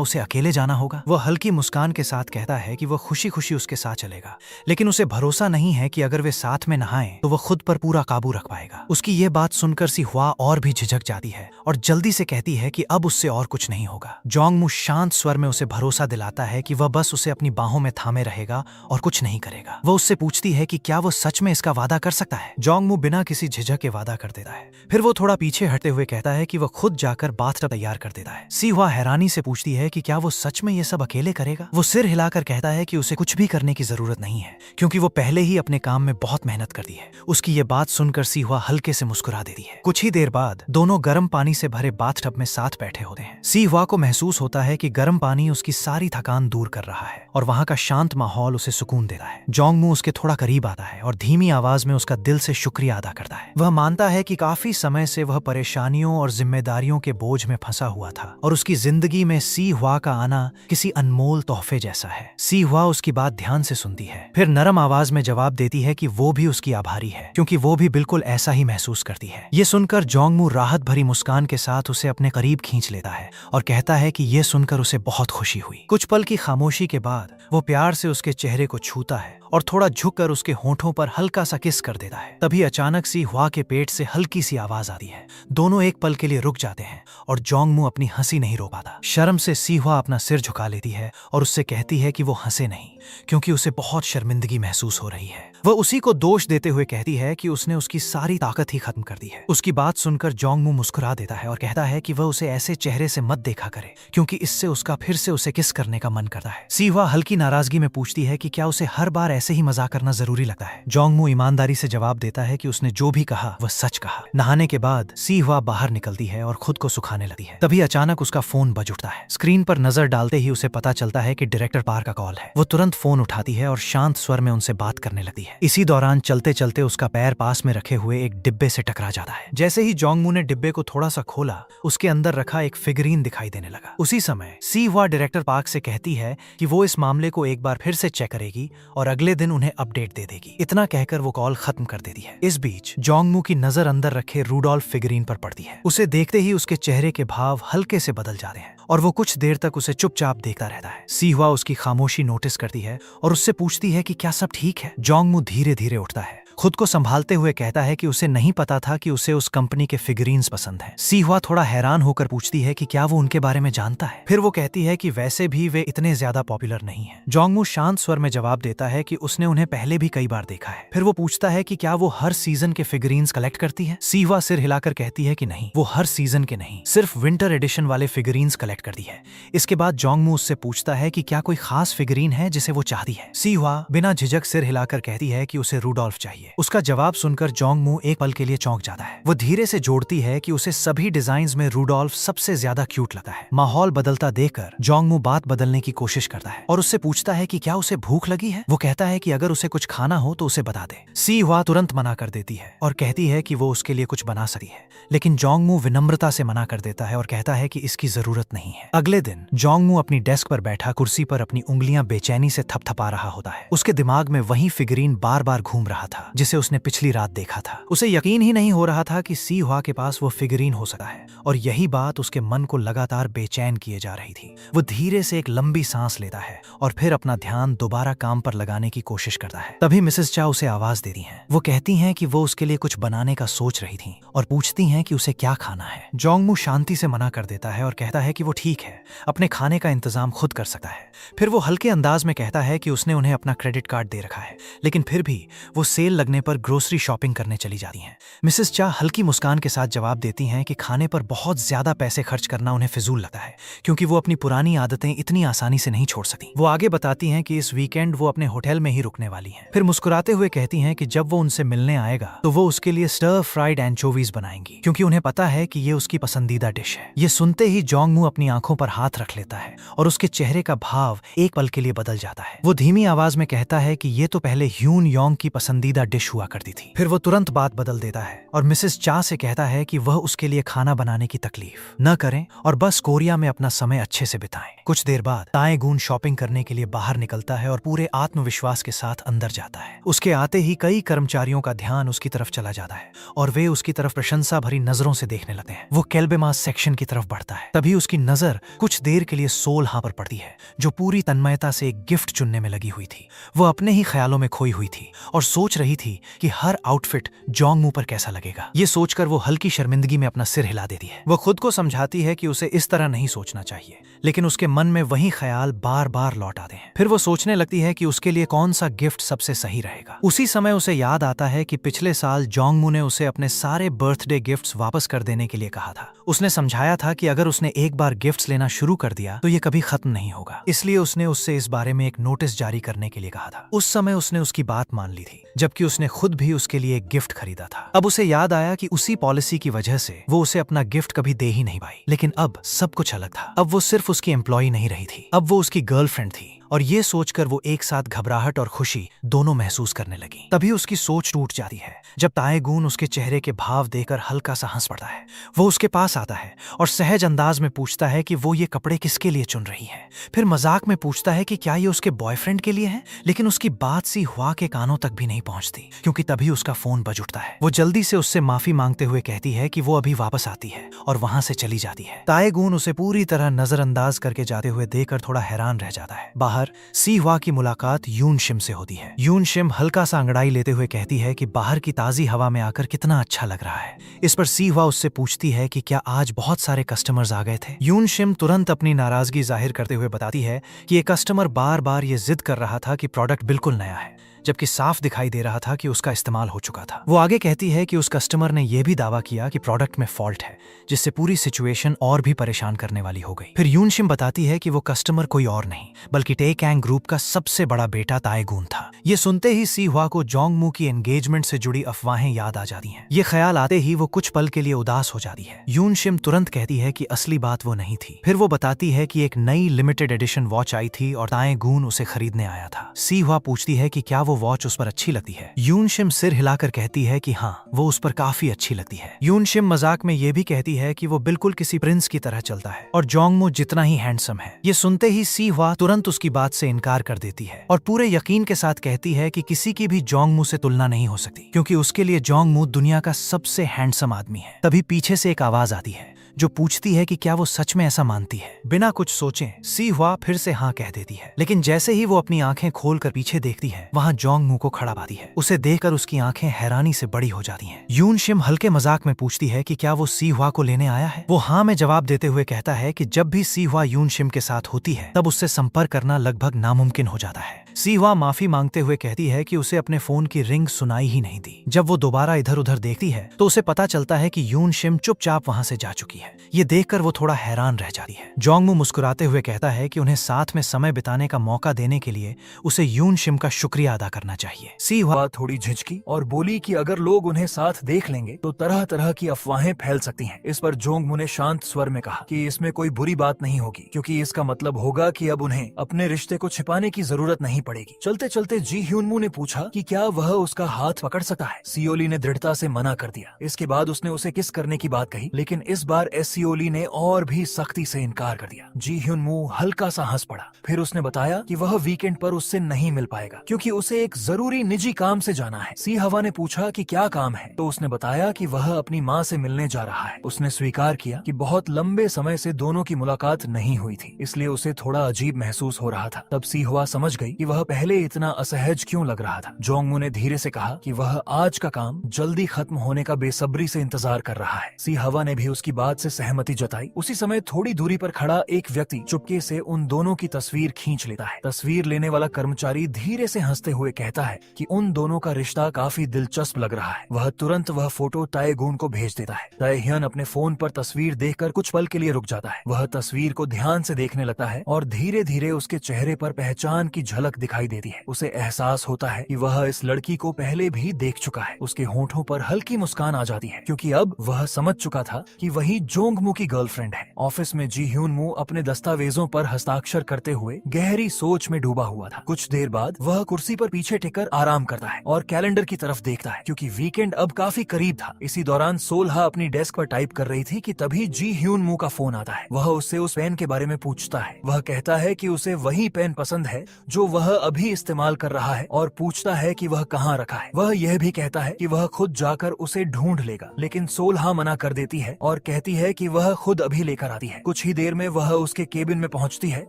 उसे अकेले जाना होगा। वो हल्की मुस्कान के साथ कहता है कि वो खुशी खुशी उसके साथ चलेगा, लेकिन उसे भरोसा नहीं है कि अगर वे साथ में नहाएं तो वो खुद पर पूरा काबू रख पाएगा। उसकी ये बात सुनकर सी हुआ और भी झिझक जाती है और जल्दी से कहती है कि अब उससे और कुछ नहीं होगा। जोंगमू शांत स्वर में उसे भरोसा दिलाता है कि वह बस उसे अपनी बाहों में थामे रहेगा और कुछ नहीं करेगा। वो उससे पूछती है कि क्या वो सच में इसका वादा कर सकता है। जोंगमू बिना किसी झिझक के वादा कर देता है। फिर वो थोड़ा पीछे हटते हुए कहता है कि वो खुद जाकर बाथटब तैयार कर देता है। सी हुआ हैरानी से पूछती है कि क्या वो सच में ये सब अकेले करेगा। वो सिर हिलाकर कहता है कि उसे कुछ भी करने की जरूरत नहीं है, क्योंकि वो पहले ही अपने काम में बहुत मेहनत करती है। उसकी ये बात सुनकर सी हुआ हल्के से मुस्कुरा देती है। कुछ ही देर बाद दोनों गर्म पानी से भरे बाथटब में साथ बैठे होते हैं। सी हुआ को महसूस होता है कि गर्म पानी उसकी सारी थकान दूर कर रहा है और वहाँ का शांत माहौल उसे सुकून देता है। जोंगमू उसके थोड़ा करीब आता है और धीमी आवाज में उसका दिल से शुक्रिया अदा करता है। वह मानता है कि काफी समय से वह परेशानियों और जिम्मेदारियों के बोझ में फंसा हुआ था और उसकी जिंदगी में सी हुआ का आना किसी अनमोल तोहफे जैसा है। सी हुआ उसकी बात ध्यान से सुनती है, फिर नरम आवाज में जवाब देती है कि वो भी उसकी आभारी है, क्योंकि वो भी बिल्कुल ऐसा ही महसूस करती है। ये सुनकर जोंगमू राहत भरी मुस्कान के साथ उसे अपने करीब खींच लेता है और कहता है कि ये सुनकर उसे बहुत खुशी हुई। कुछ पल की खामोशी के बाद वो प्यार से उसके चेहरे को छूता है और थोड़ा झुककर उसके होठों पर हल्का सा किस कर देता है। तभी अचानक सी हुआ के पेट से हल्की सी आवाज आती है। दोनों एक पल के लिए रुक जाते हैं और जोंगमू अपनी हंसी नहीं रोक पाता। शर्म से सी हुआ अपना सिर झुका लेती है और उससे कहती है कि वो हंसे नहीं, क्योंकि उसे बहुत शर्मिंदगी महसूस हो रही है। वह उसी को दोष देते हुए कहती है कि उसने उसकी सारी ताकत ही खत्म कर दी है। उसकी बात सुनकर जोंगमू मुस्कुरा देता है और कहता है कि वह उसे ऐसे चेहरे से मत देखा करे, क्योंकि इससे उसका फिर से उसे किस करने का मन करता है। सी हुआ हल्की नाराजगी में पूछती है कि क्या उसे हर बार ऐसे ही मजाक करना जरूरी लगता है। जोंगमू ईमानदारी से जवाब देता है कि उसने जो भी कहा वह सच कहा। नहाने के बाद सी हुआ बाहर निकलती है और खुद को सुखाने लगती है। तभी अचानक उसका फोन बज उठता है। स्क्रीन पर नजर डालते ही उसे पता चलता है कि डायरेक्टर पार का कॉल है। वो तुरंत फोन उठाती है और शांत स्वर में उनसे बात करने लगती है। इसी दौरान चलते चलते उसका पैर पास में रखे हुए एक डिब्बे से टकरा जाता है। जैसे ही जोंगमू ने डिब्बे को थोड़ा सा खोला, उसके अंदर रखा एक फिगरीन दिखाई देने लगा। उसी समय सी हुआ डायरेक्टर पार्क से कहती है कि वो इस मामले को एक बार फिर से चेक करेगी और अगले दिन उन्हें अपडेट दे देगी। इतना कहकर वो कॉल खत्म कर देती है। इस बीच जोंगमू की नजर अंदर रखे रूडोल्फ फिगरीन पर पड़ती है। उसे देखते ही उसके चेहरे के भाव हल्के से बदल जाते हैं और वो कुछ देर तक उसे चुपचाप देखता रहता है। सी हुआ उसकी खामोशी नोटिस करती है और उससे पूछती है कि क्या सब ठीक है। जोंगमू धीरे धीरे उठता है, खुद को संभालते हुए कहता है कि उसे नहीं पता था कि उसे उस कंपनी के फिगरीन्स पसंद हैं। सी हुआ थोड़ा हैरान होकर पूछती है कि क्या वो उनके बारे में जानता है। फिर वो कहती है कि वैसे भी वे इतने ज्यादा पॉपुलर नहीं हैं। जोंगमू शांत स्वर में जवाब देता है कि उसने उन्हें पहले भी कई बार देखा है। फिर वो पूछता है कि क्या वो हर सीजन के फिगरीन्स कलेक्ट करती है। सी हुआ सिर हिलाकर कहती है कि नहीं, वो हर सीजन के नहीं, सिर्फ विंटर एडिशन वाले फिगरीन्स कलेक्ट करती है। इसके बाद जोंगमू उससे पूछता है कि क्या कोई खास फिगरीन है जिसे वो चाहती है। सी हुआ बिना झिझक सिर हिलाकर कहती है कि उसे रूडोल्फ चाहिए। उसका जवाब सुनकर जोंगमू एक पल के लिए चौंक जाता है। वो धीरे से जोड़ती है कि उसे सभी डिजाइन्स में रूडोल्फ सबसे ज्यादा क्यूट लगता है। माहौल बदलता देखकर जोंगमू बात बदलने की कोशिश करता है और उससे पूछता है कि क्या उसे भूख लगी है। वो कहता है कि अगर उसे कुछ खाना हो तो उसे बता दे। सी हुआ तुरंत मना कर देती है और कहती है कि वो उसके लिए कुछ बना सकती है, लेकिन जोंगमू विनम्रता से मना कर देता है और कहता है कि इसकी जरूरत नहीं है। अगले दिन जोंगमू अपनी डेस्क पर बैठा कुर्सी पर अपनी उंगलियां बेचैनी से थपथपा रहा होता है। उसके दिमाग में वही फिगरीन बार बार घूम रहा था जिसे उसने पिछली रात देखा था। उसे यकीन ही नहीं हो रहा था कि सी हुआ के पास वो फिगरीन हो सकता है और यही बात उसके मन को लगातार बेचैन किए जा रही थी। वो धीरे से एक लंबी सांस लेता है और फिर अपना ध्यान दोबारा काम पर लगाने की कोशिश करता है। तभी मिसेस चा उसे आवाज देती हैं। वो कहती हैं कि वो उसके लिए कुछ बनाने का सोच रही थी और पूछती हैं कि उसे क्या खाना है। जोंगमू शांति से मना कर देता है और कहता है कि वो ठीक है, अपने खाने का इंतजाम खुद कर सकता है। फिर वो हल्के अंदाज में कहता है कि उसने उन्हें अपना क्रेडिट कार्ड दे रखा है, लेकिन फिर भी वो सेल लगने पर ग्रोसरी शॉपिंग करने चली जाती हैं। मिसेस चा हल्की मुस्कान के साथ जवाब देती हैं कि खाने पर बहुत ज्यादा पैसे खर्च करना उन्हें फिजूल लगता है, क्योंकि वो अपनी पुरानी आदतें इतनी आसानी से नहीं छोड़ सकती। वो आगे बताती हैं कि इस वीकेंड वो अपने होटल में ही रुकने वाली हैं। फिर मुस्कुराते हुए कहती हैं कि जब वो उनसे मिलने आएगा तो वो उसके लिए स्टर फ्राइड एंचोवीज बनाएंगी, क्योंकि उन्हें पता है कि ये उसकी पसंदीदा डिश है। ये सुनते ही जोंगमू अपनी आंखों पर हाथ रख लेता है और उसके चेहरे का भाव एक पल के लिए बदल जाता है। वो धीमी आवाज में कहता है कि ये तो पहले ह्यून योंग की पसंदीदा डिश हुआ करती थी। फिर वो तुरंत बात बदल देता है और मिसेस चा से कहता है कि वह उसके लिए खाना बनाने की तकलीफ न करें और बस कोरिया में अपना समय अच्छे से बिताएं। कुछ देर बाद ताएगून शॉपिंग करने के लिए बाहर निकलता है और पूरे आत्मविश्वास के साथ अंदर जाता है। उसके आते ही कई कर्मचारियों का ध्यान उसकी तरफ चला जाता है और वे उसकी तरफ प्रशंसा भरी नजरों से देखने लगते हैं। वो केल्बेमास सेक्शन की तरफ बढ़ता है। तभी उसकी नजर कुछ देर के लिए सोल्हा पर पड़ती है, जो पूरी तन्मयता से एक गिफ्ट चुनने में लगी हुई थी। वो अपने ही ख्यालों में खोई हुई थी और सोच रही थी कि हर आउटफिट जोंगमू पर कैसा लगेगा। ये सोचकर वो हल्की शर्मिंदगी में अपना सिर हिला देती है। वो खुद को समझाती है कि उसे इस तरह नहीं सोचना चाहिए, लेकिन उसके मन में वही ख्याल बार बार लौट आते हैं। फिर वो सोचने लगती है कि उसके लिए कौन सा गिफ्ट सबसे सही रहेगा। उसी समय उसे याद आता है कि पिछले साल जोंगमू ने उसे अपने सारे बर्थडे गिफ्ट्स वापस कर देने के लिए कहा था। उसने समझाया था कि अगर उसने एक बार गिफ्ट्स लेना शुरू कर दिया तो ये कभी खत्म नहीं होगा, इसलिए उसने उससे इस बारे में एक नोटिस जारी करने के लिए कहा था। उस समय उसने उसकी बात मान ली थी, जबकि उसने खुद भी उसके लिए एक गिफ्ट खरीदा था। अब उसे याद आया कि उसी पॉलिसी की वजह से वो उसे अपना गिफ्ट कभी दे ही नहीं पाई। लेकिन अब सब कुछ अलग था। अब वो सिर्फ उसकी एम्प्लॉय नहीं रही थी, अब वो उसकी गर्लफ्रेंड थी और ये सोचकर वो एक साथ घबराहट और खुशी दोनों महसूस करने लगी। तभी उसकी सोच टूट जाती है जब ताएगून उसके चेहरे के भाव देकर हल्का सा हंस पड़ता है। वो उसके पास आता है और सहज अंदाज में पूछता है कि वो ये कपड़े किसके लिए चुन रही है। फिर मजाक में पूछता है कि क्या ये उसके बॉयफ्रेंड के लिए है, लेकिन उसकी बात सी हुआ के कानों तक भी नहीं पहुंचती, क्योंकि तभी उसका फोन बज उठता है। वो जल्दी से उससे माफी मांगते हुए कहती है कि वो अभी वापस आती है और वहां से चली जाती है। ताएगून उसे पूरी तरह नजरअंदाज करके जाते हुए देखकर थोड़ा हैरान रह जाता है। बाहर बाहर सी हुआ की मुलाकात यून शिम से होती है। यून शिम हल्का सा अंगड़ाई लेते हुए कहती है कि बाहर की ताजी हवा में आकर कितना अच्छा लग रहा है। इस पर सी हुआ उससे पूछती है कि क्या आज बहुत सारे कस्टमर्स आ गए थे। यून शिम तुरंत अपनी नाराजगी जाहिर करते हुए बताती है कि ये कस्टमर बार बार ये जिद कर रहा था कि प्रोडक्ट बिल्कुल नया है, जबकि साफ दिखाई दे रहा था कि उसका इस्तेमाल हो चुका था। वो आगे कहती है कि उस कस्टमर ने यह भी दावा किया कि प्रोडक्ट में फॉल्ट है, जिससे पूरी सिचुएशन और भी परेशान करने वाली हो गई। फिर यून शिम बताती है कि वो कस्टमर कोई और नहीं बल्कि टेकैंग ग्रुप का सबसे बड़ा बेटा ताएगून था। ये सुनते ही सी हुआ को जोंगमू की एंगेजमेंट से जुड़ी अफवाहें याद आ जाती हैं। ये ख्याल आते ही वो कुछ पल के लिए उदास हो जाती है। यून शिम तुरंत कहती है कि असली बात वो नहीं थी। फिर वो बताती है कि एक नई लिमिटेड एडिशन वॉच आई थी और ताएगून उसे खरीदने आया था। सी हुआ पूछती है कि क्या वो वॉच उस पर अच्छी लगती है। यून शिम सिर हिलाकर कहती है कि हाँ, वो उस पर काफी अच्छी लगती है। यून शिम मजाक में ये भी कहती है कि वो बिल्कुल किसी प्रिंस की तरह चलता है और जोंगमू जितना ही हैंडसम है। ये सुनते ही सी हुआ तुरंत उसकी बात से इनकार कर देती है और पूरे यकीन के साथ कहती है कि किसी की भी जोंगमू से तुलना नहीं हो सकती, क्योंकि उसके लिए जोंगमू दुनिया का सबसे हैंडसम आदमी है। तभी पीछे से एक आवाज आती है जो पूछती है कि क्या वो सच में ऐसा मानती है। बिना कुछ सोचे सी हुआ फिर से हाँ कह देती है, लेकिन जैसे ही वो अपनी आंखें खोलकर पीछे देखती है, वहाँ जोंगमू को खड़ा पाती है। उसे देखकर उसकी आंखें हैरानी से बड़ी हो जाती हैं। यून शिम हल्के मजाक में पूछती है कि क्या वो सी हुआ को लेने आया है। वो हाँ में जवाब देते हुए कहता है कि जब भी सी हुआ यून शिम के साथ होती है तब उससे संपर्क करना लगभग नामुमकिन हो जाता है। सी हुआ माफी मांगते हुए कहती है कि उसे अपने फोन की रिंग सुनाई ही नहीं दी। जब वो दोबारा इधर उधर देखती है तो उसे पता चलता है कि यून शिम चुपचाप वहां से जा चुकी है। ये देखकर वो थोड़ा हैरान रह जाती है। जोंगमू मुस्कुराते हुए कहता है कि उन्हें साथ में समय बिताने का मौका देने के लिए उसे यून शिम का शुक्रिया अदा करना चाहिए। सी हुआ थोड़ी झिझकी और बोली कि अगर लोग उन्हें साथ देख लेंगे तो तरह तरह की अफवाहें फैल सकती हैं। इस पर जोंगमू ने शांत स्वर में कहा कि इसमें कोई बुरी बात नहीं होगी, क्योंकि इसका मतलब होगा कि अब उन्हें अपने रिश्ते को छिपाने की जरूरत नहीं पड़ेगी। चलते चलते जी ह्यूनमू ने पूछा कि क्या वह उसका हाथ पकड़ सकता है। सियोली ने दृढ़ता से मना कर दिया। इसके बाद उसने उसे किस करने की बात कही, लेकिन इस बार एसियोली ने और भी सख्ती से इनकार कर दिया। जी ह्यूनमू हल्का सा हंस पड़ा। फिर उसने बताया कि वह वीकेंड पर उससे नहीं मिल पाएगा, क्योंकि उसे एक जरूरी निजी काम से जाना है। सी हवा ने पूछा कि क्या काम है, तो उसने बताया कि वह अपनी माँ से मिलने जा रहा है। उसने स्वीकार किया कि बहुत लंबे समय से दोनों की मुलाकात नहीं हुई थी, इसलिए उसे थोड़ा अजीब महसूस हो रहा था। तब सी हुआ समझ गई कि वह पहले इतना असहज क्यों लग रहा था। जोंगमू ने धीरे से कहा कि वह आज का काम जल्दी खत्म होने का बेसब्री से इंतजार कर रहा है। सी हवा ने भी उसकी बात से सहमति जताई। उसी समय थोड़ी दूरी पर खड़ा एक व्यक्ति चुपके से उन दोनों की तस्वीर खींच लेता है। तस्वीर लेने वाला कर्मचारी धीरे से हंसते हुए कहता है कि उन दोनों का रिश्ता काफी दिलचस्प लग रहा है। वह तुरंत वह फोटो ताएगून को भेज देता है। ताएह्यन अपने फोन पर तस्वीर देखकर कुछ पल के लिए रुक जाता है। वह तस्वीर को ध्यान से देखने लगता है और धीरे धीरे उसके चेहरे पर पहचान की झलक दिखाई देती है। उसे एहसास होता है कि वह इस लड़की को पहले भी देख चुका है। उसके होंठों पर हल्की मुस्कान आ जाती है, क्योंकि अब वह समझ चुका था कि वही जोंगमू की गर्लफ्रेंड है। ऑफिस में जी ह्यूनमू अपने दस्तावेजों पर हस्ताक्षर करते हुए गहरी सोच में डूबा हुआ था। कुछ देर बाद वह कुर्सी पर पीछे टिककर आराम करता है और कैलेंडर की तरफ देखता है, क्योंकि वीकेंड अब काफी करीब था। इसी दौरान सोल्हा अपनी डेस्क पर टाइप कर रही थी कि तभी जी ह्यूनमू का फोन आता है। वह उससे उस पेन के बारे में पूछता है। वह कहता है कि उसे वही पेन पसंद है जो वह अभी इस्तेमाल कर रहा है और पूछता है कि वह कहाँ रखा है। वह यह भी कहता है कि वह खुद जाकर उसे ढूंढ लेगा, लेकिन सोल्हा मना कर देती है और कहती है कि वह खुद अभी लेकर आती है। कुछ ही देर में वह उसके केबिन में पहुंचती है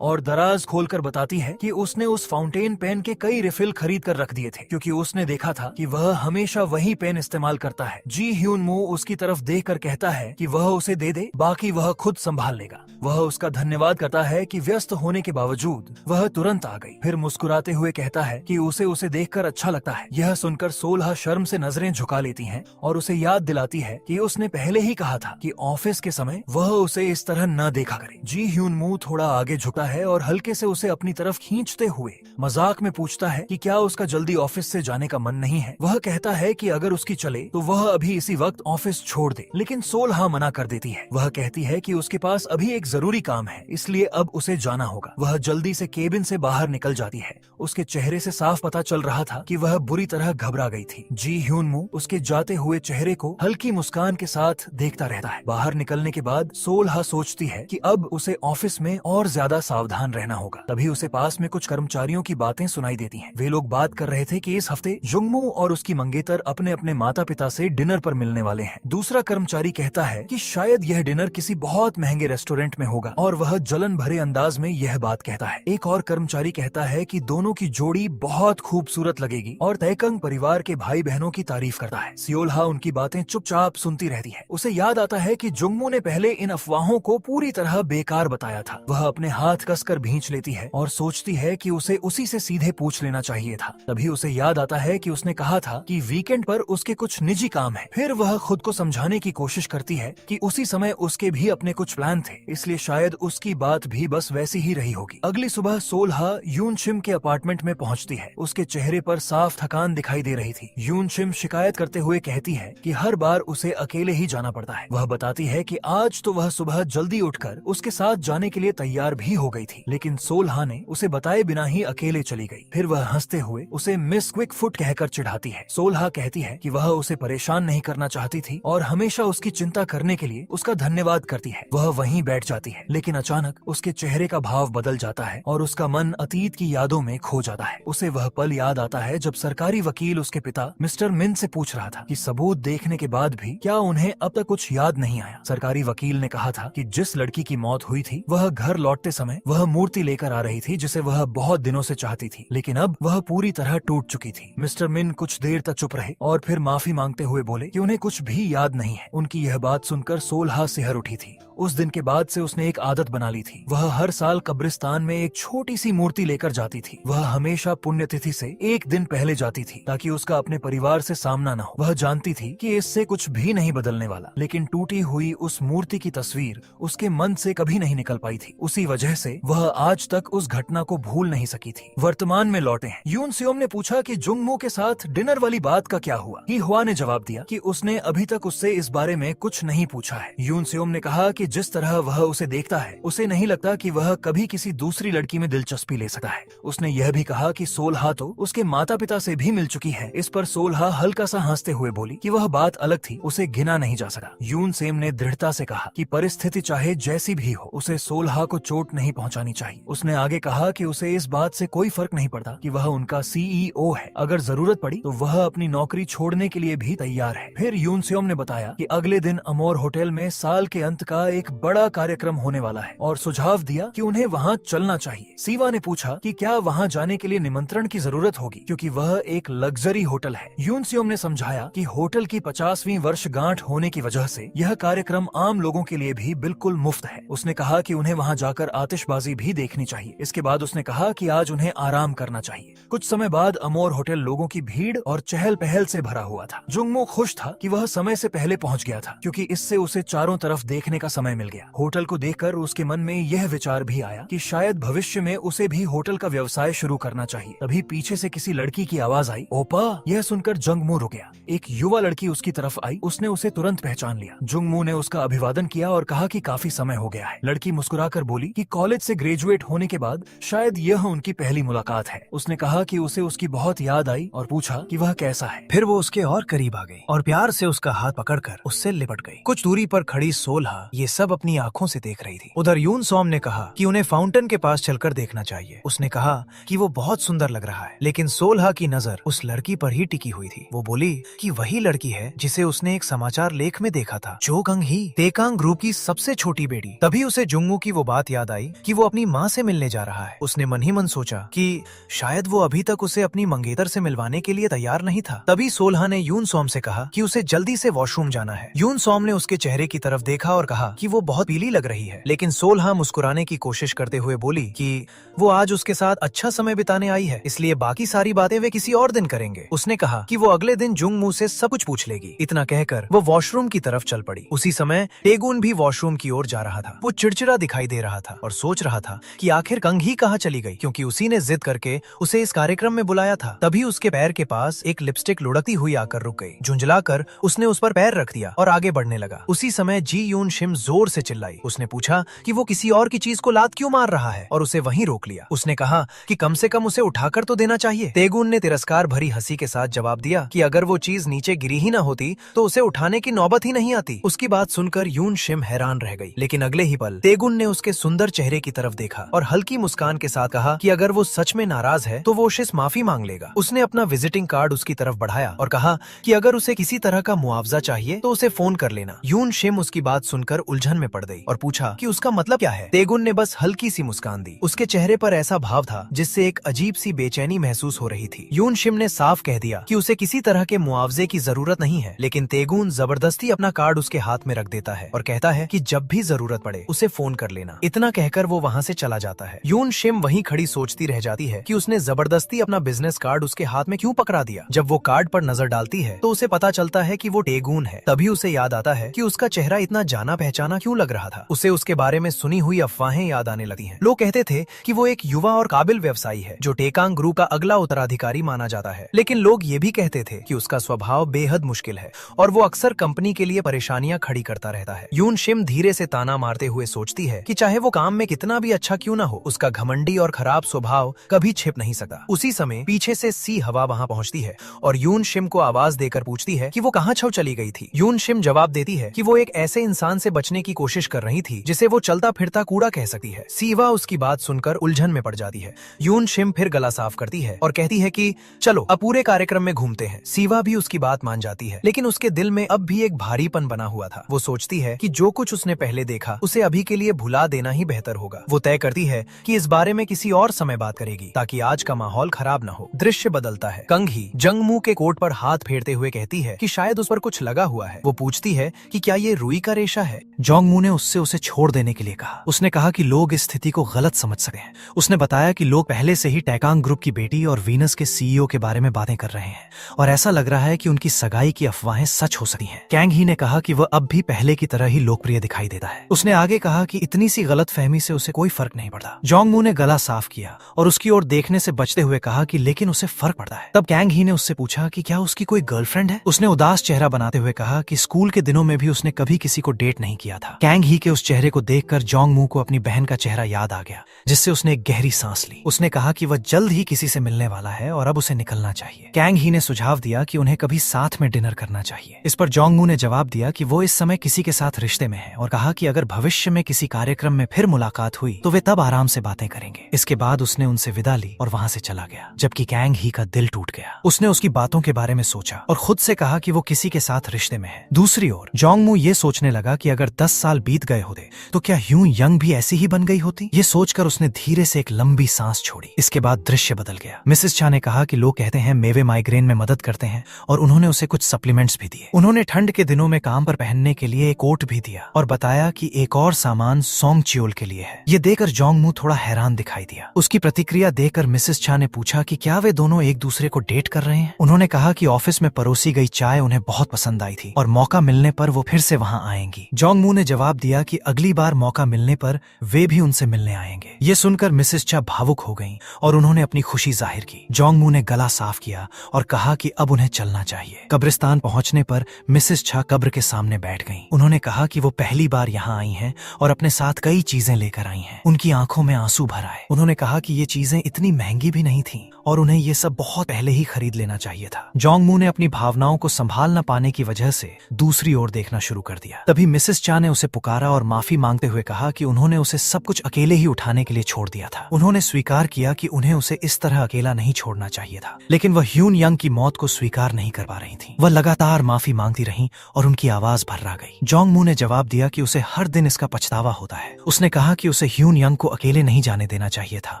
और दराज खोलकर बताती है कि उसने उस फाउंटेन पेन के कई रिफिल खरीद कर रख दिए थे, क्योंकि उसने देखा था कि वह हमेशा वही पेन इस्तेमाल करता है। जी ह्यूनमू उसकी तरफ देखकर कहता है कि वह उसे दे दे, बाकी वह खुद संभाल लेगा। वह उसका धन्यवाद करता है कि व्यस्त होने के बावजूद वह तुरंत आ गई। फिर मुस्कुराते हुए कहता है कि उसे देखकर अच्छा लगता है। यह सुनकर सोल्हा शर्म से नजरें झुका लेती हैं और उसे याद दिलाती है कि उसने पहले ही कहा था कि ऑफिस के समय वह उसे इस तरह न देखा करे। जी ह्यूनमू थोड़ा आगे झुकता है और हल्के से उसे अपनी तरफ खींचते हुए मजाक में पूछता है कि क्या उसका जल्दी ऑफिस से जाने का मन नहीं है। वह कहता है कि अगर उसकी चले तो वह अभी इसी वक्त ऑफिस छोड़ दे, लेकिन सोल्हा मना कर देती है। वह कहती है कि उसके पास अभी एक जरूरी काम है, इसलिए अब उसे जाना होगा। वह जल्दी से केबिन से बाहर निकल जाती है। है। उसके चेहरे से साफ पता चल रहा था कि वह बुरी तरह घबरा गई थी। जी ह्यून मू उसके जाते हुए चेहरे को हल्की मुस्कान के साथ देखता रहता है। बाहर निकलने के बाद सोल हा सोचती है कि अब उसे ऑफिस में और ज्यादा सावधान रहना होगा। तभी उसे पास में कुछ कर्मचारियों की बातें सुनाई देती हैं। वे लोग बात कर रहे थे कि इस हफ्ते जुंगमू और उसकी मंगेतर अपने अपने माता पिता से डिनर पर मिलने वाले हैं। दूसरा कर्मचारी कहता है कि शायद यह डिनर किसी बहुत महंगे रेस्टोरेंट में होगा और वह जलन भरे अंदाज में यह बात कहता है। एक और कर्मचारी कहता है कि दोनों की जोड़ी बहुत खूबसूरत लगेगी और तैकंग परिवार के भाई बहनों की तारीफ करता है। सियोलहा उनकी बातें चुपचाप सुनती रहती है। उसे याद आता है कि जुंगमू ने पहले इन अफवाहों को पूरी तरह बेकार बताया था। वह अपने हाथ कसकर भींच लेती है और सोचती है कि उसे उसी से सीधे पूछ लेना चाहिए था। तभी उसे याद आता है कि उसने कहा था कि वीकेंड पर उसके कुछ निजी काम है। फिर वह खुद को समझाने की कोशिश करती है कि उसी समय उसके भी अपने कुछ प्लान थे, इसलिए शायद उसकी बात भी बस वैसी ही रही होगी। अगली सुबह सोलहा यून शिम के अपार्टमेंट में पहुंचती है। उसके चेहरे पर साफ थकान दिखाई दे रही थी। यून शिम शिकायत करते हुए कहती है कि हर बार उसे अकेले ही जाना पड़ता है। वह बताती है कि आज तो वह सुबह जल्दी उठकर उसके साथ जाने के लिए तैयार भी हो गई थी, लेकिन सोलहा ने उसे बताए बिना ही अकेले चली गई। फिर वह हंसते हुए उसे मिस क्विक फुट कहकर चिढ़ाती है। सोलहा कहती है कि वह उसे परेशान नहीं करना चाहती थी और हमेशा उसकी चिंता करने के लिए उसका धन्यवाद करती है। वह वहीं बैठ जाती है, लेकिन अचानक उसके चेहरे का भाव बदल जाता है और उसका मन अतीत की यादों में खो जाता है। उसे वह पल याद आता है जब सरकारी वकील उसके पिता मिस्टर मिन से पूछ रहा था कि सबूत देखने के बाद भी क्या उन्हें अब तक कुछ याद नहीं आया। सरकारी वकील ने कहा था कि जिस लड़की की मौत हुई थी वह घर लौटते समय वह मूर्ति लेकर आ रही थी जिसे वह बहुत दिनों से चाहती थी, लेकिन अब वह पूरी तरह टूट चुकी थी। मिस्टर मिन कुछ देर तक चुप रहे और फिर माफी मांगते हुए बोले कि उन्हें कुछ भी याद नहीं है। उनकी यह बात सुनकर सोलहा सिहर उठी थी। उस दिन के बाद से उसने एक आदत बना ली थी। वह हर साल कब्रिस्तान में एक छोटी सी मूर्ति लेकर जाती थी। वह हमेशा पुण्यतिथि से एक दिन पहले जाती थी ताकि उसका अपने परिवार से सामना न हो। वह जानती थी कि इससे कुछ भी नहीं बदलने वाला, लेकिन टूटी हुई उस मूर्ति की तस्वीर उसके मन से कभी नहीं निकल पाई थी। उसी वजह से वह आज तक उस घटना को भूल नहीं सकी थी। वर्तमान में लौटे हैं। यून सियोम ने पूछा कि जुंगमू के साथ डिनर वाली बात का क्या हुआ। ही हुआ ने जवाब दिया कि उसने अभी तक उससे इस बारे में कुछ नहीं पूछा है। यून सियोम ने कहा कि जिस तरह वह उसे देखता है उसे नहीं लगता कि वह कभी किसी दूसरी लड़की में दिलचस्पी ले सकता है। उसने यह भी कहा कि सोलहा तो उसके माता पिता से भी मिल चुकी है। इस पर सोलहा हल्का सा हंसते हुए बोली कि वह बात अलग थी, उसे गिना नहीं जा सका। यून सेम ने दृढ़ता से कहा कि परिस्थिति चाहे जैसी भी हो उसे सोलहा को चोट नहीं पहुंचानी चाहिए। उसने आगे कहा कि उसे इस बात से कोई फर्क नहीं पड़ता कि वह उनका सीईओ है। अगर जरूरत पड़ी तो वह अपनी नौकरी छोड़ने के लिए भी तैयार है। फिर यून सेम ने बताया कि अगले दिन अमोर होटल में साल के अंत का एक बड़ा कार्यक्रम होने वाला है और सुझाव दिया कि उन्हें वहां चलना चाहिए। सीवा ने पूछा कि क्या वहां जाने के लिए निमंत्रण की जरूरत होगी क्योंकि वह एक लग्जरी होटल है। यून सियोम ने समझाया कि होटल की 50वीं वर्षगांठ होने की वजह से यह कार्यक्रम आम लोगों के लिए भी बिल्कुल मुफ्त है। उसने कहा कि उन्हें वहां जाकर आतिशबाजी भी देखनी चाहिए। इसके बाद उसने कहा कि आज उन्हें आराम करना चाहिए। कुछ समय बाद अमोर होटल लोगों की भीड़ और चहल पहल से भरा हुआ था। जुंगमू खुश था कि वह समय से पहले पहुंच गया था क्योंकि इससे उसे चारों तरफ देखने का समय मिल गया। होटल को देखकर उसके मन में यह विचार भी आया कि शायद भविष्य में उसे भी होटल का व्यवसाय शुरू करना चाहिए। तभी पीछे से किसी लड़की की आवाज आई, ओपा। यह सुनकर जुंगमू रुक गया। एक युवा लड़की उसकी तरफ आई। उसने उसे तुरंत पहचान लिया। जुंगमू ने उसका अभिवादन किया और कहा कि काफी समय हो गया है। लड़की मुस्कुराकर बोली कि कॉलेज से ग्रेजुएट होने के बाद शायद यह उनकी पहली मुलाकात है। उसने कहा कि उसे उसकी बहुत याद आई और पूछा कि वह कैसा है। फिर वो उसके और करीब आ गई और प्यार से उसका हाथ पकड़कर उससे लिपट गई। कुछ दूरी पर खड़ी सोलहा ये सब अपनी आंखों से देख रही थी। उधर यून सॉम ने कहा कि उन्हें फाउंटेन के पास चलकर देखना चाहिए। उसने कहा कि वो बहुत सुंदर लग रहा है, लेकिन सोलहा की नजर उस लड़की पर ही टिकी हुई थी। वो बोली कि वही लड़की है जिसे उसने एक समाचार लेख में देखा था, जो कंग ही, तेकांग ग्रुप की सबसे छोटी बेटी। तभी उसे जुंगमू की वो बात याद आई कि वो अपनी माँ से मिलने जा रहा है। उसने मन ही मन सोचा कि शायद वो अभी तक उसे अपनी मंगेतर से मिलवाने के लिए तैयार नहीं था। तभी सोलहा ने यून सॉम से कहा कि उसे जल्दी से वॉशरूम जाना है। यून सॉम ने उसके चेहरे की तरफ देखा और कहा कि वो बहुत पीली लग रही है, लेकिन सोलहा मुस्कुराने की कोशिश करते हुए बोली कि वो आज उसके साथ अच्छा समय बिताने आई है, इसलिए बाकी सारी बातें वे किसी और दिन करेंगे। उसने कहा कि वो अगले दिन जुंगमू से सब कुछ पूछ लेगी। इतना कहकर वो वॉशरूम की तरफ चल पड़ी। उसी समय टेगुन भी वॉशरूम की ओर जा रहा था। वो चिड़चिड़ा दिखाई दे रहा था और सोच रहा था कि आखिर कंग ही कहाँ चली गई, क्योंकि उसी ने जिद करके उसे इस कार्यक्रम में बुलाया था। तभी उसके पैर के पास एक लिपस्टिक लुढ़कती हुई आकर रुक गई। झुंझलाकर उसने उस पर पैर रख दिया और आगे बढ़ने लगा। उसी समय जी यून शिम जोर से चिल्लाई। उसने पूछा कि वो किसी और की चीज को लात क्यों मार रहा है और उसे वहीं रोक लिया। उसने कहा कि कम से कम उसे उठाकर तो देना चाहिए। तेगुन ने तिरस्कार भरी हंसी के साथ जवाब दिया कि अगर वो चीज नीचे गिरी ही ना होती तो उसे उठाने की नौबत ही नहीं आती। उसकी बात सुनकर यून शिम हैरान रह गई, लेकिन अगले ही पल तेगुन ने उसके सुंदर चेहरे की तरफ देखा और हल्की मुस्कान के साथ कहा कि अगर वो सच में नाराज है तो वो उससे माफी मांग लेगा। उसने अपना विजिटिंग कार्ड उसकी तरफ बढ़ाया और कहा कि अगर उसे किसी तरह का मुआवजा चाहिए तो उसे फोन कर लेना। यून शिम उसकी बात सुनकर उलझन में पड़ गई और पूछा कि उसका मतलब क्या है। तेगुन ने बस हल्की सी मुस्कान दी। उसके चेहरे पर ऐसा भाव था जिससे एक अजीब सी बेचैनी महसूस हो रही थी। यून शिम ने साफ कह दिया कि उसे किसी तरह के मुआवजे की जरूरत नहीं है, लेकिन तेगुन जबरदस्ती अपना कार्ड उसके हाथ में रख देता है और कहता है कि जब भी जरूरत पड़े उसे फोन कर लेना। इतना कहकर वो वहाँ से चला जाता है। यून शिम वहीं खड़ी सोचती रह जाती है कि उसने जबरदस्ती अपना बिजनेस कार्ड उसके हाथ में क्यों पकड़ा दिया। जब वो कार्ड पर नजर डालती है तो उसे पता चलता है कि वो तेगुन है। तभी उसे याद आता है कि उसका चेहरा इतना जाना पहचाना क्यों लग रहा था। उसे उसके बारे में सुनी हुई अफवाहें याद आने लगती हैं। लोग कहते थे कि वो एक युवा और काबिल व्यवसायी है जो टेकांग ग्रुप का अगला उत्तराधिकारी माना जाता है, लेकिन लोग ये भी कहते थे कि उसका स्वभाव बेहद मुश्किल है और वो अक्सर कंपनी के लिए परेशानियां खड़ी करता रहता है। यून शिम धीरे से ताना मारते हुए सोचती है कि चाहे वो काम में कितना भी अच्छा क्यों ना हो, उसका घमंडी और खराब स्वभाव कभी छिप नहीं सकता। उसी समय पीछे से सी हवा वहाँ पहुँचती है और यून शिम को आवाज देकर पूछती है कि वो कहाँ छव चली गई थी। यून शिम जवाब देती है कि वो एक ऐसे इंसान से बचने की कोशिश कर रही थी जिसे वो चलता फिरता कूड़ा कह सकती है। सीवा उसकी बात सुनकर उलझन में पड़ जाती है। यून शिम फिर गला साफ करती है और कहती है कि चलो अब पूरे कार्यक्रम में घूमते हैं। सीवा भी उसकी बात मान जाती है, लेकिन उसके दिल में अब भी एक भारीपन बना हुआ था। वो सोचती है कि जो कुछ उसने पहले देखा उसे अभी के लिए भुला देना ही बेहतर होगा। वो तय करती है कि इस बारे में किसी और समय बात करेगी ताकि आज का माहौल खराब न हो। दृश्य बदलता है। कंघी जंगमू के कोट पर हाथ फेरते हुए कहती है कि शायद उस पर कुछ लगा हुआ है। वो पूछती है कि क्या ये रुई का रेशा है। जोंगमू ने उससे उसे छोड़ देने के लिए कहा। उसने कहा कि लोग इस स्थिति को गलत समझ सकते हैं। उसने बताया कि लोग पहले से ही टेकांग ग्रुप की बेटी और वीनस के सीईओ के बारे में बातें कर रहे हैं और ऐसा लग रहा है कि उनकी सगाई की अफवाहें सच हो सकती हैं। कैंग ही ने कहा कि वह अब भी पहले की तरह ही लोकप्रिय दिखाई देता है। उसने आगे कहा कि इतनी सी गलतफहमी से उसे कोई फर्क नहीं पड़ता। जोंगमू ने गला साफ किया और उसकी ओर देखने से बचते हुए कहा कि लेकिन उसे फर्क पड़ता है। तब कैंग ही ने उससे पूछा कि क्या उसकी कोई गर्लफ्रेंड है। उसने उदास चेहरा बनाते हुए कहा कि स्कूल के दिनों में भी उसने कभी किसी को डेट नहीं किया था। कैंग ही के उस चेहरे को देखकर जोंगमू को अपनी बहन का चेहरा याद आ गया, जिससे उसने एक गहरी सांस ली। उसने कहा कि वह जल्द ही किसी से मिलने वाला है और अब उसे निकलना चाहिए। कैंग ही ने सुझाव दिया कि उन्हें कभी साथ में डिनर करना चाहिए। इस पर जोंगमू ने जवाब दिया कि वो इस समय किसी के साथ रिश्ते में है और कहा कि अगर भविष्य में किसी कार्यक्रम में फिर मुलाकात हुई तो वे तब आराम से बातें करेंगे। इसके बाद उसने उनसे विदा ली और वहां से चला गया, जबकि कैंग ही का दिल टूट गया। उसने उसकी बातों के बारे में सोचा और खुद से कहा कि वो किसी के साथ रिश्ते में है। दूसरी ओर जोंगमू ये सोचने लगा कि अगर 10 साल बीत गए होते तो क्या ह्यून यंग भी ऐसी ही बन गई होती। ये सोचकर उसने धीरे से एक लंबी सांस छोड़ी। इसके बाद दृश्य बदल गया। मिसेस चा ने कहा कि लोग कहते हैं मेवे माइग्रेन में मदद करते हैं और उन्होंने उसे कुछ सप्लीमेंट्स भी दिए। उन्होंने ठंड के दिनों में काम पर पहनने के लिए एक कोट भी दिया और बताया कि एक और सामान सोंगचियोल के लिए है। ये देखकर जोंगमू थोड़ा हैरान दिखाई दिया। उसकी प्रतिक्रिया देखकर मिसेस चा ने पूछा कि क्या वे दोनों एक दूसरे को डेट कर रहे हैं। उन्होंने कहा कि ऑफिस में परोसी गई चाय उन्हें बहुत पसंद आई थी और मौका मिलने पर वो फिर से वहां आएंगी। जोंगमू ने जवाब दिया कि अगली बार मौका मिलने पर वे भी उनसे मिलने आएंगे। ये सुनकर मिसेस चा भावुक हो गईं और उन्होंने अपनी खुशी जाहिर की। जोंगमू ने गला साफ किया और कहा कि अब उन्हें चलना चाहिए। कब्रिस्तान पहुंचने पर मिसेस चा कब्र के सामने बैठ गईं। उन्होंने कहा कि वो पहली बार यहाँ आई हैं और अपने साथ कई चीजें लेकर आई हैं। उनकी आंखों में आंसू भर आए। उन्होंने कहा कि ये चीजें इतनी महंगी भी नहीं थीं और उन्हें ये सब बहुत पहले ही खरीद लेना चाहिए था। जोंगमू ने अपनी भावनाओं को संभाल न पाने की वजह से दूसरी ओर देखना शुरू कर दिया। तभी मिसेस चा ने उसे पुकारा और माफी मांगते हुए कहा कि उन्होंने उसे सब कुछ अकेले ही उठाने के लिए छोड़ दिया था। उन्होंने स्वीकार किया कि उन्हें उसे इस तरह अकेला नहीं छोड़ना चाहिए था, लेकिन वह ह्यून यंग की मौत को स्वीकार नहीं कर पा रही थी। वह लगातार माफी मांगती रही और उनकी आवाज भर्रा गई। जोंगमू ने जवाब दिया कि उसे हर दिन इसका पछतावा होता है। उसने कहा कि उसे ह्यून यंग को अकेले नहीं जाने देना चाहिए था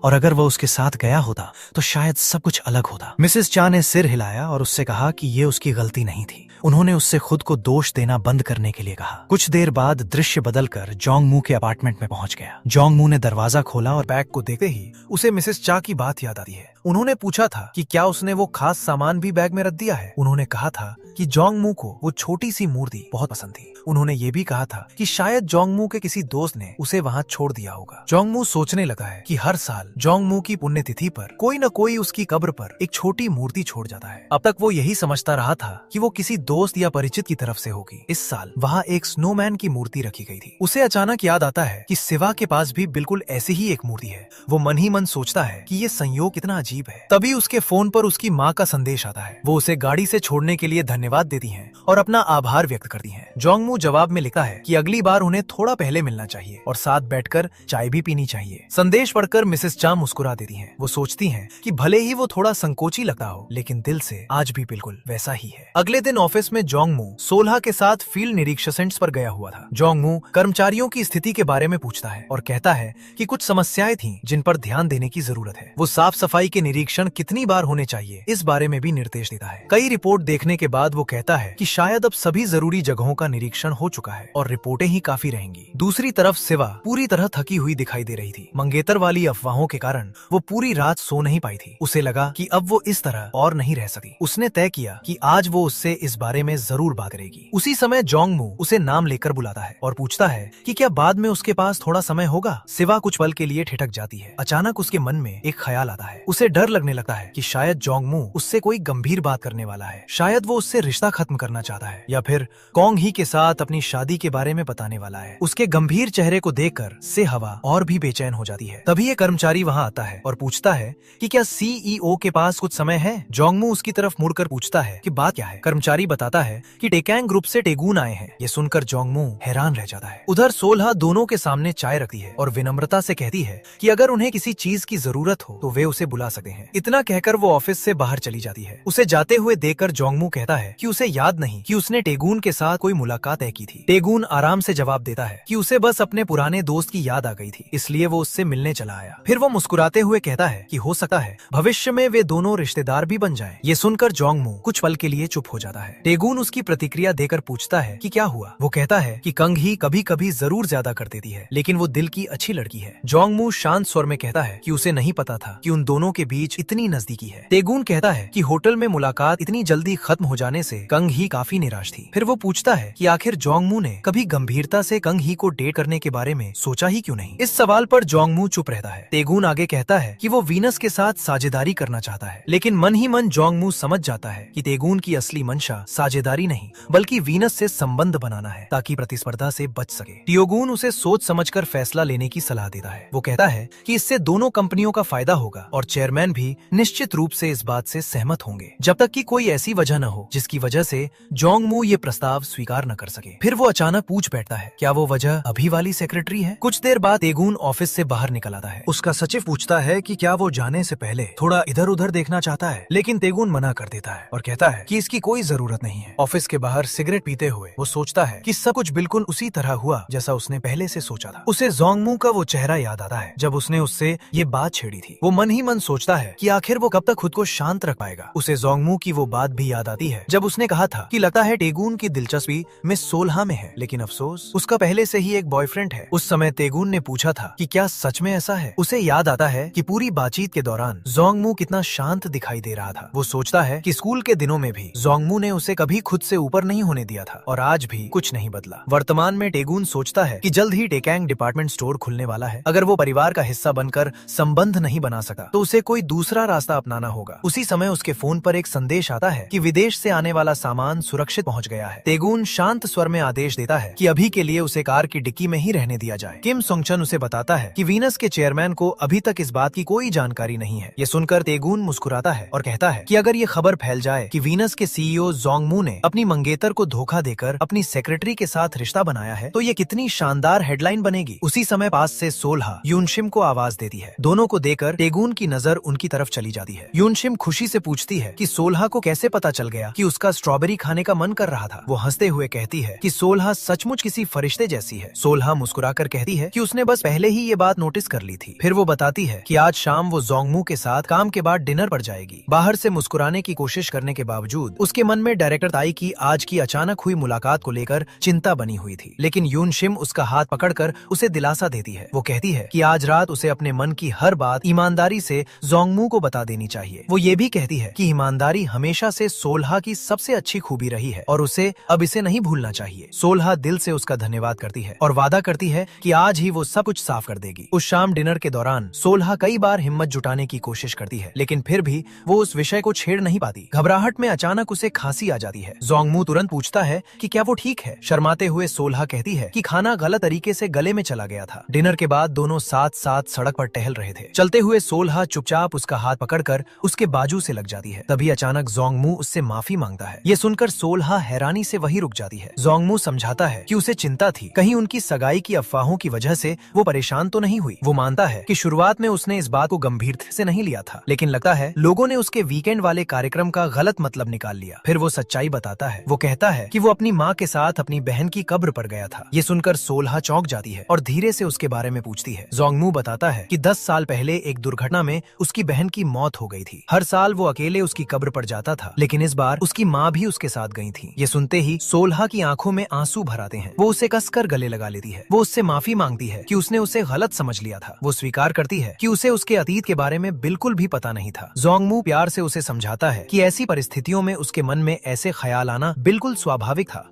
और अगर वह उसके साथ गया होता तो शायद सब कुछ अलग होता। मिसेस चा ने सिर हिलाया और उससे कहा कि ये उसकी गलती नहीं थी। उन्होंने उससे खुद को दोष देना बंद करने के लिए कहा। कुछ देर बाद दृश्य बदलकर जोंगमू के अपार्टमेंट में पहुंच गया। जोंगमू ने दरवाजा खोला और बैग को देखते ही उसे मिसेस चा की बात याद आती है उन्होंने पूछा था कि क्या उसने वो खास सामान भी बैग में रख दिया है। उन्होंने कहा था कि जोंगमू को वो छोटी सी मूर्ति बहुत पसंद थी। उन्होंने ये भी कहा था कि शायद जोंगमू के किसी दोस्त ने उसे वहाँ छोड़ दिया होगा। जोंगमू सोचने लगा है कि हर साल जोंगमू की पुण्यतिथि पर कोई न कोई उसकी कब्र पर एक छोटी मूर्ति छोड़ जाता है। अब तक वो यही समझता रहा था कि वो किसी दोस्त या परिचित की तरफ से होगी। इस साल वहाँ एक स्नोमैन की मूर्ति रखी गई थी। उसे अचानक याद आता है कि सिवा के पास भी बिल्कुल ऐसी ही एक मूर्ति है। वो मन ही मन सोचता है कि ये संयोग कितना अजीब है। तभी उसके फोन पर उसकी माँ का संदेश आता है। वो उसे गाड़ी से छोड़ने के लिए धन्यवाद देती हैं और अपना आभार व्यक्त करती हैं। जोंगमू जवाब में लिखता है कि अगली बार उन्हें थोड़ा पहले मिलना चाहिए और साथ बैठकर चाय भी पीनी चाहिए। संदेश पढ़कर मिसेस चा मुस्कुरा देती हैं। वो सोचती हैं कि भले ही वो थोड़ा संकोची लगता हो, लेकिन दिल से आज भी बिल्कुल वैसा ही है। अगले दिन ऑफिस में जोंगमू सोलहा के साथ फील्ड निरीक्षण पर गया हुआ था। जोंगमू कर्मचारियों की स्थिति के बारे में पूछता है और कहता है कि कुछ समस्याएं थीं जिन पर ध्यान देने की जरूरत है। वो साफ सफाई के निरीक्षण कितनी बार होने चाहिए इस बारे में भी निर्देश देता है। कई रिपोर्ट देखने के बाद वो कहता है कि शायद अब सभी जरूरी जगहों का निरीक्षण हो चुका है और रिपोर्टें ही काफी रहेंगी। दूसरी तरफ सिवा पूरी तरह थकी हुई दिखाई दे रही थी। मंगेतर वाली अफवाहों के कारण वो पूरी रात सो नहीं पाई थी। उसे लगा कि अब वो इस तरह और नहीं रह सकती। उसने तय किया कि आज वो उससे इस बारे में जरूर बात करेगी। उसी समय जोंगमू उसे नाम लेकर बुलाता है और पूछता है कि क्या बाद में उसके पास थोड़ा समय होगा। सिवा कुछ पल के लिए ठिठक जाती है। अचानक उसके मन में एक ख्याल आता है। उसे डर लगने लगता है कि शायद जोंगमू उससे कोई गंभीर बात करने वाला है। शायद वो उससे रिश्ता खत्म करना चाहता है या फिर कोंग ही के साथ अपनी शादी के बारे में बताने वाला है। उसके गंभीर चेहरे को देखकर से हवा और भी बेचैन हो जाती है। तभी एक कर्मचारी वहाँ आता है और पूछता है कि क्या सीईओ के पास कुछ समय है। जोंगमू उसकी तरफ मुड़कर पूछता है कि बात क्या है। कर्मचारी बताता है कि टेकैंग ग्रुप से टेगून आए हैं। ये सुनकर जोंगमू हैरान रह जाता है। उधर सोलहा दोनों के सामने चाय रखती है और विनम्रता से कहती है कि अगर उन्हें किसी चीज की जरूरत हो तो वे उसे बुला सकते हैं। इतना कहकर वो ऑफिस से बाहर चली जाती है। उसे जाते हुए देखकर जोंगमू कहता है कि उसे याद नहीं कि उसने टेगून के साथ कोई मुलाकात तय की थी। टेगून आराम से जवाब देता है कि उसे बस अपने पुराने दोस्त की याद आ गई थी, इसलिए वो उससे मिलने चला आया। फिर वो मुस्कुराते हुए कहता है कि हो सकता है भविष्य में वे दोनों रिश्तेदार भी बन जाएं। ये सुनकर जोंगमू कुछ पल के लिए चुप हो जाता है। टेगून उसकी प्रतिक्रिया देकर पूछता है कि क्या हुआ। वो कहता है कि कंग ही कभी कभी जरूर ज्यादा कर देती है, लेकिन वो दिल की अच्छी लड़की है। जोंगमू शांत स्वर में कहता है कि उसे नहीं पता था कि उन दोनों के बीच इतनी नजदीकी है। टेगून कहता है कि होटल में मुलाकात इतनी जल्दी खत्म हो जाने से कंग ही काफी निराश थी। फिर वो पूछता है कि आखिर जोंगमू ने कभी गंभीरता से कंग ही को डेट करने के बारे में सोचा ही क्यों नहीं। इस सवाल पर जोंगमू चुप रहता है। टेगून आगे कहता है कि वो वीनस के साथ साझेदारी करना चाहता है, लेकिन मन ही मन जोंगमू समझ जाता है कि टेगून की असली मंशा साझेदारी नहीं बल्कि वीनस से संबंध बनाना है ताकि प्रतिस्पर्धा से बच सके। टेगून उसे सोच समझकर फैसला लेने की सलाह देता है। वो कहता है कि इससे दोनों कंपनियों का फायदा होगा और चेयरमैन भी निश्चित रूप से इस बात से सहमत होंगे, जब तक कि कोई ऐसी वजह न हो जिसकी वजह से जोंगमू ये प्रस्ताव स्वीकार न कर सके। फिर वो अचानक पूछ बैठता है, क्या वो वजह अभी वाली सेक्रेटरी है। कुछ देर बाद टेगून ऑफिस से बाहर निकल आता है। उसका सचिव पूछता है कि क्या वो जाने से पहले थोड़ा इधर उधर देखना चाहता है, लेकिन टेगून मना कर देता है और कहता है कि इसकी कोई जरूरत नहीं है। ऑफिस के बाहर सिगरेट पीते हुए वो सोचता है कि सब कुछ बिल्कुल उसी तरह हुआ जैसा उसने पहले से सोचा था। उसे जोंगमू का वो चेहरा याद आता है जब उसने उससे ये बात छेड़ी थी। वो मन ही मन सोचता है कि आखिर वो कब तक खुद को शांत रख पाएगा। उसे जोंगमू की वो बात भी याद आती है जब उसने कहा था कि लगता है टेगून की दिलचस्पी मिस सोलहा में है, लेकिन अफसोस उसका पहले से ही एक बॉयफ्रेंड है। उस समय टेगून ने पूछा था कि क्या सच में ऐसा है। उसे याद आता है कि पूरी बातचीत के दौरान जोंगमू कितना शांत दिखाई दे रहा था। वो सोचता है कि स्कूल के दिनों में भी जोंगमू ने उसे कभी खुद से ऊपर नहीं होने दिया था और आज भी कुछ नहीं बदला। वर्तमान में टेगून सोचता है कि जल्द ही टेकैंग डिपार्टमेंट स्टोर खुलने वाला है। अगर वो परिवार का हिस्सा बनकर संबंध नहीं बना सका तो उसे कोई दूसरा रास्ता अपनाना होगा। उसी समय उसके फोन पर एक संदेश आता है कि विदेश से आने वाला सामान सुरक्षित पहुंच गया है। टेगून शांत स्वर में आदेश देता है कि अभी के लिए उसे कार की डिक्की में ही रहने दिया जाए। किम सोंगचन उसे बताता है कि वीनस के चेयरमैन को अभी तक इस बात की कोई जानकारी नहीं है। ये सुनकर टेगून मुस्कुराता है और कहता है कि अगर ये खबर फैल जाए कि वीनस के सीईओ जोंगमू ने अपनी मंगेतर को धोखा देकर अपनी सेक्रेटरी के साथ रिश्ता बनाया है तो ये कितनी शानदार हेडलाइन बनेगी। उसी समय पास से सोलहा यूनशिम को आवाज देती है। दोनों को देखकर टेगून की नजर उनकी तरफ चली जाती है। यूनशिम खुशी से पूछती है कि सोलहा को कैसे पता चल गया कि उसका स्ट्रॉबेरी खाने का मन कर रहा था। वो हंसते हुए कहती है कि सोलहा सचमुच किसी फरिश्ते जैसी है। सोलहा मुस्कुराकर कहती है कि उसने बस पहले ही ये बात नोटिस कर ली थी। फिर वो बताती है कि आज शाम वो जोंगमू के साथ काम के बाद डिनर पर जाएगी। बाहर से मुस्कुराने की कोशिश करने के बावजूद उसके मन में डायरेक्टर ताई की आज की अचानक हुई मुलाकात को लेकर चिंता बनी हुई थी, लेकिन यूनशिम उसका हाथ पकड़कर उसे दिलासा देती है। वो कहती है कि आज रात उसे अपने मन की हर बात ईमानदारी से जोंगमू को बता देनी चाहिए। वो ये भी कहती है कि ईमानदारी हमेशा से सोल्हा की सबसे अच्छी खूबी रही है और उसे अब इसे नहीं भूलना चाहिए। सोल्हा दिल से उसका धन्यवाद करती है और वादा करती है कि आज ही वो सब कुछ साफ कर देगी। उस शाम डिनर के दौरान सोल्हा कई बार हिम्मत जुटाने की कोशिश करती है, लेकिन फिर भी वो उस विषय को छेड़ नहीं पाती। घबराहट में अचानक उसे खांसी आ जाती है। जोंगमू तुरंत पूछता है कि क्या वो ठीक है। शर्माते हुए सोल्हा कहती है कि खाना गलत तरीके से गले में चला गया था। डिनर के बाद दोनों साथ साथ सड़क पर टहल रहे थे। चलते हुए सोल्हा चुपचाप उसका हाथ पकड़कर उसके बाजू से लग जाती है। तभी अचानक जोंगमू उससे माफी मांगता है। ये सुनकर सोल्हा हैरानी से वहीं रुक जाती है। जोंगमू समझाता है कि उसे चिंता थी, कहीं उनकी सगाई की अफवाहों की वजह से वो परेशान तो नहीं हुई। वो मानता है कि शुरुआत में उसने इस बात को गंभीरता से नहीं लिया था, लेकिन लगता है लोगों ने उसके वीकेंड वाले कार्यक्रम का गलत मतलब निकाल लिया। फिर वो सच्चाई बताता है। वो कहता है कि वो अपनी माँ के साथ अपनी बहन की कब्र पर गया था। ये सुनकर सोल्हा चौंक जाती है और धीरे से उसके बारे में पूछती है। जोंगमू बताता है कि 10 साल पहले एक दुर्घटना में उसकी बहन की मौत हो गई थी। हर साल वो अकेले उसकी कब्र पर जाता था, लेकिन इस बार उसकी माँ भी उसके साथ गई थी। ये सुनते ही सोल्हा की आंखों में आंसू भर आते हैं। वो उसे कसकर गले लगा लेती है। वो उससे माफी मांगती है कि उसने उसे गलत समझ लिया था। वो स्वीकार करती है कि उसे उसके अतीत के बारे में बिल्कुल भी पता नहीं था। जोंगमू प्यार से उसे समझाता है कि ऐसी परिस्थितियों में उसके मन में ऐसे ख्याल आना बिल्कुल स्वाभाविक था।